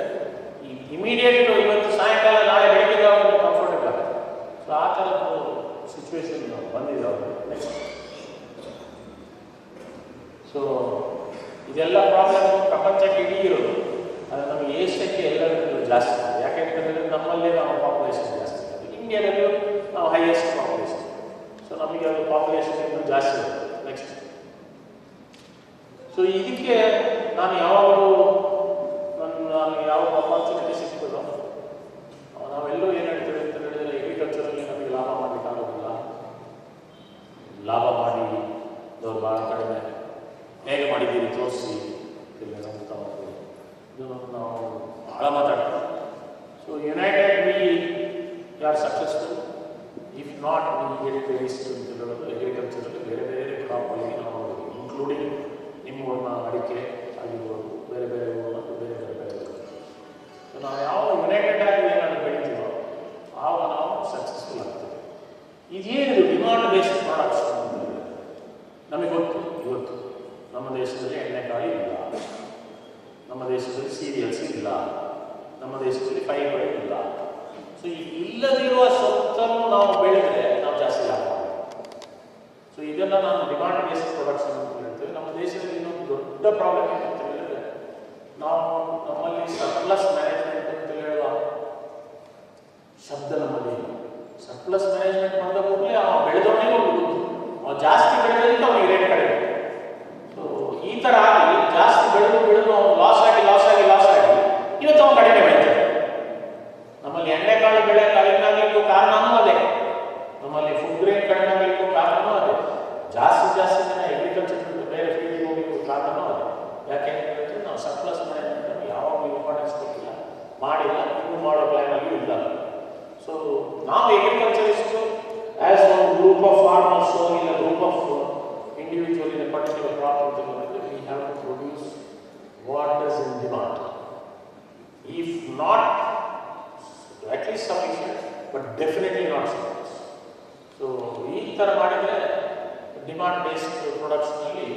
ಈ ಇಮಿಡಿಯೇಟ್ ಇವತ್ತು ಸಾಯಂಕಾಲ ನಾಳೆ ಬೆಳಗ್ಗೆ ಅವ್ರಿಗೆ ಕಂಫರ್ಟಬಲ್ ಆಗುತ್ತೆ. ಸೊ ಆ ಥರದ್ದು ಸಿಚುವೇಶನ್ ಬಂದಿದೆ ಅವರು. ನೆಕ್ಸ್ಟ್, ಸೊ ಇದೆಲ್ಲ ಪ್ರಾಬ್ಲಮ್ ಪ್ರಪಂಚಕ್ಕೆ ಇಡೀ ಇರೋದು. ಅದು ನಮಗೆ ಏಷ್ಯಾಕ್ಕೆ ಎಲ್ಲರಿಗೂ ಜಾಸ್ತಿ ಇದೆ. ಯಾಕೆಂತಂದರೆ ನಮ್ಮಲ್ಲೇ ನಾವು ಪಾಪ್ಯುಲೇಷನ್ ಜಾಸ್ತಿ ಇದೆ. ಇಂಡಿಯಾದಲ್ಲೂ ನಾವು ಹೈಯೆಸ್ಟ್ ಪಾಪ್ಯುಲೇಷನ್. ಸೊ ನಮಗೆ ಅದು ಪಾಪ್ಯುಲೇಷನ್ ಇನ್ನೂ ಜಾಸ್ತಿ ಇದೆ. ನೆಕ್ಸ್ಟ್. ಸೊ ಇದಕ್ಕೆ ನಾನು ಯಾವಾಗಲೂ ನಾನು ಯಾವ ಅಪಾರ್ಚುನಿಟಿ ಸಿಗ್ತದೋ ನಾವೆಲ್ಲರೂ ಏನು ಹೇಳ್ತೇವೆ ಅಂತ ಹೇಳಿದರೆ ಅಗ್ರಿಕಲ್ಚರಲ್ಲಿ ನಮಗೆ ಲಾಭ ಮಾಡಲಿಕ್ಕಾಗೋದಿಲ್ಲ, ಲಾಭ ಮಾಡಿ ದೊಡ್ಡ ಭಾಳ ಕಡಿಮೆ, ಹೇಗೆ ಮಾಡಿದ್ದೀರಿ ತೋರಿಸಿ ಇಲ್ಲ ಅಂತ ಇದನ್ನು ನಾವು ಭಾಳ ಮಾತಾಡ್ತೀವಿ. So United we are successful, if not we get waste ಅಂತ ಹೇಳೋದು ಅಗ್ರಿಕಲ್ಚರಲ್ಲಿ ಬೇರೆ ಬೇರೆ ಕ್ರಾಪಲ್ಲಿ ನಾವು ಇನ್ಕ್ಲೂಡಿಂಗ್ ನಿಮ್ಮ ಊರಿನ ಅಡಿಕೆ ಆಗಿರ್ಬೋದು, ಬೇರೆ ಬೇರೆ ಊರು ಮತ್ತು ಬೇರೆ ಬೇರೆ ಬೇರೆ. ಸೊ ನಾವು ಯಾವ ಯುನೈಟೆಡ್ ಆಗಿ ಏನಾದರೂ ಬೆಳಿತೀವೋ ಆವಾಗ ನಾವು ಸಕ್ಸಸ್ಫುಲ್ ಆಗ್ತೇವೆ. ಇದೇನಿದು ಡಿಮಾಂಡ್ ಬೇಸ್ಡ್ ಪ್ರಾಡಕ್ಟ್ಸ್ ಅಂತ ನಮಗೆ ಗೊತ್ತು. ಇವತ್ತು ನಮ್ಮ ದೇಶದಲ್ಲಿ ಎಣ್ಣೆಕಾಯಿ ಇಲ್ಲ, ನಮ್ಮ ದೇಶದಲ್ಲಿ ಸೀರಿಯಲ್ಸ್ ಇಲ್ಲ, ನಮ್ಮ ದೇಶದಲ್ಲಿ ಫೈಬರ್ ಇಲ್ಲ. ಸೊ ಇಲ್ಲದಿರುವ ಸೊತ್ತನ್ನು ನಾವು ಬೆಳೆದರೆ ನಾವು ಜಾಸ್ತಿ ಲಾಭ ಮಾಡ್ತೀವಿ. ಸೊ ಇದೆಲ್ಲ ನಾನು ಡಿಮಾಂಡ್ ಬೇಸ್ಡ್ ಪ್ರೊಡಕ್ಷನ್ ಅಂತ ಹೇಳ್ತೇವೆ. ನಮ್ಮ ದೇಶದಲ್ಲಿ ಇನ್ನೊಂದು ದೊಡ್ಡ ಪ್ರಾಬ್ಲಮ್ ಏನಂತ ಹೇಳಿದರೆ ನಾವು ನಮ್ಮಲ್ಲಿ ಸರ್ಪ್ಲಸ್ ಮ್ಯಾನೇಜ್ಮೆಂಟ್ ಅಂತ ಹೇಳುವ ಶಬ್ದ ನಮ್ಮಲ್ಲಿ. ಸರ್ಪ್ಲಸ್ ಮ್ಯಾನೇಜ್ಮೆಂಟ್ ಮಾಡಿದ ಕೂಡಲೇ ಆ ಬೆಳೆದವನಿಗೆ ಒಂದು ಗೊತ್ತು, ಅವ್ನು ಜಾಸ್ತಿ ಬೆಳೆಯೋದಕ್ಕೆ ಅವನಿಗೆ ರೇಟ್ ಕಡಿಮೆ. ಸೊ ಈ ಥರ ಆಗಿ ಜಾಸ್ತಿ ಬೆಳೆದು ಅವನು ಲಾಸ್ ಆಗಿ ಇವತ್ತು ಅವನು ಕಡಿಮೆ ಬೆಳೀತಾರೆ. ನಮ್ಮಲ್ಲಿ ಎಣ್ಣೆಕಾಳು ಬೆಳೆ ಕಡಿಮೆ ಆಗಲಿಕ್ಕೂ ಕಾರಣನೂ ಅದೇ, ನಮ್ಮಲ್ಲಿ ಫುಡ್ ಗ್ರೇನ್ ಕಡಿಮೆ ಆಗಲಿಕ್ಕೂ ಕಾರಣನೂ ಅದೇ, ಜಾಸ್ತಿ ಜನ ಅಗ್ರಿಕಲ್ಚರ್ ಬೇರೆ ಫೀಲ್ಡಿಗೆ ಹೋಗಲಿಕ್ಕೂ ಕಾರಣನೂ ಅದೇ. ಯಾಕೆ ಹೇಳಿದ್ರೆ ನಾವು ಸರ್ಪ್ಲಸ್ ಮ್ಯಾನೇಜ್ಮೆಂಟ್ ಯಾವಾಗಲೂ ಇಂಪಾರ್ಟೆನ್ಸ್ ಕೊಟ್ಟಿಲ್ಲ, ಮಾಡಿಲ್ಲ, ಇನ್ನೂ ಮಾಡೋ ಪ್ಲ್ಯಾನಲ್ಲಿ ಇಲ್ಲ. ಸೊ ನಾವು agriculturist as one group of farmers ಇಲ್ಲ group of individual in a particular crop ಅಂತ ಹೇಳಿದ್ರೆ we have to produce what is in demand. If not at least sufficient, but definitely not sufficient. So ಈ ಥರ ಮಾಡಿದರೆ demand based ಪ್ರೊಡಕ್ಷನಲ್ಲಿ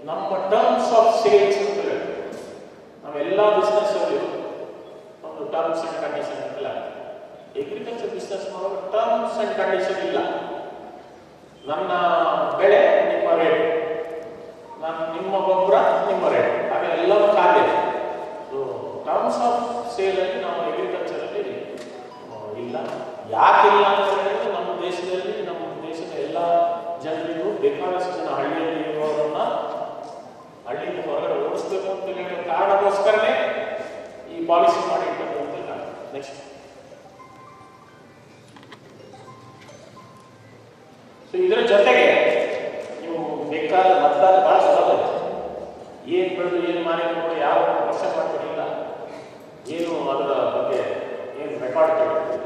ನಮ್ಮ terms of sales ಅಂತ ಹೇಳ್ತೀವಿ. ನಾವೆಲ್ಲ ಬಿಸ್ನೆಸ್ಸಲ್ಲಿ ಒಂದು ಟರ್ಮ್ಸ್ ಆ್ಯಂಡ್ ಕಂಡೀಷನ್ ಅಂತೆಲ್ಲ. ಅಗ್ರಿಕಲ್ಚರ್ ಬಿಸ್ನೆಸ್ ಮಾಡುವಾಗ ಟರ್ಮ್ಸ್ ಆ್ಯಂಡ್ ಕಂಡೀಷನ್ ಇಲ್ಲ. ನನ್ನ ಬೆಳೆ ನಿಮ್ಮ ರೇಟ್, ನಿಮ್ಮ ಗೊಬ್ಬರ ನಿಮ್ಮ ರೇಟ್, ಹಾಗೆ ಎಲ್ಲವೂ ಕಾರ್ಯ. ಸೊ ಟರ್ಮ್ಸ್ ಆಫ್ ಸೇಲಲ್ಲಿ ನಾವು ಅಗ್ರಿಕಲ್ಚರಲ್ಲಿ ಇಲ್ಲ. ಯಾಕಿಲ್ಲ ಅಂತ ಹೇಳಿದ್ರೆ ನಮ್ಮ ದೇಶದ ಎಲ್ಲ ಜನರಿಗೂ ಬೇಕಾದಷ್ಟು ಜನ ಹಳ್ಳಿಯಲ್ಲಿ ಇರುವವರನ್ನ ಹಳ್ಳಿಯಿಂದ ಹೊರಗಡೆ ಓಡಿಸ್ಬೇಕು ಅಂತ ಹೇಳೋ ಕಾರಣಕ್ಕೋಸ್ಕರನೇ ಈ ಪಾಲಿಸಿ ಮಾಡಿರ್ತಕ್ಕಂಥ ಕಾರಣ. ನೆಕ್ಸ್ಟ್. ಸೊ ಇದರ ಜೊತೆಗೆ ನೀವು ಬೇಕಾದ ಮತದಾನ ಭಾಳ ಸುಲಭ ಇದೆ. ಏನು ಬೆಳೆದು ಏನು ಮಾರಿದ್ರು ಕೂಡ ಯಾವ ಕ್ವಶನ್ ಮಾಡ್ಕೊಂಡಿಲ್ಲ, ಏನು ಅದರ ಬಗ್ಗೆ ಏನು ರೆಕಾರ್ಡ್ ತೆಗೆದು.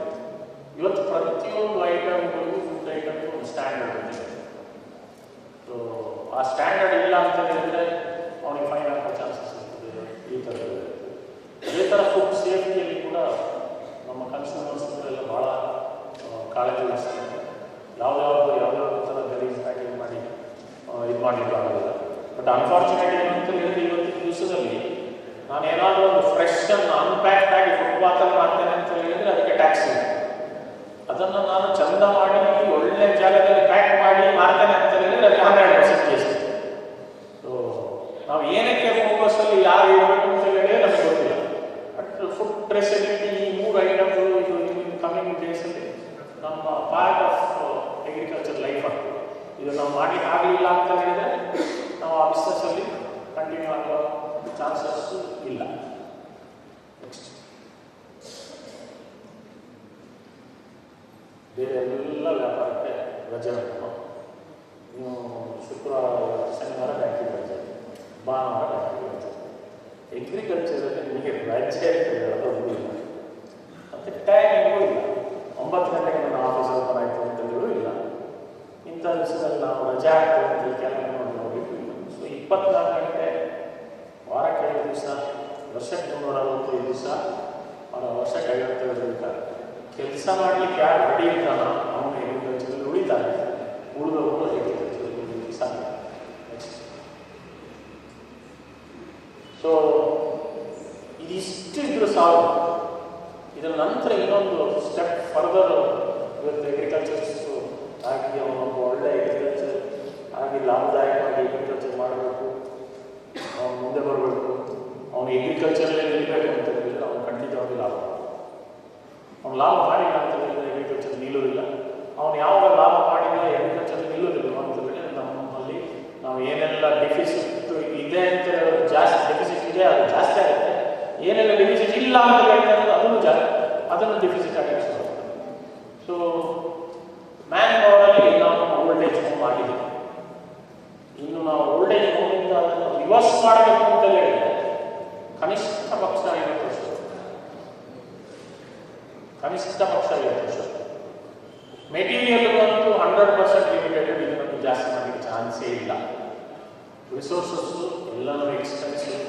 ಇವತ್ತು ಪ್ರತಿಯೊಂದು ಐಟಮ್ಗಳಿಗೂ ಫುಡ್ ಐಟಮ್ಗೂ ಒಂದು ಸ್ಟ್ಯಾಂಡರ್ಡ್ ಇದೆ. ಸೊ ಆ ಸ್ಟ್ಯಾಂಡರ್ಡ್ ಇಲ್ಲ ಅಂತ ಹೇಳಿದರೆ ಅವನಿಗೆ ಫೈನ್ ಆಗೋ ಚಾನ್ಸಸ್ ಇರ್ತದೆ. ಈ ಥರ ಅದೇ ಥರ ಫುಡ್ ಸೇಫ್ಟಿಯಲ್ಲಿ ಕೂಡ ನಮ್ಮ ಕನ್ಸ್ಯೂಮರ್ಸ್ಗಳೆಲ್ಲ ಭಾಳ ಕಾಳಜಿ ವಹಿಸ್ತಾರೆ. ಯಾವುದಾದ್ರು ಥರ ಗಲೀಜ್ ಪ್ಯಾಕಿಂಗ್ ಮಾಡಿ ಇದು ಮಾಡಲಿಕ್ಕಾಗೋದಿಲ್ಲ. ಬಟ್ ಅನ್ಫಾರ್ಚುನೇಟ್ ಏನಂತ ಹೇಳಿದ್ರೆ ಇವತ್ತಿನ ದಿವಸದಲ್ಲಿ ನಾನು ಏನಾದರೂ ಒಂದು ಫ್ರೆಶ್ ಅನ್ನು ಅನ್ಪ್ಯಾಕ್ಡ್ ಆಗಿ ಫುಟ್ಪಾತಲ್ಲಿ ಮಾಡ್ತೇನೆ ಅಂತ ಹೇಳಿದರೆ ಅದಕ್ಕೆ ಟ್ಯಾಕ್ಸ್ ಇದೆ. ಅದನ್ನು ನಾನು ಚಂದ ಮಾಡಿ ಒಳ್ಳೆ ಜಾಗದಲ್ಲಿ ಪ್ಯಾಕ್ ಮಾಡಿ ಮಾರ್ತೇನೆ ಅಂತ ಹೇಳಿದರೆ ಅದಕ್ಕೆ 100% ಜಾಸ್ತಿ. ಸೊ ನಾವು ಏನಕ್ಕೆ ಫೋಕಸಲ್ಲಿ ಯಾರು ಇರಬೇಕು ಅಂತ ಹೇಳಿದ್ರೆ ನಮಗೆ ಗೊತ್ತಿಲ್ಲ. ಬಟ್ ಫುಡ್ ಟ್ರೇಸಬಿಲಿಟಿ ಈ 3 ಐಟಮ್ಗಳು ಇದು ಕಮ್ಮಿಂಗ್ ಡೇಸಲ್ಲಿ ನಮ್ಮ ಪಾರ್ಟ್ ಆಫ್ ಅಗ್ರಿಕಲ್ಚರ್ ಲೈಫ್ ಆಗ್ತದೆ. ಇದು ನಾವು ಮಾಡಲಿಕ್ಕೆ ಆಗಲಿಲ್ಲ ಅಂತ ಹೇಳಿದರೆ ನಾವು ಆ ಬಿಸ್ನೆಸ್ಸಲ್ಲಿ ಕಂಟಿನ್ಯೂ ಆಗೋ ಚಾನ್ಸಸ್ ಇಲ್ಲ. ನೆಕ್ಸ್ಟ್. ಬೇರೆ ಎಲ್ಲ ವ್ಯಾಪಾರಕ್ಕೆ ರಜೆ ಬೇಕು. ನೀವು ಶುಕ್ರವಾರ ಶನಿವಾರ ಬ್ಯಾಂಕಿಗೆ ರಜೆ, ಭಾನುವಾರ ಬ್ಯಾಂಕಿಗೆ ರಜೆ. ಅಗ್ರಿಕಲ್ಚರಲ್ಲಿ ನಿಮಗೆ ರಜೆ ಹೇಳೋದು ಇಲ್ಲ, ಮತ್ತು ಟೈಮಿಂಗೂ ಇಲ್ಲ. 9 ಗಂಟೆಗೆ ನನ್ನ ಆಫೀಸ್ ಓಪನ್ ಆಯಿತು ಅಂತ ಹೇಳೋದು ಇಲ್ಲ. ಇಂಥ ದಿವಸದಲ್ಲಿ ನಾವು ರಜೆ ಆಗ್ತೇವೆ ಅಂತ ಕೆಲಸ ನೋಡಲಿಕ್ಕೂ ಇಲ್ಲ. ಸೊ 24 ಗಂಟೆ ವಾರಕ್ಕೆ 5 ದಿವಸ, ವರ್ಷಕ್ಕೆ 365 ದಿವಸ, ವರ್ಷಕ್ಕೆ 57 ದಿವಸ ಕೆಲಸ ಮಾಡಲಿಕ್ಕೆ ಯಾರು ರೆಡಿ ಇರ್ತಾನೋ ಅವನು ಅಗ್ರಿಕಲ್ಚರಲ್ಲಿ ಉಳಿತಾನೆ, ಉಳಿದವರು ಅಗ್ರಿಕಲ್ಚರಲ್ಲಿ ಉಳಿಲಿಕ್ಕೆ ಸಾಧ್ಯ. ನೆಕ್ಸ್ಟ್. ಸೊ ಇದಿಷ್ಟು ಇದ್ರೂ ಸಾಕು. ಇದರ ನಂತರ ಇನ್ನೊಂದು ಸ್ಟೆಪ್ ಫರ್ದರ್ ಇವತ್ತು ಅಗ್ರಿಕಲ್ಚರ್ಸು ಆಗಿ ಅವನೊಬ್ಬ ಒಳ್ಳೆ ಅಗ್ರಿಕಲ್ಚರ್ ಆಗಿ ಲಾಭದಾಯಕವಾಗಿ ಅಗ್ರಿಕಲ್ಚರ್ ಮಾಡಬೇಕು, ಅವನು ಮುಂದೆ ಬರಬೇಕು, ಅವನು ಅವನು ಎಗ್ರಿಕಲ್ಚರಲ್ಲೇ ನಿಲ್ಲಬೇಕು ಅಂತ ಹೇಳಿದರೆ ಅವನು ಖಂಡಿತವಾಗಿ ಲಾಭ ಅವನು ಲಾಭ ಮಾಡಿಲ್ಲ ಅಂತ ಹೇಳಿದರೆ ಎಗ್ರಿಕಲ್ಚರ್ ನಿಲ್ಲೋದಿಲ್ಲ. ಅವನು ಯಾವಾಗ ಲಾಭ ಮಾಡಿಲ್ಲ ಎಗ್ರಿಕಲ್ಚರ್ ನಿಲ್ಲೋದಿಲ್ಲ ಅಂತ ಹೇಳಿದರೆ ನಮ್ಮಲ್ಲಿ ನಾವು ಏನೆಲ್ಲ ಡೆಫಿಸಿಟ್ ಇದೆ ಅಂತ ಜಾಸ್ತಿ ಡೆಫಿಸಿಟ್ ಇದೆ ಅದು ಜಾಸ್ತಿ ಆಗುತ್ತೆ, ಏನೆಲ್ಲ ಡೆಫಿಸಿಟ್ ಇಲ್ಲ ಅಂತ ಹೇಳಿದ್ರೆ ಅದನ್ನು ಡೆಫಿಸಿಟ್ ಆಗಿ ಸೊ ಮ್ಯಾನ್ ಪವರಲ್ಲಿ ನಾವು ಓಲ್ಡ್ ಏಜ್ ಹೋಮ್ ಆಗಿದ್ದೀವಿ. ಇನ್ನು ನಾವು ಓಲ್ಡ್ ಏಜ್ ಹೋಮಿಂದ ಅದನ್ನು ರಿವರ್ಸ್ ಮಾಡಬೇಕು ಅಂತ ಹೇಳಿದರೆ ಕನಿಷ್ಠ ಪಕ್ಷ 50 ವರ್ಷ, ಕನಿಷ್ಠ ಪಕ್ಷ 50 ವರ್ಷ. ಮೆಟೀರಿಯಲ್ಗಂತೂ 100% ಲಿಮಿಟೆಡ್, ಇದನ್ನು ಜಾಸ್ತಿ ಮಾಡಲಿಕ್ಕೆ ಚಾನ್ಸೇ ಇಲ್ಲ. ರಿಸೋರ್ಸಸ್ಸು ಎಲ್ಲನೂ ಎಕ್ಸ್ಪೆನ್ಸಿವ್.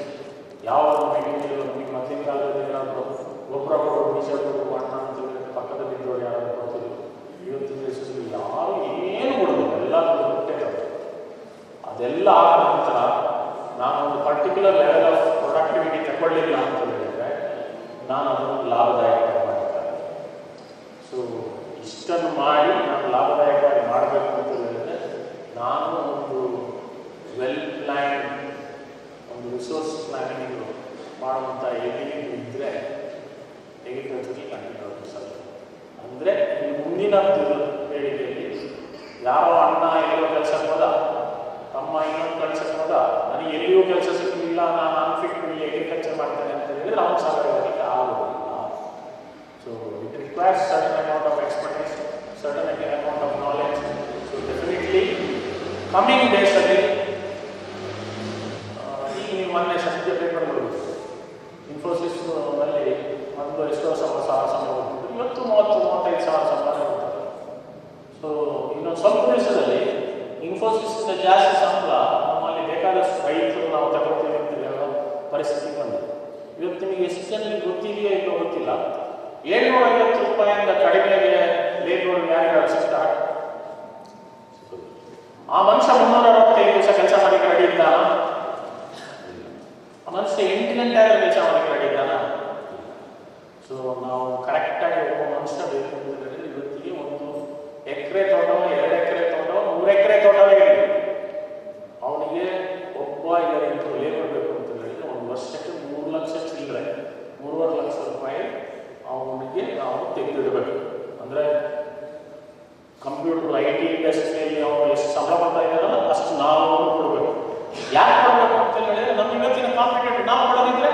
ಯಾವ ಮೆಟೀರಿಯಲ್ ನಮಗೆ ಮೊದಲಿನ ಕಾಲದಲ್ಲಿ ಏನಾದರೂ ಗೊಬ್ಬರ ಕೊಡೋದು, ಬೀಜ ಕೊಡೋದು, ಮಣ್ಣ ಅಂತ ಹೇಳಿದ್ರೆ ಪಕ್ಕದಲ್ಲಿ ಇದ್ದವರು ಯಾರಾದರೂ ಕೊಡ್ತಿದ್ರು. ಇವತ್ತಿನ ದಿವಸದಲ್ಲಿ ಯಾರು ಏನು ಕೊಡೋದು ಎಲ್ಲ ಕೊಟ್ಟೆ ಅದೆಲ್ಲ ಆದ ನಂತರ ನಾನು ಒಂದು ಪರ್ಟಿಕ್ಯುಲರ್ ಲೆವೆಲ್ ಆಫ್ ಪ್ರೊಡಕ್ಟಿವಿಟಿ ತಗೊಳ್ಳಿಲ್ಲ ಅಂತ ಹೇಳಿದರೆ ನಾನು ಅದನ್ನು ಲಾಭದಾಯಕ ಮಾಡ್ತೇನೆ. ಸೊ ಇಷ್ಟನ್ನು ಮಾಡಿ ನಾನು ಲಾಭದಾಯಕವಾಗಿ ಮಾಡಬೇಕು ಅಂತ ಹೇಳಿದರೆ ನಾನು ಒಂದು ವೆಲ್ ಪ್ಲ್ಯಾನ್, ಒಂದು ರಿಸೋರ್ಸ್ ಪ್ಲ್ಯಾನಿಂಗ್ ಮಾಡುವಂಥ ಎಬಿಲಿಟಿ ಇದ್ದರೆ ಎಗ್ರಿಕಲ್ಚರ್ಗೆ ಕಂಟಿನ್ಯೂ ಸರ್. ಅಂದರೆ ಈ ಮುಂದಿನ ಪೀಳಿಗೆಯಲ್ಲಿ ಯಾವ ಅಣ್ಣ ಎಲ್ಲೋ ಕೆಲಸಕ್ಕೆ ಹೋದ, ತಮ್ಮ ಇನ್ನೊಂದು ಕೆಲಸಕ್ಕೆ ಹೋದ, ನನಗೆ ಎಲ್ಲಿಯೂ ಕೆಲಸ ಸಿಗಲಿಲ್ಲ, ನಾನು ಅನ್ಫಿಟ್ ಇಲ್ಲಿ ಎಗ್ರಿಕಲ್ಚರ್ ಮಾಡ್ತೇನೆ ಅಂತ ಹೇಳಿದರೆ ಅವನು ಸಾಕಾಗಲಿಕ್ಕೆ ಆಗೋದಿಲ್ಲ. So it requires certain amount of expertise, certain amount of knowledge. So definitely coming ಡೇಸಲ್ಲಿ ಈಗ ನೀವು ಮೊನ್ನೆ ಸದ್ಯ ಪೇಪರ್ ನೋಡಬೇಕು, ಇನ್ಫೋಸಿಸ್ನಲ್ಲಿ ಒಂದು ಎಷ್ಟೋ ಸಂಬಳ ಕೊಟ್ಟು ಇವತ್ತು 30-35 ಸಾವಿರ ಸಂಬಳ ಕೊಡ್ತಾರೆ. ಸೊ ಇನ್ನೊಂದು ಸ್ವಲ್ಪ ವರ್ಷದಲ್ಲಿ ಇನ್ಫೋಸಿಸ್ನ ಜಾಸ್ತಿ ಸಂಬಳ ನಮ್ಮಲ್ಲಿ ಬೇಕಾದಷ್ಟು ರೈತರು ನಾವು ತಗೊಳ್ತೀವಿ ಅಂತ ಹೇಳೋ ಪರಿಸ್ಥಿತಿ ಬಂದಿದೆ. ಇವತ್ತು ನಿಮಗೆ ಎಷ್ಟು ಜನರಿಗೆ ಗೊತ್ತಿದೆಯೋ ಇಲ್ಲೋ ಗೊತ್ತಿಲ್ಲ, 750 ರೂಪಾಯಿಂದ ಕಡಿಮೆಗೆ ಲೇಬರ್ ಯಾರಿಗಾದ್ರು ಸಿಗ್ತಾರೆ. ಆ ಮನುಷ್ಯ 365 ದಿವಸ ಕೆಲಸ ಮಾಡಲಿಕ್ಕೆ ರೆಡಿ ಇದ್ದಾನ? ಆ ಮನುಷ್ಯ 8 ಗಂಟೆ ಕೆಲಸ ಮಾಡಲಿಕ್ಕೆ ರೆಡಿ ಇದ್ದಾನ? ಸೊ ನಾವು ಕರೆಕ್ಟಾಗಿ ಒಬ್ಬ ಮನುಷ್ಯ ಬೇಕು ಅಂತ ಹೇಳಿದ್ರೆ ಇವತ್ತಿಗೆ 1 ಎಕರೆ ತೋಟವೋ 2 ಎಕರೆ ತೋಟವೋ 3 ಎಕರೆ ತೋಟವೇ ಇರಲಿ, ಅವನಿಗೆ ಒಬ್ಬ ಇಲ್ಲ ಇಬ್ಬರು ಲೇಬರ್ ಬೇಕು ಅಂತ ಹೇಳಿದ್ರೆ 1 ವರ್ಷಕ್ಕೆ 3 ಲಕ್ಷ ಚಿಲ್ಲರೆ, 3.5 ಲಕ್ಷ ರೂಪಾಯಿ ಅವನಿಗೆ ನಾವು ತೆಗೆದಿಡಬೇಕು. ಅಂದರೆ ಕಂಪ್ಯೂಟರ್ IT ಇಂಡಸ್ಟ್ರಿಯಲ್ಲಿ ಅವನು ಎಷ್ಟು ಸಂಬಳ ಬರ್ತಾ ಇದ್ದಾರಲ್ಲ ಅಷ್ಟು ನಾವು ಕೊಡಬೇಕು. ಯಾಕೆ ಕೊಡಬೇಕು ಅಂತ ಹೇಳಿದ್ರೆ ನಮ್ಮ ಇವತ್ತಿನ ಕಾಂಪಿಟೇಟಿವ್ ನಾವು ಕೊಡೋದಿದ್ರೆ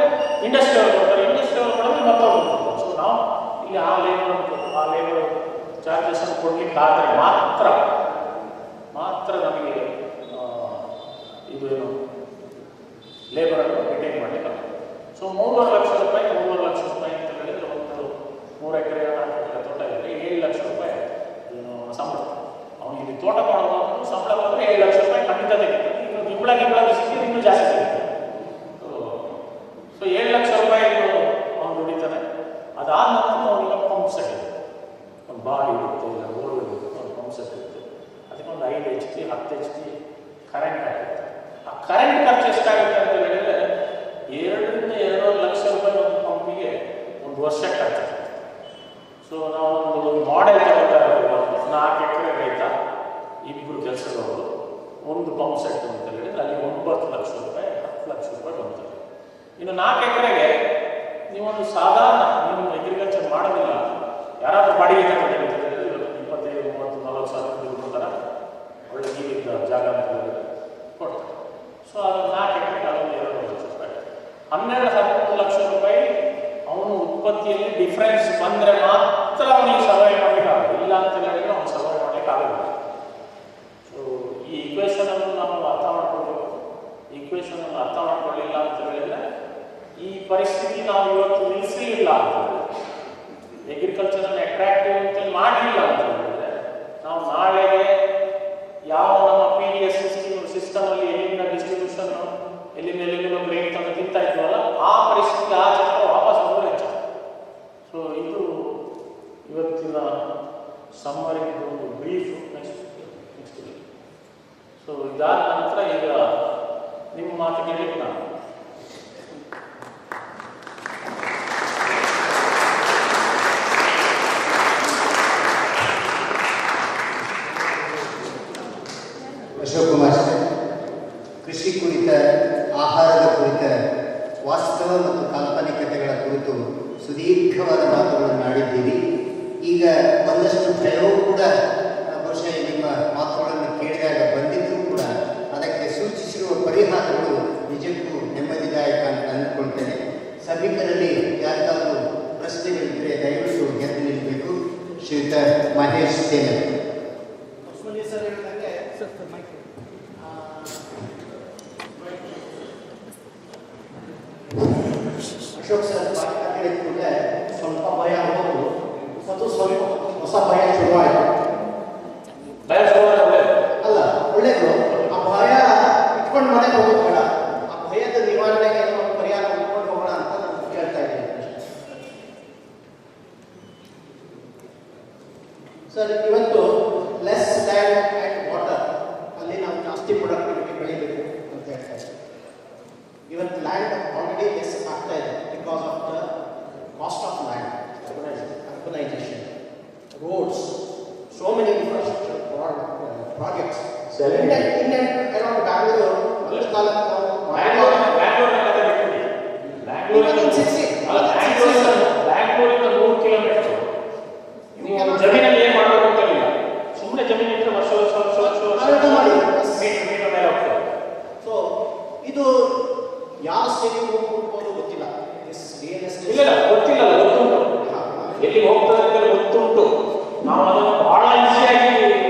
ಇಂಡಸ್ಟ್ರಿ ಅವರು ಕೊಡ್ತಾರೆ, ಇಂಡಸ್ಟ್ರಿ ಅವರು ಕೊಡೋದು ಮತ್ತೊಬ್ಬರು ಕೊಡ್ತಾರೆ. ಸೊ ನಾವು ಇಲ್ಲಿ ಆ ಲೇಬರ್ ಚಾರ್ಜಸನ್ನು ಕೊಡಲಿಕ್ಕೆ ಆದರೆ ಮಾತ್ರ ನಮಗೆ ಇದು ಏನು ಲೇಬರನ್ನು ರಿಟೈನ್ ಮಾಡಲಿಕ್ಕೆ. ಸೊ 3.5 ಲಕ್ಷ ರೂಪಾಯಿ ಅಂತ ಹೇಳಿದರೆ ಒಂದು 3 ಎಕರೆ 4 ಎಕರೆ ತೋಟ ಇದ್ದರೆ 7 ಲಕ್ಷ ರೂಪಾಯಿ ಸಂಬಳ. ಅವನು ಇಲ್ಲಿ ತೋಟ ಮಾಡೋದು ಸಂಬಳ ಬಂದರೆ 7 ಲಕ್ಷ ರೂಪಾಯಿ ಖಂಡಿತ ತೆಗಿತಾನೆ. ಇನ್ನು ಗಿಬ್ಬಳ ಸಿಕ್ಕಿದ್ರೆ ಇನ್ನೂ ಜಾಸ್ತಿ ತೆಗಿತಾನೆ. ಸೊ 7 ಲಕ್ಷ ರೂಪಾಯಿ ಅವನು ದುಡಿತಾನೆ. ಅದಾದ ನಂತರ ಅವನಿಗೆ ಪಂಪ್ ಸೆಟ್ ಇದೆ, ಒಂದು ಬಾಡಿ ಇರುತ್ತೆ, ಇಲ್ಲ ರೋಡ್ ಇರುತ್ತೆ, ಒಂದು ಪಂಪ್ ಸೆಟ್ ಇರುತ್ತೆ, ಅದಕ್ಕೊಂದು 5 HP 10 HP ಕರೆಂಟ್ ಆಗುತ್ತೆ. ಆ ಕರೆಂಟ್ ಖರ್ಚು ಎಷ್ಟಾಗುತ್ತೆ ಅಂತ ಹೇಳಿದರೆ 2ರಿಂದ 2.5 ಲಕ್ಷ ರೂಪಾಯಿ ಒಂದು ಪಂಪಿಗೆ 1 ವರ್ಷ ಖರ್ಚಾಗುತ್ತೆ. ಸೊ ನಾವು ಒಂದು ಮಾಡೆಲ್ ತಗೊಳ್ತಾ ಇರೋದು 4 ಎಕರೆ ರೈತ, 2 ಕೆಲಸದವರು, ಒಂದು ಪಂಪ್ ಸೆಟ್ ಅಂತ ಹೇಳಿದರೆ ಅಲ್ಲಿ 9 ಲಕ್ಷ ರೂಪಾಯಿ 10 ಲಕ್ಷ ರೂಪಾಯಿ ಬಂತಾರೆ. ಇನ್ನು 4 ಎಕರೆಗೆ ನೀವೊಂದು ಸಾಧಾರಣ ನೀವು ಅಗ್ರಿಕಲ್ಚರ್ ಮಾಡೋದಿಲ್ಲ, ಯಾರಾದರೂ ಬಾಡಿಗೆ ತಗೊಂಡು 25, 30, 40 ಸಾವಿರ ದುಡ್ಡು ಕೊಡ್ತಾರೆ, ಒಳ್ಳೆ ನೀರಿದ್ದ ಜಾಗ ಅಂತ ಹೇಳಿದ್ರೆ ಕೊಡ್ತಾರೆ. ಸೊ ಅದು 4 ಎಕರೆಗೆ ಅದೊಂದು 2 ಲಕ್ಷ ರೂಪಾಯಿ, 12-13 ಲಕ್ಷ ರೂಪಾಯಿ ಅವನು ಉತ್ಪತ್ತಿಯಲ್ಲಿ ಡಿಫ್ರೆನ್ಸ್ ಬಂದರೆ ಮಾತ್ರ ಅವನಿಗೆ ಸರ್ವೈವ್ ಮಾಡಲಿಕ್ಕೆ ಆಗೋದು, ಇಲ್ಲ ಅಂತ ಹೇಳಿದ್ರೆ ಅವನು ಸರ್ವೈವ್ ಮಾಡಲಿಕ್ಕೆ ಆಗೋದಿಲ್ಲ. ಸೊ ಈ ಈಕ್ವೇಷನನ್ನು ನಾವು ಅರ್ಥ ಮಾಡ್ಕೊಳ್ಬೇಕು. ಈಕ್ವೇಷನನ್ನು ಅರ್ಥ ಮಾಡ್ಕೊಳ್ಳಿಲ್ಲ ಅಂತ ಹೇಳಿದರೆ ಈ ಪರಿಸ್ಥಿತಿ ನಾವು ಇವತ್ತು ನಿಲ್ಲಿಸಲಿಲ್ಲ ಅಂತ ಹೇಳಿದ್ರೆ, ಎಗ್ರಿಕಲ್ಚರನ್ನು ಅಟ್ರಾಕ್ಟಿವ್ ಅಂತೇಳಿ ಮಾಡಲಿಲ್ಲ ಅಂತ ಹೇಳಿದ್ರೆ, ನಾವು ನಾಳೆಗೆ ಯಾವ ನಮ್ಮ PDS ಸಿಸ್ಟಮಲ್ಲಿ ಎಲ್ಲಿಂದ ಡಿಸ್ಟ್ರಿಬ್ಯೂಷನ್ ಎಲ್ಲಿಂದ ಗ್ರೇಟ್ ತಂದು ತಿಂತಾ ಇದ್ವಲ್ಲ ಆ ಪರಿಸ್ಥಿತಿ ಆ ಚಕ್ರ ವಾಪಸ್ ಬರೋದು ಹೆಚ್ಚು. ಸೊ ಇದು ಇವತ್ತಿನ ಸಮ್ಮರಿಗೆ ಒಂದು ಬ್ರೀಫ್. ನೆಕ್ಸ್ಟ್ ಸೊ ಇದಾದ ನಂತರ ಈಗ ನಿಮ್ಮ ಮಾತು ಕೇಳಲಿಕ್ಕೆ ನಾನು ಕುರಿತು ಸುದೀರ್ಘವಾದ ಮಾತುಗಳನ್ನು ಆಡಿದ್ದೀರಿ. ಈಗ ಒಂದಷ್ಟು ಭಯವೂ ಕೂಡ ಬಹುಶಃ ನಿಮ್ಮ ಮಾತುಗಳನ್ನು ಕೇಳಿದಾಗ ಬಂದಿದ್ದರೂ ಕೂಡ ಅದಕ್ಕೆ ಸೂಚಿಸಿರುವ ಪರಿಹಾರಗಳು ನಿಜಕ್ಕೂ ನೆಮ್ಮದಿದಾಯಕ ಅಂತ ಅಂದ್ಕೊಳ್ತೇನೆ. ಸಭಿಕರಲ್ಲಿ ಯಾರಿಗಾದರೂ ಪ್ರಶ್ನೆಗಳಿದ್ದರೆ ದಯವಿಟ್ಟು ಎದ್ದು ನಿಲ್ಲಬೇಕು. ಶ್ರೀಯುತ ಮಹೇಶ್ ಸೇನರ್. ಅಶೋಕ್ ಸರ್ ಹೇಳಿದ ಕೂಡಲೇ ಸ್ವಲ್ಪ ಭಯ ಹೋಗುದು ಮತ್ತು ಸ್ವಲ್ಪ ಹೊಸ ಭಯ ಶುರುವಾಯಿತು. ಭಯ ಶುರುವಾಗಲ್ಲ, ಅಲ್ಲ ಒಳ್ಳೇದು. ಆ ಭಯ ಇಟ್ಕೊಂಡು ಮನೆಗೆ ಹೋಗೋದು ಬೇಡ. ಆ ಭಯದ ನಿವಾರಣೆಗೆ ನಾವು ಪರಿಹಾರ ಇಟ್ಕೊಂಡು ಹೋಗೋಣ ಅಂತ ನಾನು ಕೇಳ್ತಾ ಇದ್ದೀನಿ. ಸರ್, ಇವತ್ತು ಲೆಸ್ ಲ್ಯಾಂಡ್ ಆ್ಯಂಡ್ ವಾಟರ್ ಅಲ್ಲಿ ನಾವು ಜಾಸ್ತಿ ಪ್ರೊಡಕ್ಟಿವಿಟಿ ಬೆಳಿಬೇಕು ಅಂತ ಹೇಳ್ತಾ ಇದ್ದೀವಿ. ಇವತ್ತು ಲ್ಯಾಂಡ್ ಆಲ್ರೆಡಿ ಲೆಸ್ ಆಗ್ತಾ ಇದೆ because of the cost of land, urbanization, roads, so many infrastructure projects. In and around Bangalore, ಬ್ಯಾಂಗ್ಳೂರಿಂದ 100 kilometre ಜಮೀನಲ್ಲಿ ಏನ್ ಮಾಡಬೇಕು ಅಂತ ಇಲ್ಲ. ಸುಮ್ಮನೆ ಜಮೀನು ಇಟ್ಟರೆ ವರ್ಷ ಮೀಟರ್ ಮೇಲೆ ಹೋಗ್ತದೆ. ಸೊ ಇದು ಯಾವ ಸ್ಟೇಜಿಗೆ ಹೋಗ್ಬೋದು ಗೊತ್ತಿಲ್ಲ. ಇಲ್ಲ ಗೊತ್ತಿಲ್ಲ, ಗೊತ್ತುಂಟು. ಎಲ್ಲಿ ಹೋಗ್ತದೆ ಅಂತ ಗೊತ್ತುಂಟು. ನಾವು ಅದನ್ನು ಬಹಳ ಈಸಿಯಾಗಿ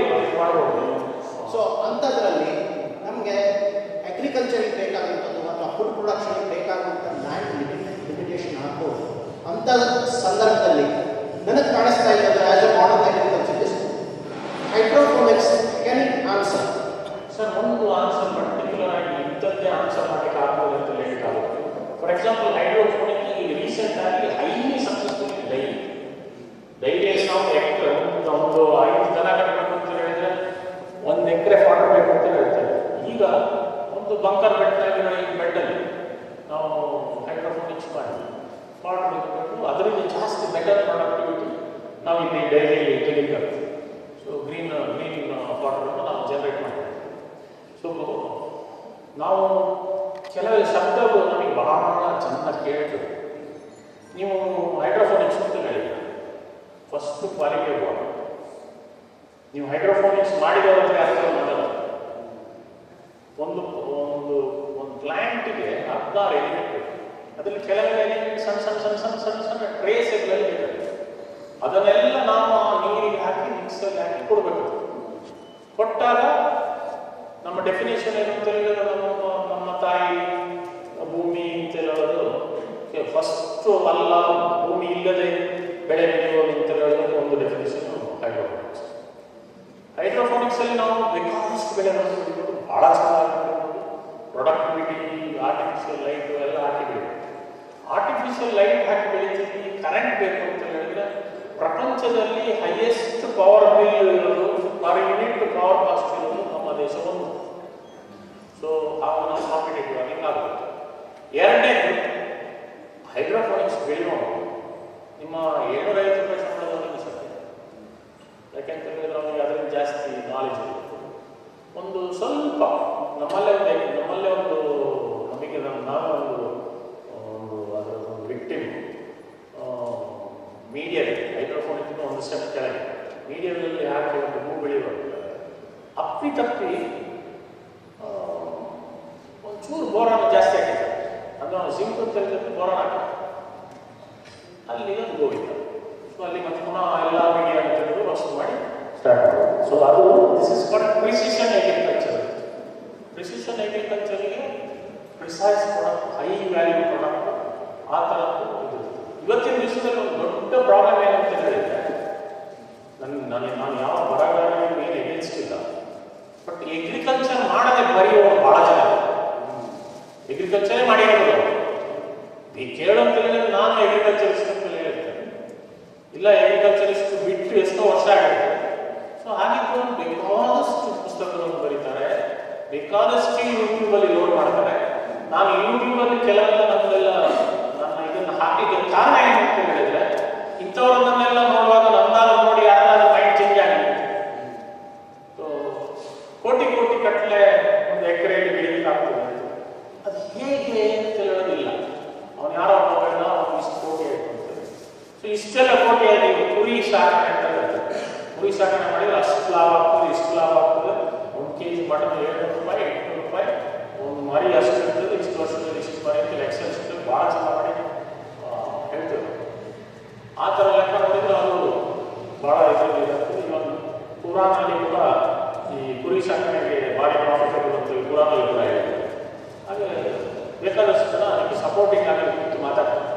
ಮಾಡಬಹುದು. ಸೊ ಅಂಥದ್ರಲ್ಲಿ ನಮಗೆ ಅಗ್ರಿಕಲ್ಚರ್ಗೆ ಬೇಕಾದಂಥದ್ದು ಅಥವಾ ಫುಡ್ ಪ್ರೊಡಕ್ಷನ್ಗೆ ಬೇಕಾಗುವಂಥ ಲ್ಯಾಂಡ್ ಲಿಮಿಟೇಷನ್ ಆಗ್ಬೋದು. ಅಂಥ ಸಂದರ್ಭದಲ್ಲಿ ನನಗೆ ಕಾಣಿಸ್ತಾ ಇರೋದು as A modern agriculturist, hydroponics can answer. Sir, ಒಂದು ಆನ್ಸರ್ ಪರ್ಟಿಕ್ಯುಲರ್ ಆಗಿ ಇಂಥದ್ದೇ ಆನ್ಸರ್ ಮಾಡಲಿಕ್ಕೆ ಆಗ್ತದೆ ಅಂತ ಹೇಳಲಿಕ್ಕಾಗುತ್ತೆ. ಫಾರ್ ಎಕ್ಸಾಂಪಲ್, ಹೈಡ್ರೋಪೋನಿಕ್ ರೀಸೆಂಟ್ ಆಗಿ ಹೈಲಿ ಸಕ್ಸಸ್ಫುಲ್ ಡೈಲಿ ನಾವು ಒಂದು 5 ದನ ಕಟ್ಟಬೇಕು ಅಂತ ಹೇಳಿದ್ರೆ 1 ಎಕರೆ ಫಾರ್ಮ್ ಬೇಕು ಅಂತ ಹೇಳ್ತೇವೆ. ಈಗ ಒಂದು ಬಂಕರ್ ಬೆಟ್ಟಲ್ಲಿರೋ ಈ ಬೆಡ್ಡಲ್ಲಿ ನಾವು ಹೈಡ್ರೋಪೋನಿಕ್ಸ್ ಮಾಡಿ ಫಾರ್ಮ್ ಬೇಕು, ಅದರಿಂದ ಜಾಸ್ತಿ ಬೆಟರ್ ಪ್ರೊಡಕ್ಟಿವಿಟಿ ನಾವು ಇಲ್ಲಿ ಡೈಲಿ ತೆಗಿಬೇಕು. ಸೊ ಗ್ರೀನ್ ಫಾರ್ಮನ್ನು ನಾವು ಜನರೇಟ್ ಮಾಡ್ತೀವಿ. ಸೊ ನಾವು ಕೆಲವು ಶಬ್ದಗಳು ನಮಗೆ ಬಹಳ ಚೆನ್ನಾಗಿ ಕೇಳ್ತದೆ. ನೀವು ಹೈಡ್ರೋಫೋನಿಕ್ಸ್ ಅಂತ ಹೇಳಿದ್ರೆ ಫಸ್ಟ್ ಕ್ವಾಲಿಟಿ ವಾಟರ್. ನೀವು ಹೈಡ್ರೋಫೋನಿಕ್ಸ್ ಮಾಡಿದವರಿಗೆ ಅರ್ಥ ಮಾಡಲ್ಲ. ಒಂದು ಪ್ಲಾಂಟಿಗೆ 16 ಎಲಿಮೆಂಟ್ ಬೇಕು. ಅದರಲ್ಲಿ ಕೆಲವು ಎಲಿಮೆಂಟ್ ಸಣ್ಣ ಟ್ರೇಸ್ಗಳಲ್ಲಿ ಬೇಕಾಗುತ್ತೆ. ಅದನ್ನೆಲ್ಲ ನಾವು ನೀರಿಗೆ ಹಾಕಿ ಮಿಕ್ಸಲ್ಲಿ ಹಾಕಿ ಕೊಡಬೇಕು. ಕೊಟ್ಟಾಗ ನಮ್ಮ ಡೆಫಿನೇಷನ್ ಏನು ಅಂತ ಹೇಳಿದ್ರೆ, ನಮ್ಮ ತಾಯಿ ಭೂಮಿ ಅಂತ ಹೇಳೋದು ಫಸ್ಟು ಅಲ್ಲ, ಭೂಮಿ ಇಲ್ಲದೆ ಬೆಳೆ ಬೆಳೆಯೋದು ಅಂತ ಹೇಳೋದಕ್ಕೆ ಒಂದು ಡೆಫಿನೇಷನ್ ಹೈಡ್ರೋಫೋನಿಕ್ಸ್. ಹೈಡ್ರೋಫೋನಿಕ್ಸಲ್ಲಿ ನಾವು ಬೇಕಾದಷ್ಟು ಬೆಳೆಗಳನ್ನು ಬೆಳಿಬೋದು, ಭಾಳ ಚೆನ್ನಾಗಿ ಬೆಳಿಬೋದು. ಪ್ರೊಡಕ್ಟಿವಿಟಿ, ಆರ್ಟಿಫಿಷಿಯಲ್ ಲೈಟ್ ಎಲ್ಲ ಹಾಕಿ ಬೆಳಿಬೋದು. ಆರ್ಟಿಫಿಷಿಯಲ್ ಲೈಟ್ ಹಾಕಿ ಬೆಳಿತೀವಿ, ಕರೆಂಟ್ ಬೇಕು ಅಂತ ಹೇಳಿದ್ರೆ ಪ್ರಪಂಚದಲ್ಲಿ ಹೈಯೆಸ್ಟ್ ಪವರ್ ಬಿಲ್ ಇರೋದು, ಪರ್ ಯೂನಿಟ್ ಪವರ್ ಕಾಸ್ಟ್ ಇರೋದು ನಮ್ಮ ದೇಶ ಒಂದು. ಸೊ ಆಗ ನಾವು ಕಾಂಪಿಟೇಟಿವ್ ಆಗಿ ಆಗುತ್ತೆ. ಎರಡನೇದು, ಹೈಡ್ರೋಫೋನಿಕ್ಸ್ ಬೆಳೆಯುವ ನಿಮ್ಮ 750 ರೂಪಾಯಿ ಸಂಬಳದವರಿಗೆ ಸತ್ಯ. ಯಾಕೆಂತ ಹೇಳಿದ್ರೆ ಅವನಿಗೆ ಅದರಿಂದ ಜಾಸ್ತಿ ನಾಲೆಜ್ ಇರುತ್ತೆ. ಒಂದು ಸ್ವಲ್ಪ ನಮ್ಮಲ್ಲೇ ಒಂದು ನಮಗೆ ನಾವೇ ಒಂದು ಅದರ ಒಂದು ವಿಕ್ಟಿಮ್ ಮೀಡಿಯಾದಲ್ಲಿ ಹೈಡ್ರೋಫೋನಿಕ್ನ ಒಂದು ಸ್ಟೆಪ್ ಕೆಳಗೆ ಮೀಡಿಯಾದಲ್ಲಿ ಹಾಕಿ ಒಂದು ಹೂ ಬೆಳೆಯುವಾಗ ಅಪ್ಪಿತಪ್ಪಿ ಒಂಚೂರು ಬೋರಾನ್ ಜಾಸ್ತಿ ಹಾಕಿದ್ದಾರೆ. ಅಂದರೆ ನಾವು ಜಿಂಕ್ ಅಂತ ಹೇಳಿದ್ರೆ ಬೋರಾನ್ ಹಾಕಿದ್ದಾರೆ, ಅಲ್ಲಿ ಒಂದು ಗೋವಿಂದ. ಸೊ ಅಲ್ಲಿ ಮತ್ತೆ ಪುನಃ ಎಲ್ಲ ಮೀಡಿಯಾ ಅಂತ ಹೇಳಿದ್ರು ವಸ್ತು ಮಾಡಿ ಸ್ಟಾರ್ಟ್ ಮಾಡೋದು. ಸೊ ಅದು this is called precision agriculture. Precision ಅಗ್ರಿಕಲ್ಚರ್ಗೆ precise product, high value product, ಆ ಥರದ್ದು ಇದು. ಇವತ್ತಿನ ದಿವಸದಲ್ಲಿ ಒಂದು ದೊಡ್ಡ ಪ್ರಾಬ್ಲಮ್ ಏನಂತ ಹೇಳಿದ್ರೆ, ನಾನು ಯಾವ ಬರಗಾಲ ಮೇಲೆ ಎಗೇನ್ಸ್ಟ್ ಇಲ್ಲ, ಬಟ್ ಎಗ್ರಿಕಲ್ಚರ್ ಮಾಡದೆ ಬರೆಯುವವರು ಭಾಳ ಜನ. ಎಗ್ರಿಕಲ್ಚರೇ ಮಾಡಿರೋದು ಈ ಕೇಳೋಂತ ಹೇಳಿದ್ರೆ ನಾನು ಎಗ್ರಿಕಲ್ಚರಿಸ್ಟ್ ಅಂತ ಹೇಳ್ತೇನೆ. ಇಲ್ಲ, ಎಗ್ರಿಕಲ್ಚರಿಸ್ಟ್ ಬಿಟ್ಟು ಎಷ್ಟೋ ವರ್ಷ ಆಗುತ್ತೆ. ಸೊ ಹಾಗಿದ್ದು ಬೇಕಾದಷ್ಟು ಪುಸ್ತಕಗಳನ್ನು ಬರೀತಾರೆ, ಬೇಕಾದಷ್ಟು ಯೂಟ್ಯೂಬಲ್ಲಿ ಲೋಡ್ ಮಾಡ್ತಾರೆ. ನಾನು ಯೂಟ್ಯೂಬಲ್ಲಿ ಕೆಲವೆಲ್ಲ ನನ್ನ ಇದನ್ನು ಹಾಕಿದ ಕಾರಣ ಏನು ಅಂತ ಹೇಳಿದ್ರೆ, ಇಂಥವ್ರನ್ನೆಲ್ಲ ನೋಡುವಾಗ ನನ್ನಾದ್ರೂ ನೋಡಿ ಯಾರಾದ್ರೂ ಮೈಂಡ್ ಚೇಂಜ್ ಆಗಿದೆ. ಸೊ ಕೋಟಿ ಕಟ್ಟಲೆ ಒಂದು ಎಕರೆಯಲ್ಲಿ ಬೆಳೀಲಿಕ್ಕೆ ಆಗ್ತದೆ. ಅದು ಹೇಗೆ ಅಂತ ಹೇಳೋದಿಲ್ಲ. ಅವನು ಯಾರೋ ಒಬ್ಬ ಇಷ್ಟು ಕೋಟಿ ಸಾಕಣೆ ಅಂತ ಹೇಳ್ತಾರೆ. ಕುರಿ ಸಾಕಣೆ ಮಾಡಿದ್ರೆ ಅಷ್ಟು ಲಾಭ ಆಗ್ತದೆ, ಇಷ್ಟು ಲಾಭ ಆಗ್ತದೆ. 1 kg ಮಟನ್ 700 ರೂಪಾಯಿ, 800 ರೂಪಾಯಿ, ಒಂದು ಮರಿ ಅಷ್ಟು ಇರ್ತದೆ, ಇಷ್ಟು ವರ್ಷದಲ್ಲಿ ಇಷ್ಟು ಮರಿ ಅಂತ ಲೆಕ್ಕ ಇರ್ತದೆ. ಭಾಳ ಜನ ಮಾಡಿ ಹೇಳ್ತೇವೆ. ಆ ಥರ ಲೆಕ್ಕ ನೋಡಿದ್ರೆ ಅದು ಭಾಳ ಇದರಲ್ಲಿ ಇರುತ್ತೆ. ಇವತ್ತು ಪುರಾಣಲ್ಲಿ ಕೂಡ ಈ ಕುರಿ ಸಾಕಣೆಗೆ ಭಾರಿ ಪ್ರಾಫಿಟಬಲ್ ಅಂತ ಪುರಾಣಲ್ಲಿ ಕೂಡ ಇದೆ. ಹಾಗೆ ಬೇಕಾದಷ್ಟು ಜನ ಅದಕ್ಕೆ ಸಪೋರ್ಟಿಂಗ್ ಆಗಿ ಕುರಿತು ಮಾತಾಡ್ತಾರೆ.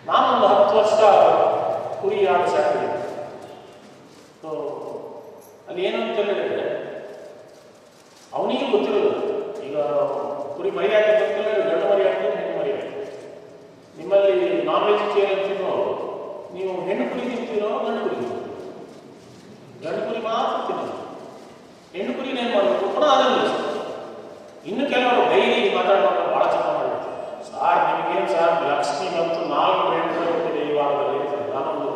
ನಾನೊಂದು 10 ವರ್ಷ ಕುರಿ ಆಡು ಸಾಕಿದೆ. ಸೊ ಅಲ್ಲಿ ಏನು ಅಂತ ಹೇಳಿದ್ರೆ ಅವನಿಗೆ ಗೊತ್ತಿರೋದು ಈಗ ಕುರಿ ಮರಿ ಹಾಕಿದ್ದು ಅಂತ ಹೇಳಿದ್ರೆ ಗಂಡು ಮರಿ ಹಾಕಿದ್ರೆ ಹೆಣ್ಣು ಮರಿ ಹಾಕಿದೆ. ನಿಮ್ಮಲ್ಲಿ ನಾನ್ ವೆಜಿಟೇರಿಯನ್ ತಿನ್ನೋರು ನೀವು ಹೆಣ್ಣು ಕುರಿ ತಿಂತೀರೋ ಗಂಡು ಕುರಿ ತಿಂತೀರೋ? ಗಂಡು ಕುರಿ ಮಾತ್ರ ತಿನ್ನೋದು. ಹೆಣ್ಣು ಕುರಿನ ಏನು ಮಾಡಬೇಕು ಪುನಃ ಅದನ್ನು ಇನ್ನು ಕೆಲವರು ಡೈಲಿ ಮಾತಾಡುವಾಗ ಭಾಳ ಚೆನ್ನಾಗಿ ಮಾಡಿರ್ತಾರೆ. ಸಾರ್ ನಿಮಗೇನು ಸಾರ್ ಲಕ್ಷ್ಮಿ ಮತ್ತು 4 ಹೆಣ್ಣು ಹೋಗ್ತಿದೆ ಈ ವಾರದಲ್ಲಿ ಇರ್ತಾರೆ. ನಾನೊಂದು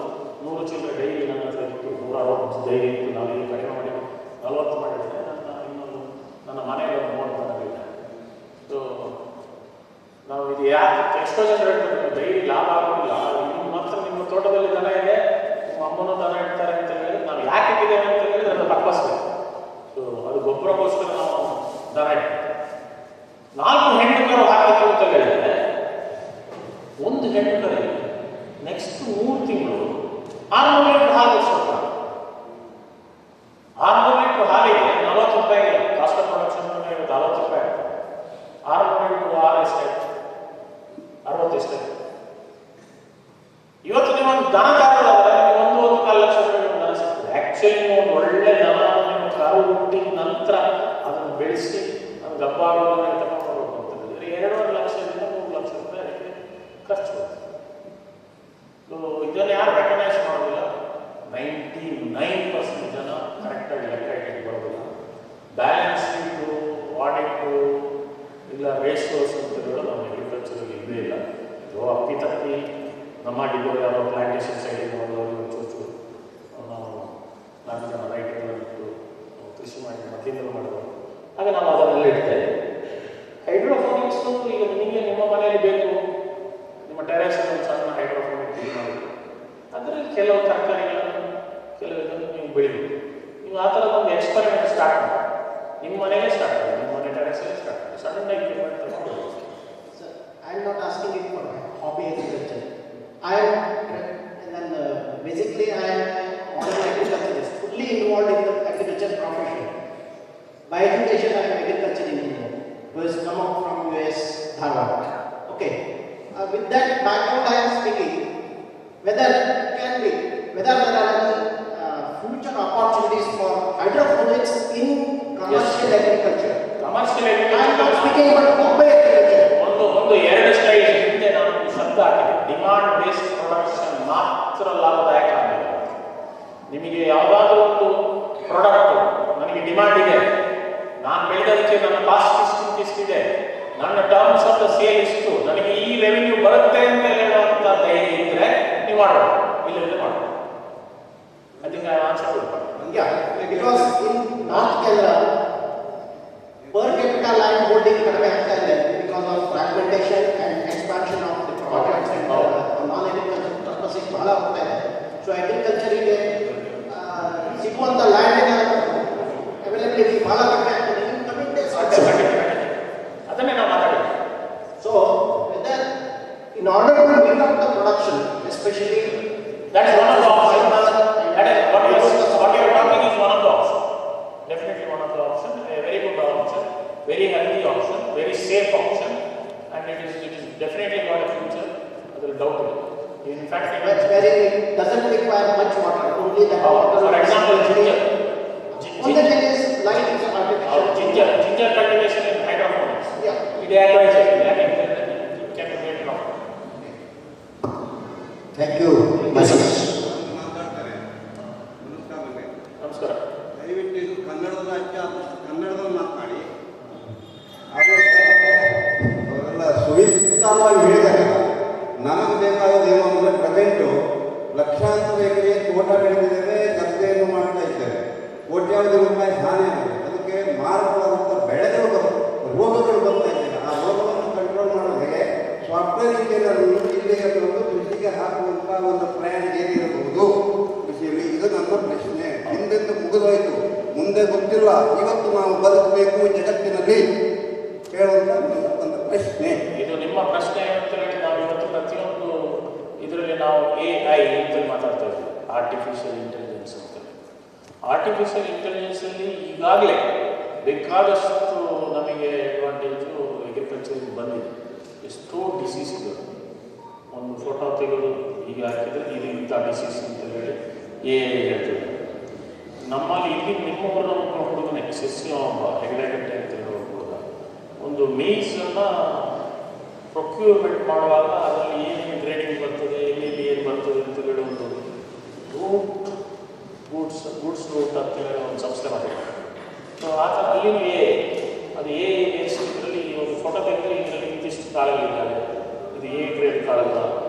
100 ಚಿಲ್ಲರೆ ಡೈಲಿ ನನ್ನ ಹತ್ರ ಇತ್ತು, 160 ಡೈಲಿ ಇತ್ತು. ನಾವು ಈಗ ಕಡಿಮೆ ಮಾಡಿ 40 ಮಾಡಿದರೆ ನನ್ನ ಮನೆಗೆ ನೋಡ್ತಾನಿಲ್ಲ. ಸೊ ನಾವು ಇದು ಯಾಕೆ ಎಷ್ಟೋ ಜನ ಹೇಳ್ತಾರೆ ಡೈಲಿ ಲಾಭ ಆಗೋದಿಲ್ಲ, ನಿಮ್ಮ ಮಾತ್ರ ನಿಮ್ಮ ತೋಟದಲ್ಲಿ ದನ ಇದೆ, ನಿಮ್ಮ ಅಮ್ಮನೂ ದನ ಇಡ್ತಾರೆ ಅಂತ ಹೇಳಿದ್ರೆ ನಾವು ಯಾಕೆ ಇಟ್ಟಿದ್ದೇವೆ ಅಂತ ಹೇಳಿದ್ರೆ ಅದನ್ನು ತಪ್ಪಿಸ್ಬೇಕು. ಸೊ ಅದು ಗೊಬ್ಬರಕ್ಕೋಸ್ಕರ ನಾವು ದನ ಇಡ್ತೀವಿ. 4 ಹೆಣ್ಣು ಕರು ಹಾಕಬೇಕು ಅಂತ ಹೇಳಿದ್ರೆ ಒಂದು ಹೆಣ್ಣು ಕರು ನೆಕ್ಸ್ಟ್ 3 ತಿಂಗಳು 600 ಲೀಟರ್ ಹಾಲು ಕೊಡ್ತಾರೆ. 600 ಲೀಟರ್ ಹಾಲಿಗೆ 40 ರೂಪಾಯಿ ಕಾಸ್ಟ್ ಆಫ್ ಪ್ರೊಡಕ್ಷನ್ 40 ರೂಪಾಯಿ. 600 ಲೀಟರ್ ಹಾಲು ಎಷ್ಟಾಯ್ತು? 60 ಎಷ್ಟಾಯ್ತು? ಇವತ್ತು ನೀವೊಂದು ದನ ತಗೊಳ್ಳೋದಾದ್ರೆ ನಿಮಗೆ 1.25 ಲಕ್ಷ ರೂಪಾಯಿ ದನ ಸಿಗ್ತದೆ. ಆಕ್ಚುಲಿ ನೀವು ಒಂದು ಒಳ್ಳೆ ದನ ನೀವು ಕರು ಹುಟ್ಟಿದ ನಂತರ ಅದನ್ನು ಬೆಳೆಸಿ ಅದು ಗಬ್ಬಾಗೋದನ್ನ ತಗೊಂಡು ಅಂತಂದ್ರೆ 2.5 ಲಕ್ಷದಿಂದ 3 ಲಕ್ಷ ರೂಪಾಯಿ ಅದಕ್ಕೆ ಖರ್ಚು ಬರುತ್ತೆ. ಸೊ ಇದನ್ನು ಯಾರು ರೆಕಗ್ನೈಸ್ ಮಾಡೋದಿಲ್ಲ. 99% ಜನ ಕರೆಕ್ಟಾಗಿ ಲೆಕ್ಕ ಇಟ್ಟು ಬರೋದಿಲ್ಲ. ಬ್ಯಾಲೆನ್ಸ್ ಶೀಟು, ಆಡಿಟು ಇಲ್ಲ ರೇಷಿಯೋಸ್ ಅಂತ ಹೇಳೋದು ನಮ್ಮ ಅಗ್ರಿಕಲ್ಚರಲ್ಲಿ ಇಲ್ಲೇ ಇಲ್ಲ. ಇದು ಅಪ್ಪಿತಪ್ಪಿ ನಮ್ಮ ಡಿಗೋರು ಯಾರೋ ಪ್ಲಾಂಟೇಷನ್ ಸೈಡಿಗೆ ಮಾಡೋದು ಚೂಚು ನಾವು 4 ಜನ ರೈತರುಗಳಿಟ್ಟು ಕೃಷಿ ಮಾಡಿ ಮಧ್ಯದಲ್ಲಿ ಮಾಡೋದು. ಹಾಗೆ ನಾವು ಅದನ್ನೆಲ್ಲ ಇಡ್ತೇವೆ. ಹೈಡ್ರೋಫೋನಿಕ್ಸು ಈಗ ನಿಮಗೆ ನಿಮ್ಮ ಮನೆಯಲ್ಲಿ ಬೇಕು, ನಿಮ್ಮ ಟೆರೆಸಲ್ಲಿ ಸಣ್ಣ ಹೈಡ್ರೋಫೋನಿಕ್ ಮಾಡಿ ಅದರಲ್ಲಿ ಕೆಲವು ತರಕಾರಿಗಳನ್ನು ಕೆಲವು ಇದನ್ನು ನೀವು ಬೆಳಿಬೇಕು. ನೀವು ಆ ಥರದ ಒಂದು ಎಕ್ಸ್ಪರಿಮೆಂಟ್ ಸ್ಟಾರ್ಟ್ ಮಾಡಿ ನಿಮ್ಮ ಮನೆಯಲ್ಲೇ ಸ್ಟಾರ್ಟ್ ಮಾಡಿ, ನಿಮ್ಮ ಮನೆ ಟೆರೆಸಲ್ಲಿ ಸ್ಟಾರ್ಟ್ ಮಾಡಿ, ಸಣ್ಣ ಇಕ್ವಿಪ್ಮೆಂಟ್ ತಗೊಂಡು. Sir, I am not asking it for hobby agriculture. I am and then basically I am modern agriculturist, fully involved in the agriculture profession. By education I am agriculture engineer who has come out from US, Harvard. Okay. With that background I am speaking whether there are any future opportunities for hydroponics in commercial agriculture. Commercial agriculture. I am not speaking about hobby agriculture. ಒಂದು 2 slide ಹಿಂದೆ ನಾನು ಶಬ್ದ ಹಾಕಿದೆ. Demand based production ಮಾತ್ರ ಲಾಭದಾಯಕ ಆಗಬೇಕು. ನಿಮಗೆ ಯಾವುದಾದ್ರೂ ಒಂದು ಪ್ರಾಡಕ್ಟ್ ನನಗೆ ಡಿಮಾಂಡ್ ಇದೆ, ನಾನು ಬೆಳೆದದಕ್ಕೆ ನನ್ನ ಕಾಸ್ಟ್ ಇಷ್ಟಿದೆ, ನನ್ನ ಟರ್ಮ್ಸ್ ಆಫ್ ದ ಸೇಲ್ ಇಷ್ಟು, ನನಗೆ ಈ ರೆವಿನ್ಯೂ ಬರುತ್ತೆ ಅಂತ ಹೇಳುವಂಥ ಧೈರ್ಯ ಇದ್ದರೆ ನೀವು ಮಾಡೋದು, ಇಲ್ಲದೆ ಮಾಡೋದು. ಐ ಥಿಂಕ್ ಐ ಆನ್ಸರ್ ಕೊಡ್ತಾರೆ. Yeah, because in North Kerala, per capita land holding ಕಡಿಮೆ ಆಗ್ತಾ ಇದೆ because of fragmentation and expansion of the projects and non-agriculture purposes ಬಹಳ ಹೋಗ್ತಾ ಇದೆ. ಸೊ ಅಗ್ರಿಕಲ್ಚರಿಗೆ ಸಿಗುವಂಥ ಲ್ಯಾಂಡಿನ ಅವೈಲಬಿಲಿಟಿ ಬಹಳ ಕಡಿಮೆ ಆಗ್ತದೆ. ಅದನ್ನೇ ನಾವು ಮಾತಾಡೋದು. So whether in order to build up the production, especially that is one of the options. That is what you are talking is one of the options. Definitely one of the options. A very good option, very healthy option, very safe option, and it is definitely got a future. There is doubt. In fact, where it doesn't require much water, only the water. For example, ginger. Only thing is light is artificial. Ginger cultivation in hydroponics. Yeah. It is advisable. Can be made now. Thank you. ನಮಸ್ಕಾರ. ದಯವಿಟ್ಟು ಇದು ಕನ್ನಡದ ರಾಜ್ಯ, ಕನ್ನಡದಲ್ಲಿ ಮಾತನಾಡಿ. ಅವರೆಲ್ಲ ಸುವಿಸ್ತಾರವಾಗಿ ಹೇಳಿದ್ದಾರೆ. ನಮಗೆ ಬೇಕಾಗೋದು ಏನು ಅಂದರೆ ಪ್ರೆಸೆಂಟು ಲಕ್ಷಾಂತರ ಎಕರೆ ತೋಟ ಬೆಳೆದಿದ್ದೇವೆ, ಗದ್ದೆಯನ್ನು ಮಾಡ್ತಾ ಇದ್ದೇವೆ, ಕೋಟ್ಯಾಂತರ ರೂಪಾಯಿ ಹಾನಿ ಆಗಿದೆ. ಅದಕ್ಕೆ ಮಾರಕವಾದಂಥ ಬೆಳೆಗಳು ರೋಗಗಳು ಬರ್ತಾ ಇದ್ದೇವೆ. ಆ ರೋಗವನ್ನು ಕಂಟ್ರೋಲ್ ಮಾಡೋದೇ ಸಾಫ್ಟ್ವೇರ್ ಇಂಜಿನಿಯರನ್ನು ಇಲ್ಲಿಗೆ ತಂದು ಕೃಷಿಗೆ ಹಾಕುವಂಥ ಒಂದು ಪ್ಲ್ಯಾನ್ ಏನಿರಬಹುದು ನನ್ನ ಪ್ರಶ್ನೆ. ಹಿಂದೆಂದು ಮುಗಿದೋಯ್ತು, ಮುಂದೆ ಗೊತ್ತಿಲ್ಲ, ಇವತ್ತು ನಾವು ಬದುಕಬೇಕು ಜಗತ್ತಿನಲ್ಲಿ ಕೇಳುವಂತ ಒಂದು ಪ್ರಶ್ನೆ. ಇದು ನಿಮ್ಮ ಪ್ರಶ್ನೆ ಅಂತ ಹೇಳಿ ನಾವು ಇವತ್ತು ಪ್ರತಿಯೊಂದು ಇದರಲ್ಲಿ ನಾವು AI ಅಂತ ಮಾತಾಡ್ತಾ ಇದ್ದೀವಿ, ಆರ್ಟಿಫಿಷಿಯಲ್ ಇಂಟೆಲಿಜೆನ್ಸ್ ಅಂತ. ಆರ್ಟಿಫಿಷಿಯಲ್ ಇಂಟೆಲಿಜೆನ್ಸಲ್ಲಿ ಈಗಾಗಲೇ ಬೇಕಾದಷ್ಟು ನಮಗೆ ಅಡ್ವಾಂಟೇಜು ಅಗ್ರಿಕಲ್ಚರಿಗೆ ಬಂದಿದೆ. ಎಷ್ಟೋ ಡಿಸೀಸ್ಗಳು ಒಂದು ಫೋಟೋ ತೆಗೆದು ಈಗ ಹಾಕಿದರೆ ಇದು ಇಂಥ ಡಿಸೀಸ್ ಅಂತ ಹೇಳಿ ಹೇಳ್ತೀವಿ. ನಮ್ಮಲ್ಲಿ ಇಲ್ಲಿ ನಿಮ್ಮ ಊರಿನ ಒಬ್ಬ ಹುಡುಗನೇ ಸಸ್ಯ ಒಬ್ಬ ಹೆಗಡೆಗಟ್ಟೆ ಅಂತ ಹೇಳೋ ಹುಡುಗ ಒಂದು ಮೇಯ್ಸನ್ನು ಪ್ರೊಕ್ಯೂರ್ಮೆಂಟ್ ಮಾಡುವಾಗ ಅದರಲ್ಲಿ ಏನೇನು ಗ್ರೇಡಿಂಗ್ ಬರ್ತದೆ, ಎಲ್ಲಿ ಏನು ಬರ್ತದೆ ಅಂತ ಹೇಳಿ ಒಂದು ಗೂಡ್ಸ್ ರೂಟ್ ಅಂತ ಹೇಳಿ ಒಂದು ಸಂಸ್ಥೆ ಮಾಡಿದೆ. ಸೊ ಆ ಥರ ಅಲ್ಲಿನೂ ಅದು ಇದರಲ್ಲಿ ಒಂದು ಫೋಟೋ ತೆಗೆದರೆ ಇದರಲ್ಲಿ ಇಂತಿಷ್ಟು ಕಾಳುಗಳಿದ್ದಾವೆ, ಇದು ಗ್ರೇಡ್ ಕಾಳಲ್ಲ,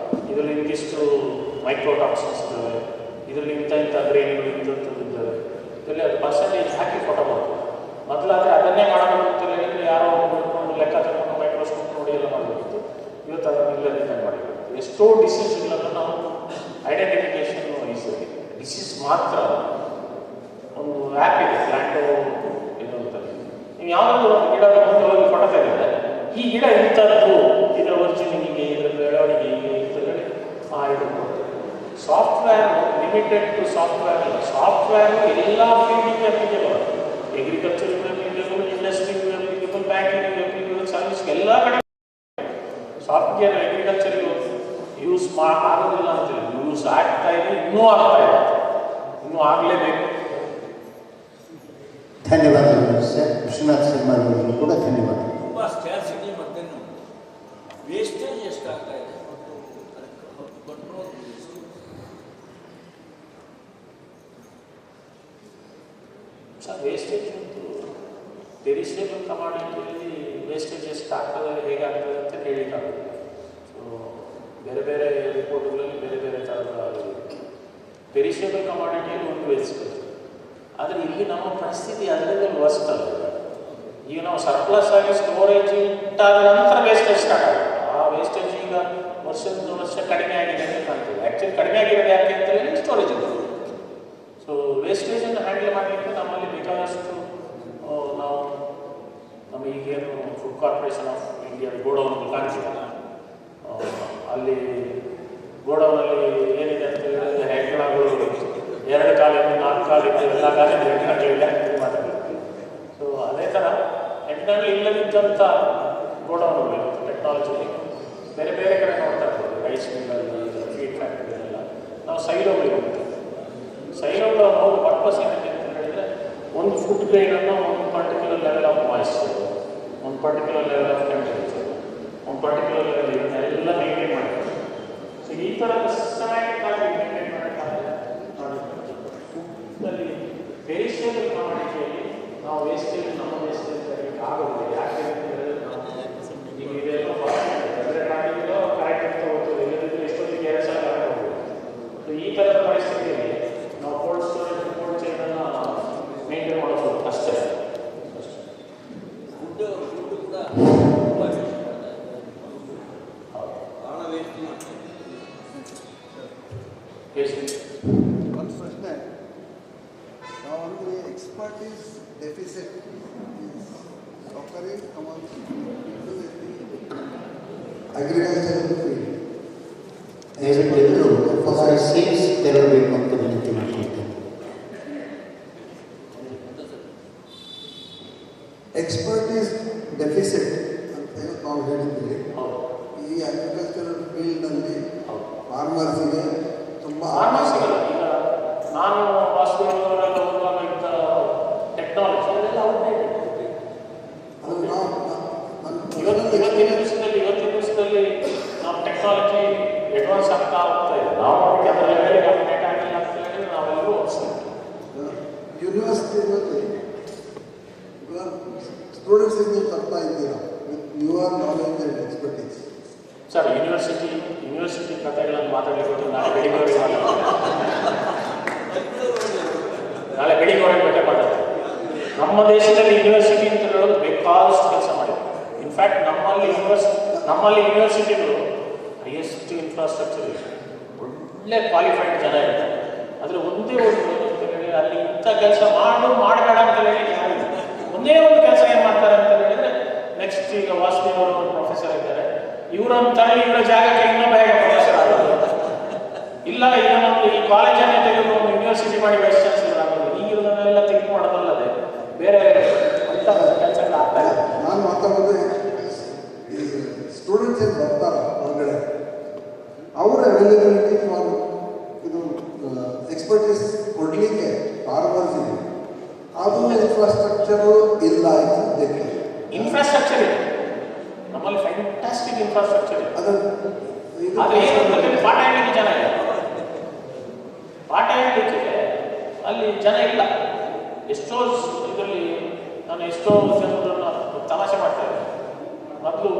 ಇದರಲ್ಲಿ ಇಂತಿಷ್ಟು ಮೈಕ್ರೋಟಾಕ್ಸಿನ್ಸ್ ಇದ್ದಾವೆ, ಇದರಲ್ಲಿ ಇಂಥ ಗ್ರೇನ್ಗಳು ಇಂಥದ್ದು ಇದ್ದಾವೆ, ಇದರಲ್ಲಿ ಅದು ಪರ್ಸೆಂಟೇಜ್ ಹಾಕಿ ಫೋಟೋ ಬರ್ತದೆ. ಮೊದಲಾದರೆ ಅದನ್ನೇ ಮಾಡಬೇಕು ಅಂತ ಹೇಳಿದರೆ ಯಾರೋ ಒಂದು ಲೆಕ್ಕ ತಗೊಂಡು ಮೈಕ್ರೋಸ್ಕೋಪ್ ನೋಡಿ ಎಲ್ಲ ಮಾಡಬೇಕಿತ್ತು. ಇವತ್ತು ಅದನ್ನೆಲ್ಲದಿಂದ ಮಾಡಬೇಕು. ಎಷ್ಟೋ ಡಿಸೀಸ್ಗಳನ್ನು ನಾವು ಐಡೆಂಟಿಫಿಕೇಶನ್ ಈಸಿಯಾಗಿ ಡಿಸೀಸ್ ಮಾತ್ರ ಒಂದು ಆ್ಯಪ್ ಇದೆ, ಪ್ಲ್ಯಾಂಟೋ ಇದು ಅಂತ. ನೀವು ಯಾವುದಾದ್ರೂ ಒಂದು ಗಿಡ ಮುಂದೆ ಹೋಗಿ ಫೋಟೋ ತೆಗೆದರೆ ಈ ಗಿಡ ಇಂಥದ್ದು, ಇದರ ಒರಿಜಿನಿಗೆ, ಇದರ ಬೆಳವಣಿಗೆ ಹೀಗೆ ಅಂತ ಹೇಳಿ ಇದು ಸಾಫ್ಟ್ವೇರ್ ಲಿಮಿಟೆಡ್ ಟು ಸಾಫ್ಟ್ವೇರ್ ಅಲ್ಲ. ಸಾಫ್ಟ್ವೇರ್ ಎಲ್ಲ ಫೀಲ್ಡಿಗೆ applicable, agriculture applicable, industry applicable, banking applicable, service ಎಲ್ಲ ಕಡೆ ಸಾಫ್ಟ್ವೇರ್ ಅಗ್ರಿಕಲ್ಚರ್ಗೆ ಯೂಸ್ ಆಗೋದಿಲ್ಲ ಅಂತೇಳಿ ಯೂಸ್ ಆಗ್ತಾ ಇದೆ, ಇನ್ನೂ ಆಗ್ತಾ ಇದೆ, ಇನ್ನೂ ಆಗಲೇಬೇಕು. ಧನ್ಯವಾದಗಳು ಸರ್. ವಿಶ್ವನಾಥ್ ಶರ್ಮಾ ಅವರಿಗೂ ಕೂಡ ಧನ್ಯವಾದ. ತುಂಬ ಸ್ಕ್ಯಾರ್ಸಿಟಿ ಮತ್ತು ವೇಸ್ಟೇಜ್ ಎಷ್ಟಾಗ್ತಾ ಇದೆ ಸರ್? ವೇಸ್ಟೇಜ್ ಅಂತೂ ಪೆರಿಷೇಬಲ್ ಕಮಾಡಿಟಿಯಲ್ಲಿ ವೇಸ್ಟೇಜ್ ಎಷ್ಟು ಆಗ್ತದೆ, ಹೇಗಾಗ್ತದೆ ಅಂತ ಹೇಳಿಕ್ಕಾಗುತ್ತೆ. ಸೊ ಬೇರೆ ಬೇರೆ ರಿಪೋರ್ಟ್ಗಳಲ್ಲಿ ಬೇರೆ ಬೇರೆ ಥರದ ಪೆರಿಷೇಬಲ್ ಕಮಾಡಿಟಿಯಲ್ಲಿ ಒಂದು ವೇಸ್ಟೇಜ್. ಆದರೆ ಇಲ್ಲಿ ನಮ್ಮ ಪರಿಸ್ಥಿತಿ ಅದರಲ್ಲಿ ವರ್ಸ್ಟ್ ಅಲ್ಲ. ಈಗ ನಾವು ಸರ್ಪ್ಲಸ್ ಆಗಿ ಸ್ಟೋರೇಜ್ ಇಟ್ಟಾದ ನಂತರ ವೇಸ್ಟೇಜ್ ಸ್ಟಾರ್ಟ್ ಆಗುತ್ತೆ. ಆ ವೇಸ್ಟೇಜ್ ಈಗ ವರ್ಷದ ವರ್ಷ ಕಡಿಮೆ ಆಗಿದೆ ಅಂತ ಕಾಣ್ತದೆ. ಆ್ಯಕ್ಚುಲಿ ಕಡಿಮೆ ಆಗಿರೋದು ಯಾಕೆ ಅಂತ ಹೇಳಿ ಸ್ಟೋರೇಜ್ ಇದೆ. ಸೊ ವೇಸ್ಟೇಜನ್ನು ಹ್ಯಾಂಡಲ್ ಮಾಡಲಿಕ್ಕೆ ನಮ್ಮಲ್ಲಿ ಬೇಕಾದಷ್ಟು ನಾವು ನಮ್ಮ ಈಗೇನು Food Corporation of India godown ಕಾಣಿಸಿದೆ, ಅಲ್ಲಿ ಗೋಡೌನಲ್ಲಿ ಏನಿದೆ ಅಂತ ಹೇಳಿದ್ರೆ ಹೆಗ್ಗಣಗಳು 2 ಕಾಲಿಂದ 4 ಕಾಲಿಂದ ಎಲ್ಲ ಕಾಲಿಂದ ಹೆಗ್ಗಣಗಳಿಲ್ಲ ಮಾತಾಡ್ತೀವಿ. ಸೊ ಅದೇ ಥರ ಹೆಗ್ಗಣಗಳು ಇಲ್ಲದಿದ್ದಂಥ ಗೋಡೌನ್ಗಳು ಟೆಕ್ನಾಲಜಿಲಿ ಬೇರೆ ಬೇರೆ ಕಡೆ ನೋಡ್ತಾ ಇರ್ಬೋದು. ರೈಸ್ ಮಿಲ್ಲಲ್ಲಿ, ಫೀಡ್ ಫ್ಯಾಕ್ಟ್ರಿಗಳೆಲ್ಲ ನಾವು ಸೈಲೋಗಳಿಗೆ ಹೋಗ್ತೀವಿ. ಸೈಲೋಗಳ ಹೋಗೋ ಪರ್ಪಸ್ ಏನಿದೆ ಅಂತ ಹೇಳಿದರೆ ಒಂದು ಫುಡ್ ಗ್ರೇಡನ್ನು ಒಂದು ಪರ್ಟಿಕ್ಯುಲರ್ ಲೆವೆಲ್ ಆಫ್ ಮಾಯಿಶ್ಚರ್, ಒಂದು ಪರ್ಟಿಕ್ಯುಲರ್ ಲೆವೆಲ್ ಆಫ್ ಟೆಂಪರೇಚರ್, ಒಂದು ಪರ್ಟಿಕ್ಯುಲರ್ ಲೆವೆಲ್ ಇದನ್ನೆಲ್ಲ ಮೇಂಟೈನ್ ಮಾಡ್ತಾರೆ. ಸೊ ಈ ಥರದ ಸಿಸ್ಟಮ್ಯಾಟಿಕ್ ಆಗಿ ಮೇಂಟೈನ್ ಮಾಡೋಕ್ಕಾಗಲ್ಲ. ಫುಡ್ಡಲ್ಲಿ ಪೆರಿಷೇಬಲ್ ಕಮಾಡಿಟಿಯಲ್ಲಿ ನಾವು ವೇಸ್ಟೇಜ್, ನಮ್ಮ ವೇಸ್ಟೇಜ್ ತರಲಿಕ್ಕೆ ಆಗೋದಿಲ್ಲ. ಯಾಕೆ ಅಂತ ಹೇಳಿದ್ರೆ ಈಗ ಇದೆಲ್ಲ ಕರೆಕ್ಟ್ ಅಂತ ಹೋಗ್ತದೆ, ಇಲ್ಲದಿದ್ದರೆ ಎಷ್ಟೊತ್ತಿಗೆ 2 ಸಲ ಹೋಗ್ಬೋದು. ಸೊ ಈ ಥರದ ಪರಿಸ್ಥಿತಿಯಲ್ಲಿ ನಾವು ಕೋಲ್ಡ್ ಸ್ಟೋರೇಜ್, ಕೋಲ್ಡ್ ಚೈನನ್ನು ಮೇಂಟೈನ್ ಮಾಡೋದು ಅಷ್ಟೇ. ಫುಡ್ ಕೂಡ ಭಾಳ ವೇಸ್ಟ್ ಮಾಡ್ತಾರೆ. One ಪ್ರಶ್ನೆ, our expertise deficit is occurring among people in the agricultural field. ದಯವಿಟ್ಟು ಫಾರ್ ಸೇಲ್ಸ್ ತೆರಳಬೇಕು ಅಂತ ವಿನಂತಿ ಮಾಡ್ಕೊಳ್ತೇನೆ. ಎಕ್ಸ್ಪರ್ಟೀಸ್ ಡೆಫಿಸಿಟ್ ಅಂತ ನಾವು ಹೇಳಿದ್ವಿ. ಈ ಅಗ್ರಿಕಲ್ಚರಲ್ ಫೀಲ್ಡ್ನಲ್ಲಿ ಫಾರ್ಮರ್ಸ್ಗೆ ತುಂಬ ಈಗ ನಾನು ವಾಸ್ತುವಿನವರೆಲ್ಲ ಹೋಗುವಾಗ ಇದ್ದ ಟೆಕ್ನಾಲಜಿ ಅದೆಲ್ಲ ಔಟ್ಡೇಟೆಡ್. ಅದು ನಾವು ಇವತ್ತಿನ ದಿವಸದಲ್ಲಿ ನಾವು ಟೆಕ್ನಾಲಜಿ ಅಡ್ವಾನ್ಸ್ ಆಗ್ತಾ ಹೋಗ್ತಾ ಇದೆ. ನಾವು ಅದರ ಲೆವೆಲ್ಗೆ ಅಪ್ಡೇಟ್ ಆಗಿಲ್ಲ ಅಂತ ಹೇಳಿದ್ರೆ ನಾವೆಲ್ಲರೂ ಯೂನಿವರ್ಸಿಟಿಗಳಲ್ಲಿ ಸ್ಟೂಡೆಂಟ್ಸಿಗೆ ನೀವು ತರ್ತಾ ಇದ್ದೀರಾ with your knowledge and expertise. Sir, university ಕಥೆಗಳನ್ನು ಮಾತಾಡಲಿಕ್ಕೆ ನಾಳೆ ಬೆಳಿಗ್ಗೆ ಬೇಕಾದ್ರೆ ಮಾತಾಡ್ತೀವಿ. ನಮ್ಮ ದೇಶದಲ್ಲಿ ಯೂನಿವರ್ಸಿಟಿ ಅಂತ ಹೇಳೋದು ಬೇಕಾದಷ್ಟು ಕೆಲಸ ಮಾಡಿದೆ. ಇನ್ಫ್ಯಾಕ್ಟ್ ನಮ್ಮಲ್ಲಿ ಯೂನಿವರ್ಸಿಟಿಗಳು ಹೈಯೆಸ್ಟ್ ಇನ್ಫ್ರಾಸ್ಟ್ರಕ್ಚರ್ ಇದೆ, ಒಳ್ಳೆ ಕ್ವಾಲಿಫೈಡ್ ಜನ ಇರ್ತಾರೆ. ಆದರೆ ಒಂದೇ ಒಂದು ಹೇಳಿದ್ರೆ ಅಲ್ಲಿ ಇಂಥ ಕೆಲಸ ಮಾಡಬೇಡ ಅಂತ ಹೇಳಿ ಯಾರಿಲ್ಲ. ಒಂದೇ ಒಂದು ಕೆಲಸ ಏನು ಮಾಡ್ತಾರೆ ಅಂತ ಹೇಳಿದ್ರೆ, ನೆಕ್ಸ್ಟ್ ಈಗ ವಾಸುದೇವ್ ಅವರು ಒಂದು ಪ್ರೊಫೆಸರ್ ಇದ್ದಾರೆ, ಇವರನ್ನು ತಳ್ಳಿ ಇವರ ಜಾಗಕ್ಕೆ ಇನ್ನೂ ಬೇಗ ಪ್ರೊಫೆಸರ್ ಆಗೋದು, ಇಲ್ಲ ಇದನ್ನೊಂದು ಈ ಕಾಲೇಜನ್ನೇ ತೆಗೆದು ಒಂದು ಯೂನಿವರ್ಸಿಟಿ ಮಾಡಿ ವೈಸ್ ಚಾನ್ಸಲರ್ ಆಗೋದು, ಈಗಿರೋದನ್ನೆಲ್ಲ ಥಿಂಕ್ ಮಾಡೋದಲ್ಲದೆ ಬೇರೆ ಅಂತ ಕೆಲಸಗಳು ಆಗ್ತಾ ಇದೆ. ನಾನು ಮಾತಾಡೋದು ಈ ಸ್ಟೂಡೆಂಟ್ಸ್ ಏನು ಬರ್ತಾರೆ ಹೊರಗಡೆ, ಅವರ ಅವೈಲಬಿಲಿಟಿ ಫಾರ್ ಇದು ಎಕ್ಸ್ಪರ್ಟೀಸ್ ಕೊಡಲಿಕ್ಕೆ ಫಾರ್ಮರ್ಸ್ ಇದೆ, ಅದು ಇನ್ಫ್ರಾಸ್ಟ್ರಕ್ಚರು ಇಲ್ಲ. ಇನ್ಫ್ರಾಸ್ಟ್ರಕ್ಚರ್ ಇದೆ ನಮ್ಮಲ್ಲಿ, ಫ್ಯಾಂಟಾಸ್ಟಿಕ್ ಇನ್ಫ್ರಾಸ್ಟ್ರಕ್ಚರ್ ಇದೆ. ಆದರೆ ಏನು ಪಾಠ ಹೇಳಲಿಕ್ಕೆ ಜನ ಇಲ್ಲ, ಪಾಠ ಹೇಳಲಿಕ್ಕೆ ಅಲ್ಲಿ ಜನ ಇಲ್ಲ. ಎಷ್ಟೋ ಇದರಲ್ಲಿ ನಾನು ಎಷ್ಟೋ ಜನರನ್ನು ತಮಾಷೆ ಮಾಡ್ತಾ ಇದ್ದೆ. ಮೊದಲು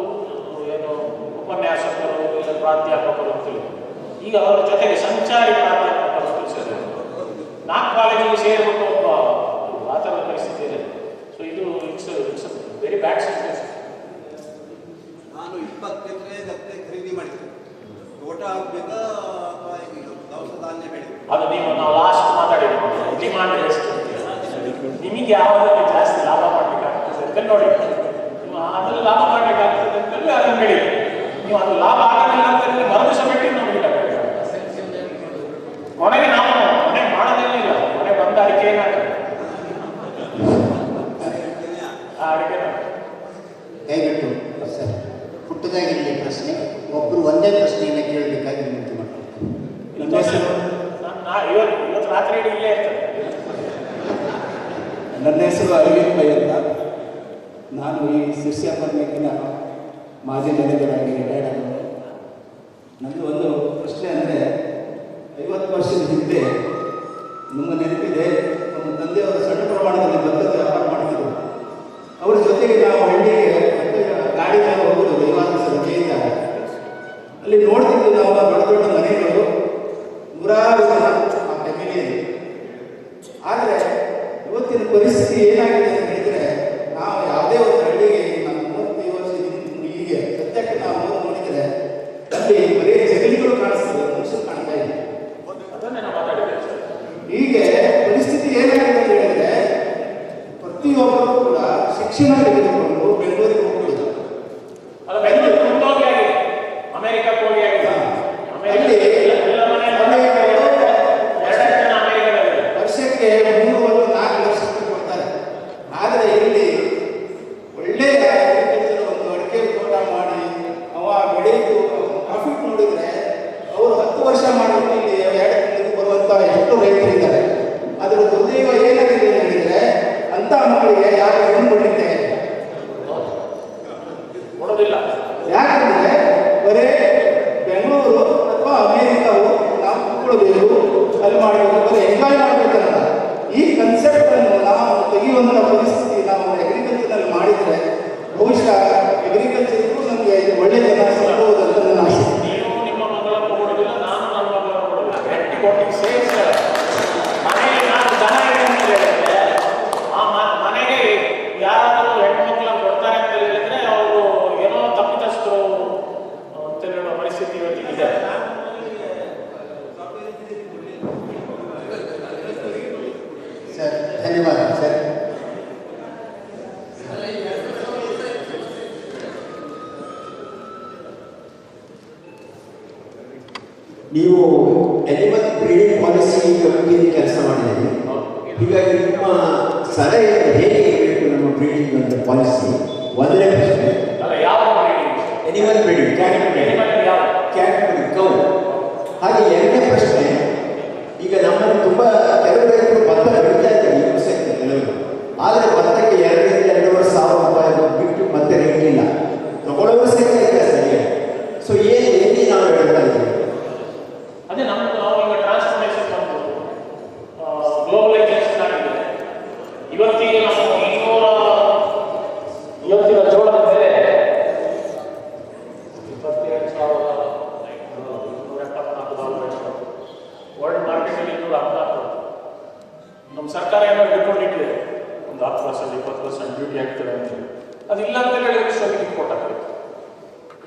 ಏನು ಉಪನ್ಯಾಸಕರು ಇಲ್ಲ ಪ್ರಾಧ್ಯಾಪಕರು ಅಂತೇಳಿ, ಈಗ ಅವರ ಜೊತೆಗೆ ಸಂಚಾರಿ ಪ್ರಾಧ್ಯಾಪಕರು ಕಲಿಸಿದ್ರು. 4 ಕಾಲೇಜಿಗೆ ಸೇರಿಬಿಟ್ಟು ಒಬ್ಬ ಆ ಥರದ ಪರಿಸ್ಥಿತಿ ಇದೆ. ಸೊ ಇದು ಇಟ್ಸ್ ವೆರಿ ಬ್ಯಾಡ್ ಸಿಚುವೇಶನ್. ನಾನು 20 ಎಕರೆ ಗದ್ದೆ ಖರೀದಿ ಮಾಡಿದ್ದೆ. ತೋಟ ಆಗಬೇಕಾ ಅಥವಾ ದವಸ ಧಾನ್ಯ ಬೆಳೆ? ಅದು ನಾವು ಲಾಸ್ಟ್ ಮಾತಾಡಿದ್ವಿ, ಡಿಮಾಂಡ್ ಎಷ್ಟು ನಿಮಗೆ ಯಾವುದಕ್ಕೆ ಜಾಸ್ತಿ ಲಾಭ ಮಾಡಲಿಕ್ಕಾಗ್ತದೆ ಅಂತ ನೋಡಿ, ನೀವು ಅದ್ರಲ್ಲಿ ಲಾಭ ಮಾಡಲಿಕ್ಕಾಗ್ತದೆ ಅಂತಂದ್ರೆ ಅದನ್ನು ಬೆಳಿ. ನೀವು ಅದು ಲಾಭ ಆಗೋದಿಲ್ಲ ಅಂತಂದ್ರೆ ಮರುದಿವಸ ಬಿಟ್ಟು ನಾವು ಬಿಡಬೇಕು. ಕೊನೆಗೆ ನಾವು ಮನೆ ಮಾಡೋದೇನಿಲ್ಲ, ಮನೆ ಬಂದ ಅಡಿಕೆ ಏನಾಗ್ತದೆ ಆ ಅಡಿಕೆ ದಯವಿಟ್ಟು ಸರ್ ಪುಟ್ಟದಾಗಿರಲಿ ಪ್ರಶ್ನೆ, ಒಬ್ಬರು ಒಂದೇ ಪ್ರಶ್ನೆಯನ್ನು ಕೇಳಬೇಕಾಗಿ ವಿನಂತಿ ಮಾಡ್ತೀನಿ. ಇವತ್ತು ರಾತ್ರಿ ಇಲ್ಲೇ ಇರ್ತದೆ. ನನ್ನ ಹೆಸರು ಅರವಿಂದ್ ಪೈ ಅಂತ. ನಾನು ಈ ಶಿಷ್ಯಾಪುರ ಬ್ಯಾಂಕಿನ ಮಾಜಿ ಮ್ಯಾನೇಜರಾಗಿ ರಿಟೈರ್ಡ್ ಆಗಿದ್ದೆ. ನನ್ನದು ಒಂದು ಪ್ರಶ್ನೆ ಅಂದರೆ, 50 ವರ್ಷದ ಹಿಂದೆ ನಮ್ಮ ನೆನಪಿದೆ, ನಮ್ಮ ತಂದೆಯವರು ಸಣ್ಣ ಪ್ರಮಾಣದಲ್ಲಿ ಭತ್ತದ ವ್ಯಾಪಾರ ಮಾಡ್ತಿದ್ರು. ಅವ್ರ ಜೊತೆಗೆ ನಾವು ಹಳ್ಳಿಗೆ ಗಾಡಿ ಮೇಲೆ ಹೋಗೋದು ದೈವಾಂಶ ರಜೆಯಿಂದ. ಅಲ್ಲಿ ನೋಡ್ತಿದ್ದು ನಾವು ದೊಡ್ಡ ದೊಡ್ಡ ಮನೆಗಳು, 100 ಜನ ಆ ಫ್ಯಾಮಿಲಿಯಲ್ಲಿ. ಆದರೆ ಇವತ್ತಿನ ಪರಿಸ್ಥಿತಿ ಏನಾಗಿದೆ ಅಂತ ಹೇಳಿದರೆ, ನಾವು ಯಾವುದೇ ಒಂದು ಹಳ್ಳಿಗೆ ನಾವು 35 ವರ್ಷ ಹೀಗೆ ಸದ್ಯಕ್ಕೆ ನಾವು ನೋಡಿದರೆ ಅಲ್ಲಿ ಬರೀ ಜಗಲಿಗಳು ಕಾಣಿಸ್ತದೆ, ಮನುಷ್ಯರು ಕಾಣ್ತಾ ಇದೆ. ಅದನ್ನೇ ನಾವು ಮಾತಾಡಿದ್ದೇವೆ. ಹೀಗೆ ಪರಿಸ್ಥಿತಿ ಏನಾಗಿದೆ ಅಂತ ಹೇಳಿದರೆ, ಪ್ರತಿಯೊಬ್ಬರು ಕೂಡ ಶಿಕ್ಷಣ ತೆಗೆದುಕೊಂಡು ಬೆಂಗಳೂರಿಗೆ ಹೋಗ್ಬಿಡುದು. ಅದು ಬೆಂಗಳೂರು ಮುಂದೋಗಿ ಆಗಿದೆ, ಅಮೆರಿಕಕ್ಕೆ ಹೋಗಿ ಆಗಿದೆ. ವರ್ಷಕ್ಕೆ 3-4 ಲಕ್ಷ ಕೊಡ್ತಾರೆ. ಆದರೆ ಇಲ್ಲಿ ಒಳ್ಳೆಯ ಒಂದು ಅಡಿಕೆ ತೋಟ ಮಾಡಿ ಅವ ಬೆಳೆದು ಪ್ರಾಫಿಟ್ ನೋಡಿದರೆ, ಅವರು 10 ವರ್ಷ ಮಾಡಿಬಿಟ್ಟು ಇಲ್ಲಿ 2 ತಿಂಗಳಿಗೆ ಬರುವಂಥ ಎಷ್ಟು ರೈತರಿದ್ದಾರೆ. ಅದರ ದುರ್ದೈವ ಏನಾಗಿದೆ ಅಂತ ಹೇಳಿದರೆ, ಅಂಥ ಮಕ್ಕಳಿಗೆ ಯಾರು ಹೆಣ್ಣು ಕೊಡಲಿಕ್ಕೆ ಕೊಡೋದಿಲ್ಲ. ಯಾಕಂದರೆ ಬರೀ ಬೆಂಗಳೂರು ಅಥವಾ ಅಮೇರಿಕಾವು ನಾವು ಕೂತ್ಕೊಳ್ಬೇಕು, ಅಲ್ಲಿ ಮಾಡಬೇಕು, ಬರೀ ಎಂಜಾಯ್ ಮಾಡಬೇಕಂತ ಈ ಕನ್ಸೆಪ್ಟನ್ನು ನಾವು ತೆಗೆಯುವಂಥ ಪರಿಸ್ಥಿತಿ ನಾವು ಅಗ್ರಿಕಲ್ಚರ್ನಲ್ಲಿ ಮಾಡಿದರೆ ಬಹುಶಃ ಅಗ್ರಿಕಲ್ಚರ್ಗೂ ನಮಗೆ ಒಳ್ಳೆಯ ಜನ ಸಿಗಬಹುದು ಅಂತ ನನ್ನ ಆಸೆ. ನೀವು ನಿಮ್ಮ ಮಗಳನ್ನು ಕೊಡೋದಿಲ್ಲ, ನಾನು ನನ್ನ ಮಗಳನ್ನು ಕೊಡೋದಿಲ್ಲ. ಗಟ್ಟಿ ಕೊಟ್ಟಿಗೆ ಸೇರಿಸ್ತಾರೆ. ಮನೆಗೆ ನಾನು ದನ ಇದೆ ಅಂತ ಹೇಳಿದ್ರೆ, ಆ ಮನೆಗೆ ಯಾರಾದರೂ ಹೆಣ್ಮಕ್ಳನ್ನು ಕೊಡ್ತಾರೆ ಅಂತ ಹೇಳಿದ್ರೆ ಅವರು ಏನೋ ತಪ್ಪಿತಸ್ಥರು ಅಂತ ಹೇಳುವ ಪರಿಸ್ಥಿತಿ ಇವತ್ತಿಗಿದೆ. ಸರ್ ಧನ್ಯವಾದ ಸರ್. ನೀವು ಅನಿಮಲ್ ಬ್ರೀಡಿಂಗ್ ಪಾಲಿಸಿ ಕಮಿಟಿಯಲ್ಲಿ ಕೆಲಸ ಮಾಡಿದ್ದೀರಿ. ಹೀಗಾಗಿ ನಿಮ್ಮ ಸಲಹೆ ಹೇಗೆ ಇರಬೇಕು ನಮ್ಮ ಬ್ರೀಡಿಂಗ್ ಅಂತ ಪಾಲಿಸಿ? ಒಂದನೇ ಪ್ರಶ್ನೆ, ಅಲ್ಲ ಯಾವ ಅನಿಮಲ್ ಬ್ರೀಡಿಂಗ್ ಕ್ಯಾಟ್ ಕೌ. ಹಾಗೆ ಎರಡನೇ ಪ್ರಶ್ನೆ, ಈಗ ನಮ್ಮಲ್ಲಿ ತುಂಬ ಕೆಲವು ರೈತರು ಭತ್ತ ಬೆಳೀತಾ ಇದ್ದಾರೆ ಈ ವರ್ಷಕ್ಕೆ ಕೆಲವರು, ಆದರೆ ಭತ್ತಕ್ಕೆ 2,000-2,500 ರೂಪಾಯಿ ಬಿಟ್ಟು ಮತ್ತೆ ರೇಟ್ ಇಲ್ಲ, ತಗೊಳ್ಳೋರು ಸಿಗ್ತಾ ಇದ್ದಾರೆ ಸರಿಯಾಗಿ. ಸೊ ಎಲ್ಲಿ ನಾವು ಹೇಳ್ತಾ ಇದ್ದೀವಿ? ಅದೇ ನಮ್ಮದು ಈಗ ಟ್ರಾನ್ಸ್ಫಾರ್ಮೇಷನ್ ಬಂದು ಗ್ಲೋಬಲೈಸೇಷನ್ ಆಗಿದೆ. ಇವತ್ತಿಗೆ ನಾವು ಇವತ್ತಿನ ಜೋಳದ ಬೆಲೆ 27,274 ವರ್ಲ್ಡ್ ಮಾರ್ಕೆಟಲ್ಲಿ $214. ನಮ್ಮ ಸರ್ಕಾರ ಏನೋ ಇಟ್ಕೊಂಡಿಟ್ಟಿದೆ, ಒಂದು 10%, 20% ಡ್ಯೂಟಿ ಆಗ್ತದೆ ಅಂತ ಹೇಳಿ. ಅದಿಲ್ಲ ಅಂತ ಹೇಳಿದ್ರೆ ಇಷ್ಟೊಂದು ಇಂಪೋರ್ಟ್ ಆಗಬೇಕು.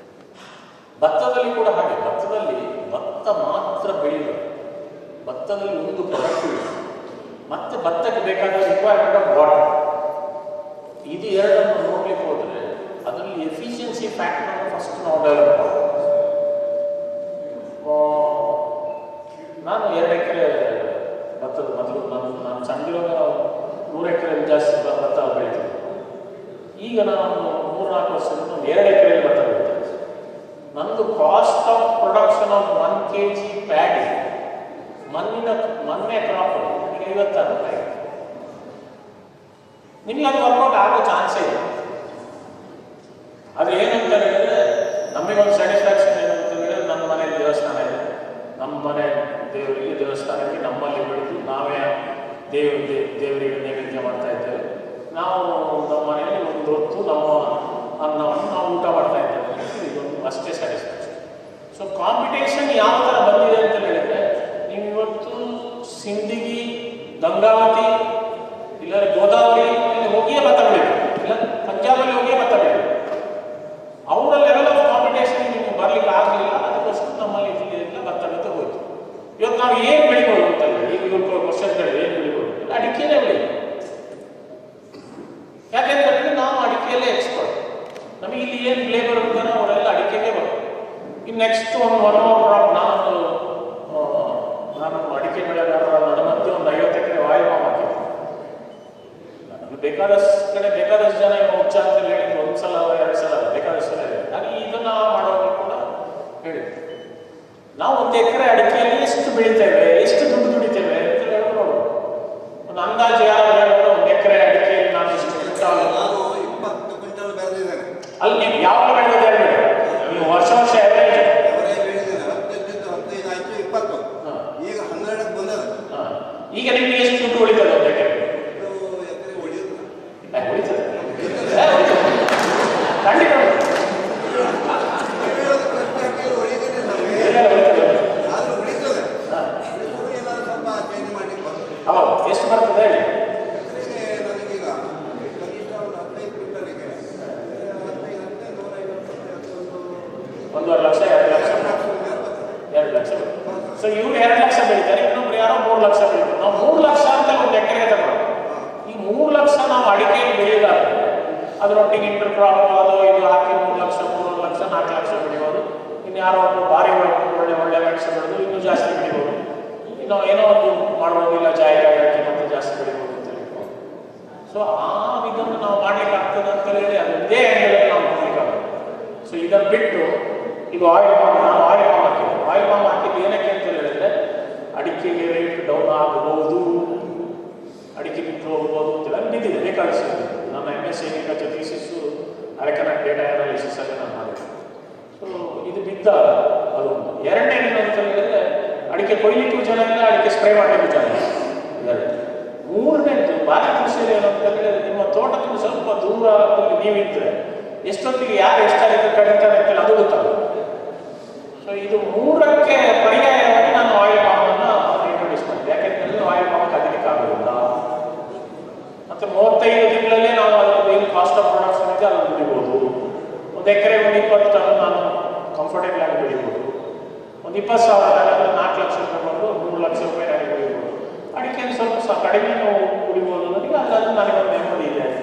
ಭತ್ತದಲ್ಲಿ ಕೂಡ ಹಾಗೆ, ಭತ್ತ ಮಾತ್ರ ಬೆಳೆಯೋದು. ಭತ್ತದಲ್ಲಿ ಒಂದು ಪ್ರಾಡಕ್ಟ್ ಇದೆ, ಮತ್ತು ಭತ್ತಕ್ಕೆ ಬೇಕಾದ ರಿಕ್ವೈರ್ಮೆಂಟ್ ಆಫ್ ವಾಟರ್. ಇದು ಎರಡನ್ನು ನೋಡ್ಲಿಕ್ಕೆ ಹೋದರೆ ಅದರಲ್ಲಿ ಎಫಿಷಿಯನ್ಸಿ ಫ್ಯಾಕ್ಟರ್ ಫಸ್ಟ್ ನಾವು ಡೆವಲಪ್ ಮಾಡಬೇಕು. ನಾನು 2 ಎಕರೆ ಭತ್ತದ ಮೊದಲು ನಾನು ಸಣ್ಣದಿರುವಾಗ 100 ಎಕರೆ ಜಾಸ್ತಿ ಭತ್ತ ಬೆಳೀತೀನಿ. ಈಗ ನಾನು 3-4 ವರ್ಷದಿಂದ 2 ಎಕರೆಯಲ್ಲಿ ಭತ್ತ ಬೆಳೀತೀನಿ. ನಂದು cost of production of 1 kg paddy ಮೊನ್ನೆ ಕ್ರಾಪ್ ನನಗೆ 56 ರೂಪಾಯಿ. ನಿಮಗೆ ಅದು ವರ್ಕೌಟ್ ಆಗೋ ಚಾನ್ಸೇ ಇದೆ. ಆದರೆ ಏನಂತ ಹೇಳಿದ್ರೆ ನಮಗೊಂದು ಸ್ಯಾಟಿಸ್ಫ್ಯಾಕ್ಷನ್ ಏನಂತ ಹೇಳಿದ್ರೆ ನನ್ನ ಮನೆಯಲ್ಲಿ ದೇವಸ್ಥಾನ ಇದೆ, ನಮ್ಮ ಮನೆ ದೇವರಿಗೆ ದೇವಸ್ಥಾನಕ್ಕೆ ನಮ್ಮಲ್ಲಿ ಬೆಳೆದು ನಾವೇ ದೇವರಿಗೆ ನೈವೇದ್ಯ ಮಾಡ್ತಾ ಇದ್ದೇವೆ. ನಾವು ನಮ್ಮ ಮನೆಯಲ್ಲಿ ಒಂದು ಹೊತ್ತು ನಮ್ಮ ಅನ್ನವನ್ನು ನಾವು ಊಟ ಮಾಡ್ತಾ ಇದ್ದೇವೆ. ಇದೊಂದು ಅಷ್ಟೇ ಸ್ಯಾಟಿಸ್ಫ್ಯಾಕ್ಷನ್. ಸೊ ಕಾಂಪಿಟೇಷನ್ ಯಾವ ಥರ ಬಂದಿದೆ ಅಂತ ಹೇಳಿದ್ರೆ, ನೀವು ಇವತ್ತು ಸಿಂದಗಿ, ಗಂಗಾವತಿ ಇಲ್ಲ ಗೋದಾವರಿ ಹೋಗಿಯೇ ಭತ್ತ ಬೆಳೀಬೇಕು, ಇಲ್ಲ ಪಂಜಾಬಲ್ಲಿ ಹೋಗಿಯೇ ಭತ್ತ ಬೆಳೀಬೇಕು. ಅವರ ಲೆವೆಲ್ ಆಫ್ ಕಾಂಪಿಟೇಷನ್ ನಿಮಗೆ ಬರಲಿಕ್ಕೆ ಆಗಲಿಲ್ಲ. ಅದಕ್ಕೋಸ್ಕರ ನಮ್ಮಲ್ಲಿ ಎಲ್ಲ ಭತ್ತ ಹೋಯ್ತು. ಇವತ್ತು ನಾವು ಏನು ಬೆಳಿಬೋದು ಅಂತಲ್ಲ, ಈಗ ಇವರು ಕ್ವಶನ್ ಕೇಳಿದ್ರೆ ಏನು ಬೆಳಿಬೋದು? ಅಡಿಕೆಯಲ್ಲೇ ಬೆಳಿಬೋದು. ಯಾಕೆಂದ್ರೆ ನಾವು ಅಡಿಕೆಯಲ್ಲೇ ಎಕ್ಸ್ಪರ್ಟ್. ನಮಗೆ ಇಲ್ಲಿ ಏನು ಲೇಬರ್ ಇರ್ತಾರೋ ಅವರೆಲ್ಲ ಅಡಿಕೆಗೆ ಬರೋದು. ಇನ್ನು ನೆಕ್ಸ್ಟ್ ಒಂದು ಕ್ರಾಪ್ ನಾನು ಅಡಿಕೆ ಬೆಳೆಗಾರರ ನಡುಮಧ್ಯೆ ಒಂದು 50 ಎಕರೆ ಆಯಿಲ್ ಪಾಮ್ ಹಾಕಿದ್ದೆ. ನನಗೆ ಬೇಕಾದಷ್ಟು ಕಡೆ ಬೇಕಾದಷ್ಟು ಜನ ಉಚ್ಚ ಅಂತ ಹೇಳಿದ್ರು, 1 ಸಲ 2 ಸಲ ಬೇಕಾದಷ್ಟು ಸಲ ಇದೆ. ಹಾಗೆ ಇದನ್ನ ಮಾಡೋದು ಕೂಡ ಹೇಳಿದ್ದೆ. ನಾವು 1 ಎಕರೆ ಅಡಿಕೆಯಲ್ಲಿ ಎಷ್ಟು ಬೆಳಿತೇವೆ, ಎಷ್ಟು ದುಡ್ಡು ದುಡಿತೇವೆ ಅಂತ ಹೇಳೋದು ನೋಡೋದು. ಒಂದು ಅಂದಾಜು ಯಾರು ಹೇಳಿದ್ರೆ 1 ಎಕರೆ ಅಡಿಕೆಯಲ್ಲಿ ನಾನು ಎಷ್ಟು ನಾನು 20 ಕ್ವಿಂಟಲ್ ಬೆಳೆದಿದ್ದೇನೆ. ಅಲ್ಲಿ ನೀವು ಯಾವಾಗ ಬೆಳೆದಿದೆ? ನೀವು ವರ್ಷ ಬೆಳೆದಿದ್ದೇನೆ. 15 ಆಯ್ತು, 20. ಈಗ 12ಕ್ಕೆ ಬಂದದ. ಈಗ ನಿಮ್ಗೆ ಎಷ್ಟು ದುಡ್ಡು ಉಳಿತದೆ 1 ಎಕರೆ? ಎಕರೆ ಹೊಡೆಯುತ್ತೆ. ಉಳಿತದೆ ಖಂಡಿತ. ಹೌದು, ಎಷ್ಟು ಬರ್ತದೆ ಹೇಳಿ? ನನಗೀಗ ಕನಿಷ್ಠ ಒಂದು 15 ಕ್ವಿಂಟಲ್ಗೆ 1.5 ಲಕ್ಷ 2 ಲಕ್ಷ 2 ಲಕ್ಷ. ಸೊ ಇವ್ರು 2 ಲಕ್ಷ ಬೆಳಿತಾರೆ, ಇನ್ನೊಬ್ರು ಯಾರೋ 3 ಲಕ್ಷ ಬೆಳಿತಾರೆ. ನಾವು 3 ಲಕ್ಷ ಅಂತ 1 ಎಕರೆ ತಗೊಳ್ಳೋದು. ಈ 3 ಲಕ್ಷ ನಾವು ಅಡಿಕೆಯಲ್ಲಿ ಬೆಳೆಯೋದಾದ್ರೆ ಅದರೊಟ್ಟಿಗೆ ಇಂಟರ್ ಕ್ರಾಪ್ ಅದು ಇದು ಹಾಕಿ 3 ಲಕ್ಷ 3 ಲಕ್ಷ 4 ಲಕ್ಷ ಬೆಳಿಬೋದು. ಇನ್ನು ಯಾರೋ ಒಂದು ಭಾರಿ ಒಳ್ಳೆ ಮೆಣಸು ಬೆಳೆದು ಇನ್ನೂ ಜಾಸ್ತಿ ಬೆಳಿಬೋದು. ಇನ್ನು ಏನೋ ಒಂದು ಮಾಡ್ಬೋದು, ಇಲ್ಲ ಜಾಯಿಕಾಯಿ ಹಾಕಿ ಮತ್ತೆ ಜಾಸ್ತಿ ಬೆಳಿಬೋದು ಅಂತ ಹೇಳ್ಬೋದು. ಸೊ ಆ ಇದನ್ನು ನಾವು ಮಾಡ್ಲಿಕ್ಕೆ ಆಗ್ತದೆ ಅಂತ ಹೇಳಿ ಅದೊಂದೇ ಆ್ಯಂಗಲಲ್ಲಿ ನಾವು ನೋಡ್ಲಿಕ್ಕಾಗುತ್ತೆ. ಸೊ ಇದನ್ನು ಬಿಟ್ಟು ಈಗ ಆಯಿಲ್ ಪಾಮ್, ನಾವು ಆಯಿಲ್ ಪಾಮ್ ಹಾಕಿದ್ವಿ. ಆಯಿಲ್ ಪಾಮ್ ಹಾಕಿದ್ದು ಏನಕ್ಕೆ ಅಂತ ಹೇಳಿದ್ರೆ ಅಡಿಕೆಗೆ ರೇಟ್ ಡೌನ್ ಆಗಬಹುದು, ಅಡಿಕೆ ಬಿಟ್ಟು ಹೋಗ್ಬೋದು ಅಂತೇಳಿ ಅದು ಬಿದ್ದಿದೆ ಬೇಕಾದಷ್ಟು. ನನ್ನ MSc ಅಗ್ರಿಕಲ್ಚರ್ ಥೀಸಿಸ್ಸು ಅರೆಕನೆಕ್ಟ್ ಡೇಟಾ ಅನಾಲಿಸಿಸ್ ಅಲ್ಲಿ ನಾನು ಮಾಡಿದ್ದೆ. ಸೊ ಇದು ಬಿದ್ದ ಅದೊಂದು. ಎರಡನೇದು ಅಂತ ಹೇಳಿದ್ರೆ ಅಡಿಕೆ ಕೊಯ್ಲಿಕ್ಕೂ ಜನ ಇಲ್ಲ, ಅಡಿಕೆ ಸ್ಪ್ರೇ ಮಾಡಲಿಕ್ಕೂ ಜನ ಇಲ್ಲ. ಮೂರನೇದು ಭಾರಿ ಕೃಷಿಯಲ್ಲಿ ಏನು ಅಂತ ಹೇಳಿದ್ರೆ, ನಿಮ್ಮ ತೋಟಕ್ಕೆ ಸ್ವಲ್ಪ ದೂರ ನೀವಿದ್ರೆ ಎಷ್ಟೊತ್ತಿಗೆ ಯಾರು ಎಷ್ಟಾಗಿದೆ ಕಡಿತಾರೆ ಅಂತೇಳಿ ಅದು ಗೊತ್ತಾಗುತ್ತೆ. ಸೊ ಇದು 3ಕ್ಕೆ ಪರ್ಯಾಯವಾಗಿ ನಾನು ಆಯಿಲ್ ಪಾಮನ್ನು ಇಂಟ್ರೊಡ್ಯೂಸ್ ಮಾಡಿದೆ. ಯಾಕೆಂತಂದರೆ ಆಯಿಲ್ ಪಾಮ್ ಕದಿಲಿಕ್ಕೆ ಆಗೋದಿಲ್ಲ. ಮತ್ತು 35 ತಿಂಗಳಲ್ಲೇ ನಾವು ಅದರಲ್ಲಿ ಏನು ಕಾಸ್ಟ್ ಆಫ್ ಪ್ರೊಡಕ್ಷನ್ ಇದೆ ಅದನ್ನು ಬೆಳಿಬೋದು. 1 ಎಕರೆ 20 ಟನ್ ನಾನು ಕಂಫರ್ಟೇಬಲ್ ಆಗಿ ಬೆಳಿಬೋದು. ಒಂದು 20,000 ಅಂದರೆ 4 ಲಕ್ಷ ರೂಪಾಯಿ ಬಂದು 3 ಲಕ್ಷ ರೂಪಾಯಿ ನನಗೆ ಬೆಳಿಬೋದು. ಅಡಿಕೆಯನ್ನು ಸ್ವಲ್ಪ ಕಡಿಮೆ ಕುಡಿಬೋದು. ನನಗೆ ಅದನ್ನು ನನಗೊಂದು ನೆಮ್ಮದಿ ಇದೆ ಅಂತ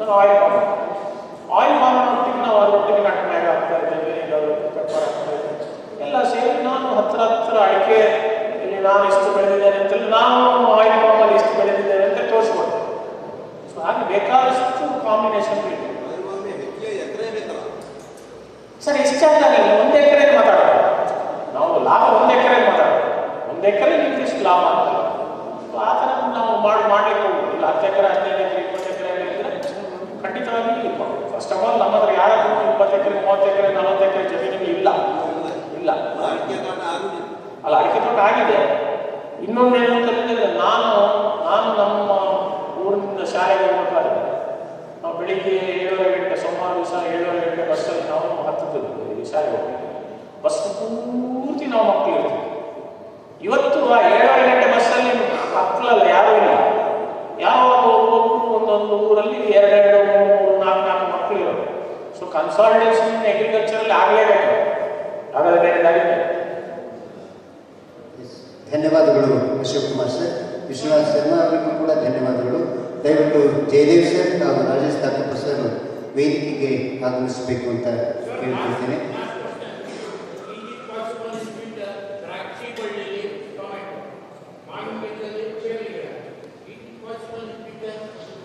ನಾನು ಆಯಿಲ್ ಪಾಮ್ನೊಟ್ಟಿಗೆ ನಾವು ಅದರೊಟ್ಟಿಗೆ ನಟ್ಮ್ಯಾಗ ಹಾಕ್ತಾ ಇದ್ದೇವೆ, ಎಲ್ಲರೂ ಪೆಪ್ಪರ್ ಹಾಕ್ತಾ ಇದ್ದೇವೆ. ಎಲ್ಲ ಸೇರಿ ನಾನು ಹತ್ರ ಅಡಿಕೆ ಇಲ್ಲಿ ನಾನು ಎಷ್ಟು ಬೆಳೆದಿದ್ದೇನೆ ಅಂತೇಳಿ ನಾನು ಆಯಿಲ್ ಪಾಮಲ್ಲಿ ಎಷ್ಟು ಬೆಳೆದಿದ್ದೇನೆ ಅಂತ ತೋರಿಸ್ಕೊಡ್ತೇನೆ. ಸೊ ಹಾಗೆ ಬೇಕಾದಷ್ಟು ಕಾಂಬಿನೇಷನ್ ಬೇಕು. ಸರ್ ಎಷ್ಟಾಗಲಿಲ್ಲ 1 ಎಕರೆ ಮಾತಾಡೋದು ನಾವು ಲಾಭ 1 ಎಕರೆ ಮಾತಾಡೋದು. 1 ಎಕರೆ ನಿಮ್ಗೆ ಲಾಭ ಅಂತ ಆ ಥರ ನಾವು ಮಾಡ್ಲಿಕ್ಕೆ ಹೋಗ್ಬೋದು. ಇಲ್ಲ 10 ಎಕರೆ 15 ಎಕರೆ 20 ಎಕರೆ ಹೇಳಿದ್ರೆ ಖಂಡಿತವಾಗಿ ಫಸ್ಟ್ ಆಫ್ ಆಲ್ ನಮ್ಮ ಹತ್ರ ಯಾರಾದ್ರೂ 20 ಎಕರೆ 30 ಎಕರೆ 40 ಎಕರೆ ಜಮೀನು ಇಲ್ಲ. ಅಲ್ಲ, ಅಡಿಕೆ ತೋಟ ಆಗಿದೆ. ಇನ್ನೊಂದು ಏನು ಅಂತ ಹೇಳಿದ್ರೆ ನಾನು ನಮ್ಮ ಊರಿನಿಂದ ಶಾಲೆಗೆ ಹೋಗ್ಬೇಕಾದ್ರೆ ನಾವು ಬೆಳಿಗ್ಗೆ 7:30 ಗಂಟೆ, ಸೋಮವಾರ ದಿವಸ 7:30 ಗಂಟೆ ಬಸ್ಸಲ್ಲಿ ನಾವು ಹತ್ತಿದ್ದು ಈ ಶಾಲೆಗೆ ಹೋಗ್ತೀವಿ. ಬಸ್ ಪೂರ್ತಿ ನಾವು ಮಕ್ಕಳು ಇರ್ತೀವಿ. ಇವತ್ತು ಆ 7:30 ಗಂಟೆ ಬಸ್ಸಲ್ಲಿ ಮಕ್ಕಳಲ್ಲ ಯಾರೂ ಇಲ್ಲ. ಯಾವಾಗ ಒಬ್ಬೊಬ್ಬರು ಒಂದೊಂದು ಊರಲ್ಲಿ 2, 3, 4 ಮಕ್ಕಳು ಇರೋದು. ಸೊ ಕನ್ಸಾಲಿಡೇಷನ್ ಅಗ್ರಿಕಲ್ಚರಲ್ಲಿ ಆಗಲೇಬೇಕು, ಹಾಗಾದ್ರೆ ಬೇರೆ ದಾರಿ. ಧನ್ಯವಾದಗಳು ಶಿವಕುಮಾರ್ ಸರ್. ವಿಶ್ವನಾಥ್ ಶರ್ಮಾ ಅವರಿಗೂ ಕೂಡ ಧನ್ಯವಾದಗಳು. ದಯವಿಟ್ಟು ಜಯದೇವ್ ಸರ್ ಹಾಗೂ ರಾಜೇಶ್ ಠಾಕೂರ್ ಸರ್ ವೇದಿಕೆಗೆ ಆಗಮಿಸಬೇಕು ಅಂತ ಕೇಳ್ಕೊಳ್ತೇನೆ.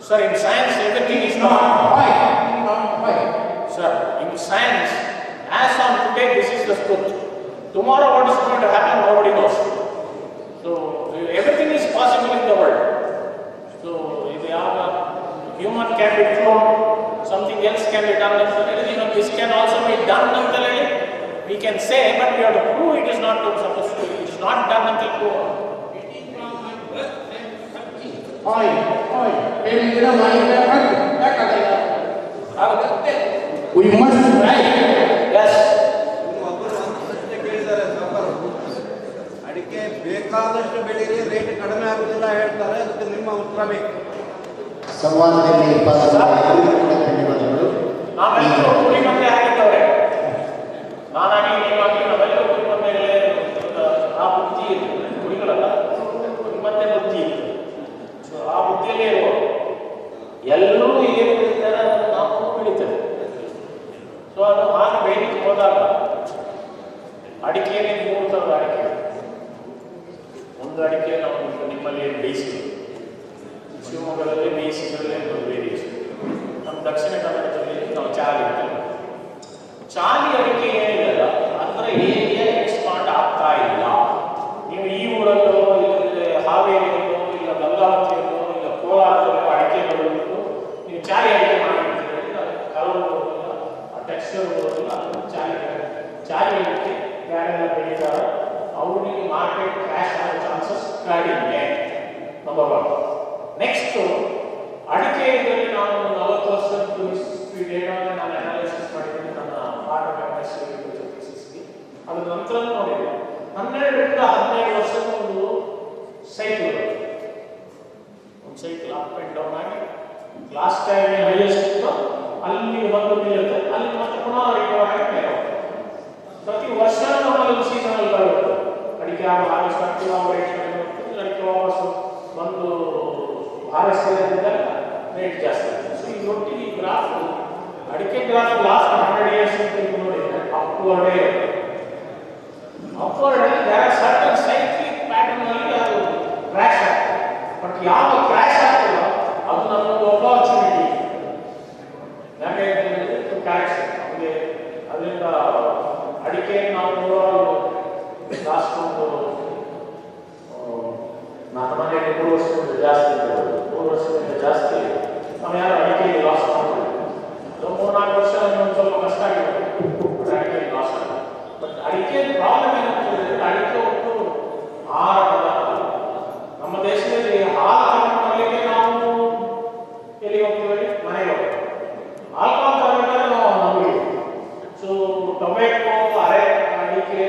Sir, in science, everything is not. Why? Sir, in science, as on today, this is the truth. Tomorrow, what is going to happen, nobody knows. So, everything is possible in the world. So, if they are, human can be cloned, something else can be done. This can also be done until we can say, but we have to prove it is not supposed to. It is not done until proven. We must try. Yes. ಕೇಳಿದ್ದಾರೆ ಸಾಂಬಾರು. ಅಡಿಕೆ ಬೇಕಾದಷ್ಟು ಬೆಳೀರಿ, rate ಕಡಿಮೆ ಆಗುದಿಲ್ಲ ಹೇಳ್ತಾರೆ. ಅದಕ್ಕೆ ನಿಮ್ಮ ಉತ್ತರ ಬೇಕು. ಸಂವಾದದಲ್ಲಿ ಪಾಲ್ಗೊಂಡಿದ್ದವರಿಗೂ ಕೂಡ ಧನ್ಯವಾದಗಳು. ನಾವೆಲ್ಲರೂ ಕೂಲಿ ಮಂದಿ ಆಗಿದ್ದವ್ರೆ. ನಾನಾಗಿ ನೀವಾಗಿ ನಾವೆಲ್ಲರೂ ಕೂಲಿ ಮಂದಿಗಳೇ. ಆ ಬುದ್ಧಿ ಕುರಿಗಳಲ್ಲ, ಕೂಲಿ ಮಂದಿ ಬುದ್ಧಿ ಇತ್ತು. ಸೊ ಆ ಬುದ್ಧಿಯಲ್ಲೇ ಇರುವ ಎಲ್ಲರೂ ಏನು ಬೆಳೀತಾರೆ ಅದನ್ನು ನಾವು ಬೆಳೀತೇವೆ. ಸೊ ಅದು ಹಾಗೆ ಬೇಡಿಕೆ ಹೋದಾಗ ಅಡಿಕೆಯಲ್ಲಿ 3 ಥರದ ಅಡಿಕೆ. ಒಂದು ಅಡಿಕೆ ನಾವು ನಿಮ್ಮಲ್ಲಿ ಬೇಯಿಸಿದ್ವಿ, ಶಿವಮೊಗ್ಗದಲ್ಲಿ ಬೇಯಿಸಿದ್ರಲ್ಲೇ ಒಂದು ವೇರಿಯೇಷನ್. ನಮ್ಮ ದಕ್ಷಿಣ ಕನ್ನಡದಲ್ಲಿ ನಾವು ಚಾಲಿ ಇರ್ತೇವೆ. ಚಾಲಿ ಅಡಿಕೆ ಏನಿಲ್ಲ ಅದರ ಏರಿಯಾ ಎಕ್ಸ್ಪಾಂಡ್ ಆಗ್ತಾ ಇಲ್ಲ. ನೀವು ಈ ಊರಲ್ಲೋ ಇಲ್ಲ ಹಾವೇರಿಯಲ್ಲೋ ಇಲ್ಲ ಗಂಗಾವತಿಯಲ್ಲೋ ಇಲ್ಲ ಕೋಲಾರದಲ್ಲೋ ಅಡಿಕೆ ಬೆಳೆದು ನೀವು ಚಾಲಿ ಅಡಿಕೆ ಮಾಡಿರ್ತೀರಿ, ಕಲರ್ ಬರೋದಿಲ್ಲ, ಆ ಟೆಕ್ಸ್ಚರ್ ಬರೋದಿಲ್ಲ. ಅದನ್ನು ಚಾಲಿ ಅಡಿಕೆ ಯಾರೆಲ್ಲ ಬೆಳೀತಾರೆ ಅವ್ರಿಗೆ ಮಾರ್ಕೆಟ್ ಕ್ರ್ಯಾಶ್ ಆಗೋ ಚಾನ್ಸಸ್ ಕಡಿಮೆ. ನಂಬರ್ 1. ನೆಕ್ಸ್ಟು ಅಡಿಕೆ ಇದರಲ್ಲಿ ನಾನು 40 ವರ್ಷದ ಡೇಟಾವನ್ನು ನಾನು ಅನಾಲಿಸಿಸ್ ಮಾಡಿದ್ದೀನಿ ನನ್ನ ಪಾಠ ಥೀಸಿಸ್ಗೆ. ಅದ್ರ ನಂತರ ನೋಡಿದೆ 12 ರಿಂದ 15 ವರ್ಷದ ಒಂದು ಸೈಕಲ್ ಅಪ್ ಆ್ಯಂಡ್ ಡೌನ್ ಆಗಿ ಲಾಸ್ಟ್ ಟೈಮ್ ಹೈಯೆಸ್ಟ್ ಇತ್ತು ಅಲ್ಲಿ ಒಂದು ನಿಲ್ಲುತ್ತೆ, ಅಲ್ಲಿ ಮತ್ತೆ ಪುನಃ ರಿಕವರ್ ಆಗಿ ಮೇಲೆ ಹೋಗ್ತದೆ. ಪ್ರತಿ ವರ್ಷ ನಮ್ಮಲ್ಲಿ ಸೀಸನಲ್ ಬರುತ್ತೆ. ಅಡಿಕೆ ಹಾರ್ವೆಸ್ಟ್ ಆಗ್ತೀವಿ, ನಾವು ರೇಟ್ ಕಡಿಮೆ ಹೋಗ್ತೀವಿ, ಅಡಿಕೆ ವಾಪಸ್ಸು ಒಂದು ಹಾರ್ವೆಸ್ಟ್ ರೇಟ್ ಜಾಸ್ತಿ ಆಗ್ತದೆ. ಸೊ ಈ ಒಟ್ಟಿಗೆ ಈ ಗ್ರಾಫ್ ಅಡಿಕೆ ಗ್ರಾಫ್ ಲಾಸ್ಟ್ 100 years ನೋಡಿದ್ರೆ ಅಪ್ವರ್ಡೇ ಸರ್ಟನ್ ಸೈಕ್ಲಿಕ್ ಪ್ಯಾಟರ್ನ್ ಅಲ್ಲಿ ಅದು ಕ್ರ್ಯಾಶ್ ಆಗ್ತದೆ. ಬಟ್ ಯಾವ ಕ್ರ್ಯಾಶ್ ಆಗ್ತದೋ ಅದು ನಮ್ಮೊಂದು ಅಪಾರ್ಚುನಿಟಿ. ಯಾಕೆ ಕರೆಕ್ಷನ್ ನಮಗೆ ಅದರಿಂದ ಅಡಿಕೆ ನಾವು ಲಾಸ್ಟ್ ಒಂದು ನನ್ನ ಮನೆಯಲ್ಲಿ 3 ವರ್ಷದಿಂದ ಜಾಸ್ತಿ ಇರ್ತದೆ. 3 ವರ್ಷದಿಂದ ಜಾಸ್ತಿ ನಾವು ಯಾರು ಅಡಿಕೆಯಲ್ಲಿ ಲಾಸ್ ಮಾಡ್ತೀವಿ. 3-4 ವರ್ಷ ಒಂದು ಸ್ವಲ್ಪ ಕಷ್ಟ ಆಗಿದೆ ಅಡಿಕೆಯಲ್ಲಿ ಲಾಸ್ ಆಗಿದೆ. ಬಟ್ ಅಡಿಕೆ ಪ್ರಾಬ್ಲಮ್ ಏನಂತಂದ್ರೆ ಅಡಿಕೆ ಒಂದು ಆಹಾರ ನಮ್ಮ ದೇಶದಲ್ಲಿ ಹಾಲು ತಗೊಳ್ಳಲಿಕ್ಕೆ ನಾವು ಎಲ್ಲಿ ಹೋಗ್ತೀವಿ, ಮನೆಗೆ ಹೋಗ್ತೀವಿ. ಆಲ್ಕೋಹಾಲ್ ತಗೊಂಡ್ರೆ ನಾವು ನಂಬಿ. ಸೊ ಟೊಮೆಟೊ, ಅಡಿಕೆ,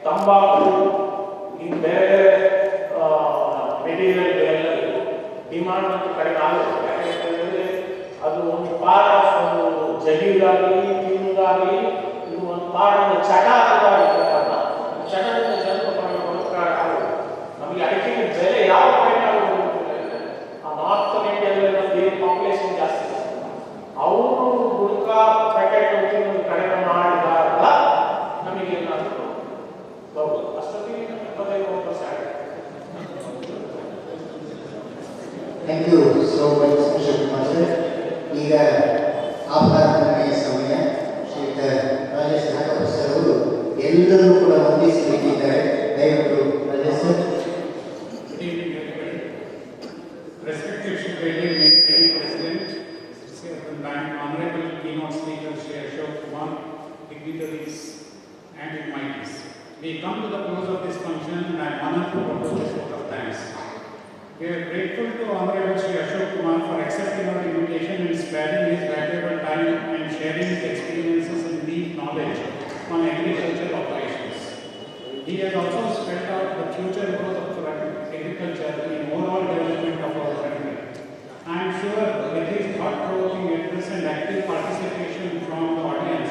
ತಂಬಾಕು, ಇನ್ನು ಬೇರೆ ಮೆಟೀರಿಯಲ್ ಎಲ್ಲ ಡಿಮಾಂಡ್ ಅಂತೂ ಕಡಿಮೆ ಆಗುತ್ತೆ. ಯಾಕೆಂತಂದರೆ ಅದು ಒಂದು ಪಾರ್ಟ್ ಆಫ್ ಒಂದು ಜಗಿಗಾಗಲಿ ತಿನ್ನುಗಾಗಲಿ ಇದು ಒಂದು ಪಾರ್ಟ್ ಒಂದು ಚಟ ಚಟದಿಂದ ಜನ್ಮ ಆಗುತ್ತೆ. ನಮಗೆ ಅಡಿಕೆಗೆ ಬೆಲೆ ಯಾವ ಕಡಿಮೆ ಆಗುತ್ತೆ. ಆ ನಾರ್ತ್ ಇಂಡಿಯಾದಲ್ಲಿ ನಮ್ಗೆ ಏನು ಪಾಪ್ಯುಲೇಷನ್ ಜಾಸ್ತಿ ಇದೆ, ಅವರು ಗುಡ್ಕ ಪ್ಯಾಕೆಟ್ ತಿನ್ನೋದು ಕಡಿಮೆ ಮಾಡಿದಾಗ ನಮಗೆ ಏನಾದರೂ ಬರ್ಬೋದು. ಅಷ್ಟೊತ್ತಿಗೆ 25% ಆಗಿದೆ. Thank you so much Shivakumar sir. ಈಗ ಆಹ್ಲಾದಮಯ ಸಮಯ. ಶ್ರೀಯುತ ರಾಜೇಶ್ ಠಾಕೂರ್ ಸರ್ ಅವರು ಎಲ್ಲರೂ ಕೂಡ ವಂದಿಸಲಿಕ್ಕಿದ್ದಾರೆ. ದಯವಿಟ್ಟು Rajesh sir. Respected President, Honorable Keynote Speaker Shri Ashok Kumar, dignitaries and invitees. We come to the close of this function and I am honored to propose this vote of thanks. We are grateful to Honorable Shri Ashok Kumar for accepting our invitation and sparing his valuable time and sharing his experiences and deep knowledge on agricultural operations. He has also spelled out the future growth of agriculture in overall development of our country. I am sure with his thought-provoking address and active participation from the audience,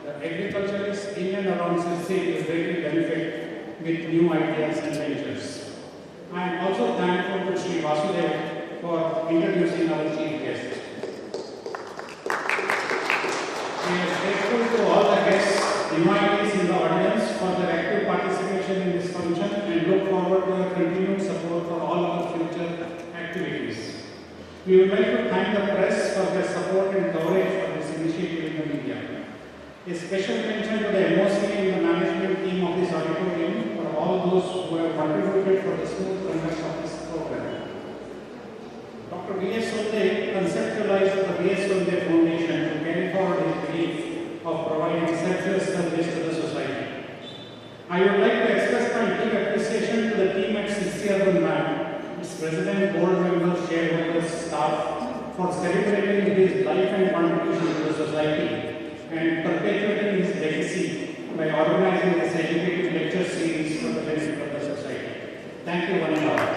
the agriculturists in and around Sirsi will greatly benefit with new ideas and ventures. I am also thankful Vasudev for introducing our chief guest. We are grateful to all the guests, invitees in the audience for their active participation in this function and look forward to your continued support for all our future activities. We would like to thank the press for their support and coverage for this initiative in the media. A special mention to the MOC and the management team of this auditorium for all those who have contributed for the smooth conduct of this program. Dr. V.S. Sonde conceptualized the V.S. Sonde Foundation to carry forward his belief of providing selfless service to the society. I would like to express my deep appreciation to the team at 60 Urban Bank, its president, board members, shareholders, staff, for celebrating his life and contribution to the society and perpetuating his legacy by organizing this educative lecture series for the benefit of the society. Thank you, one and all.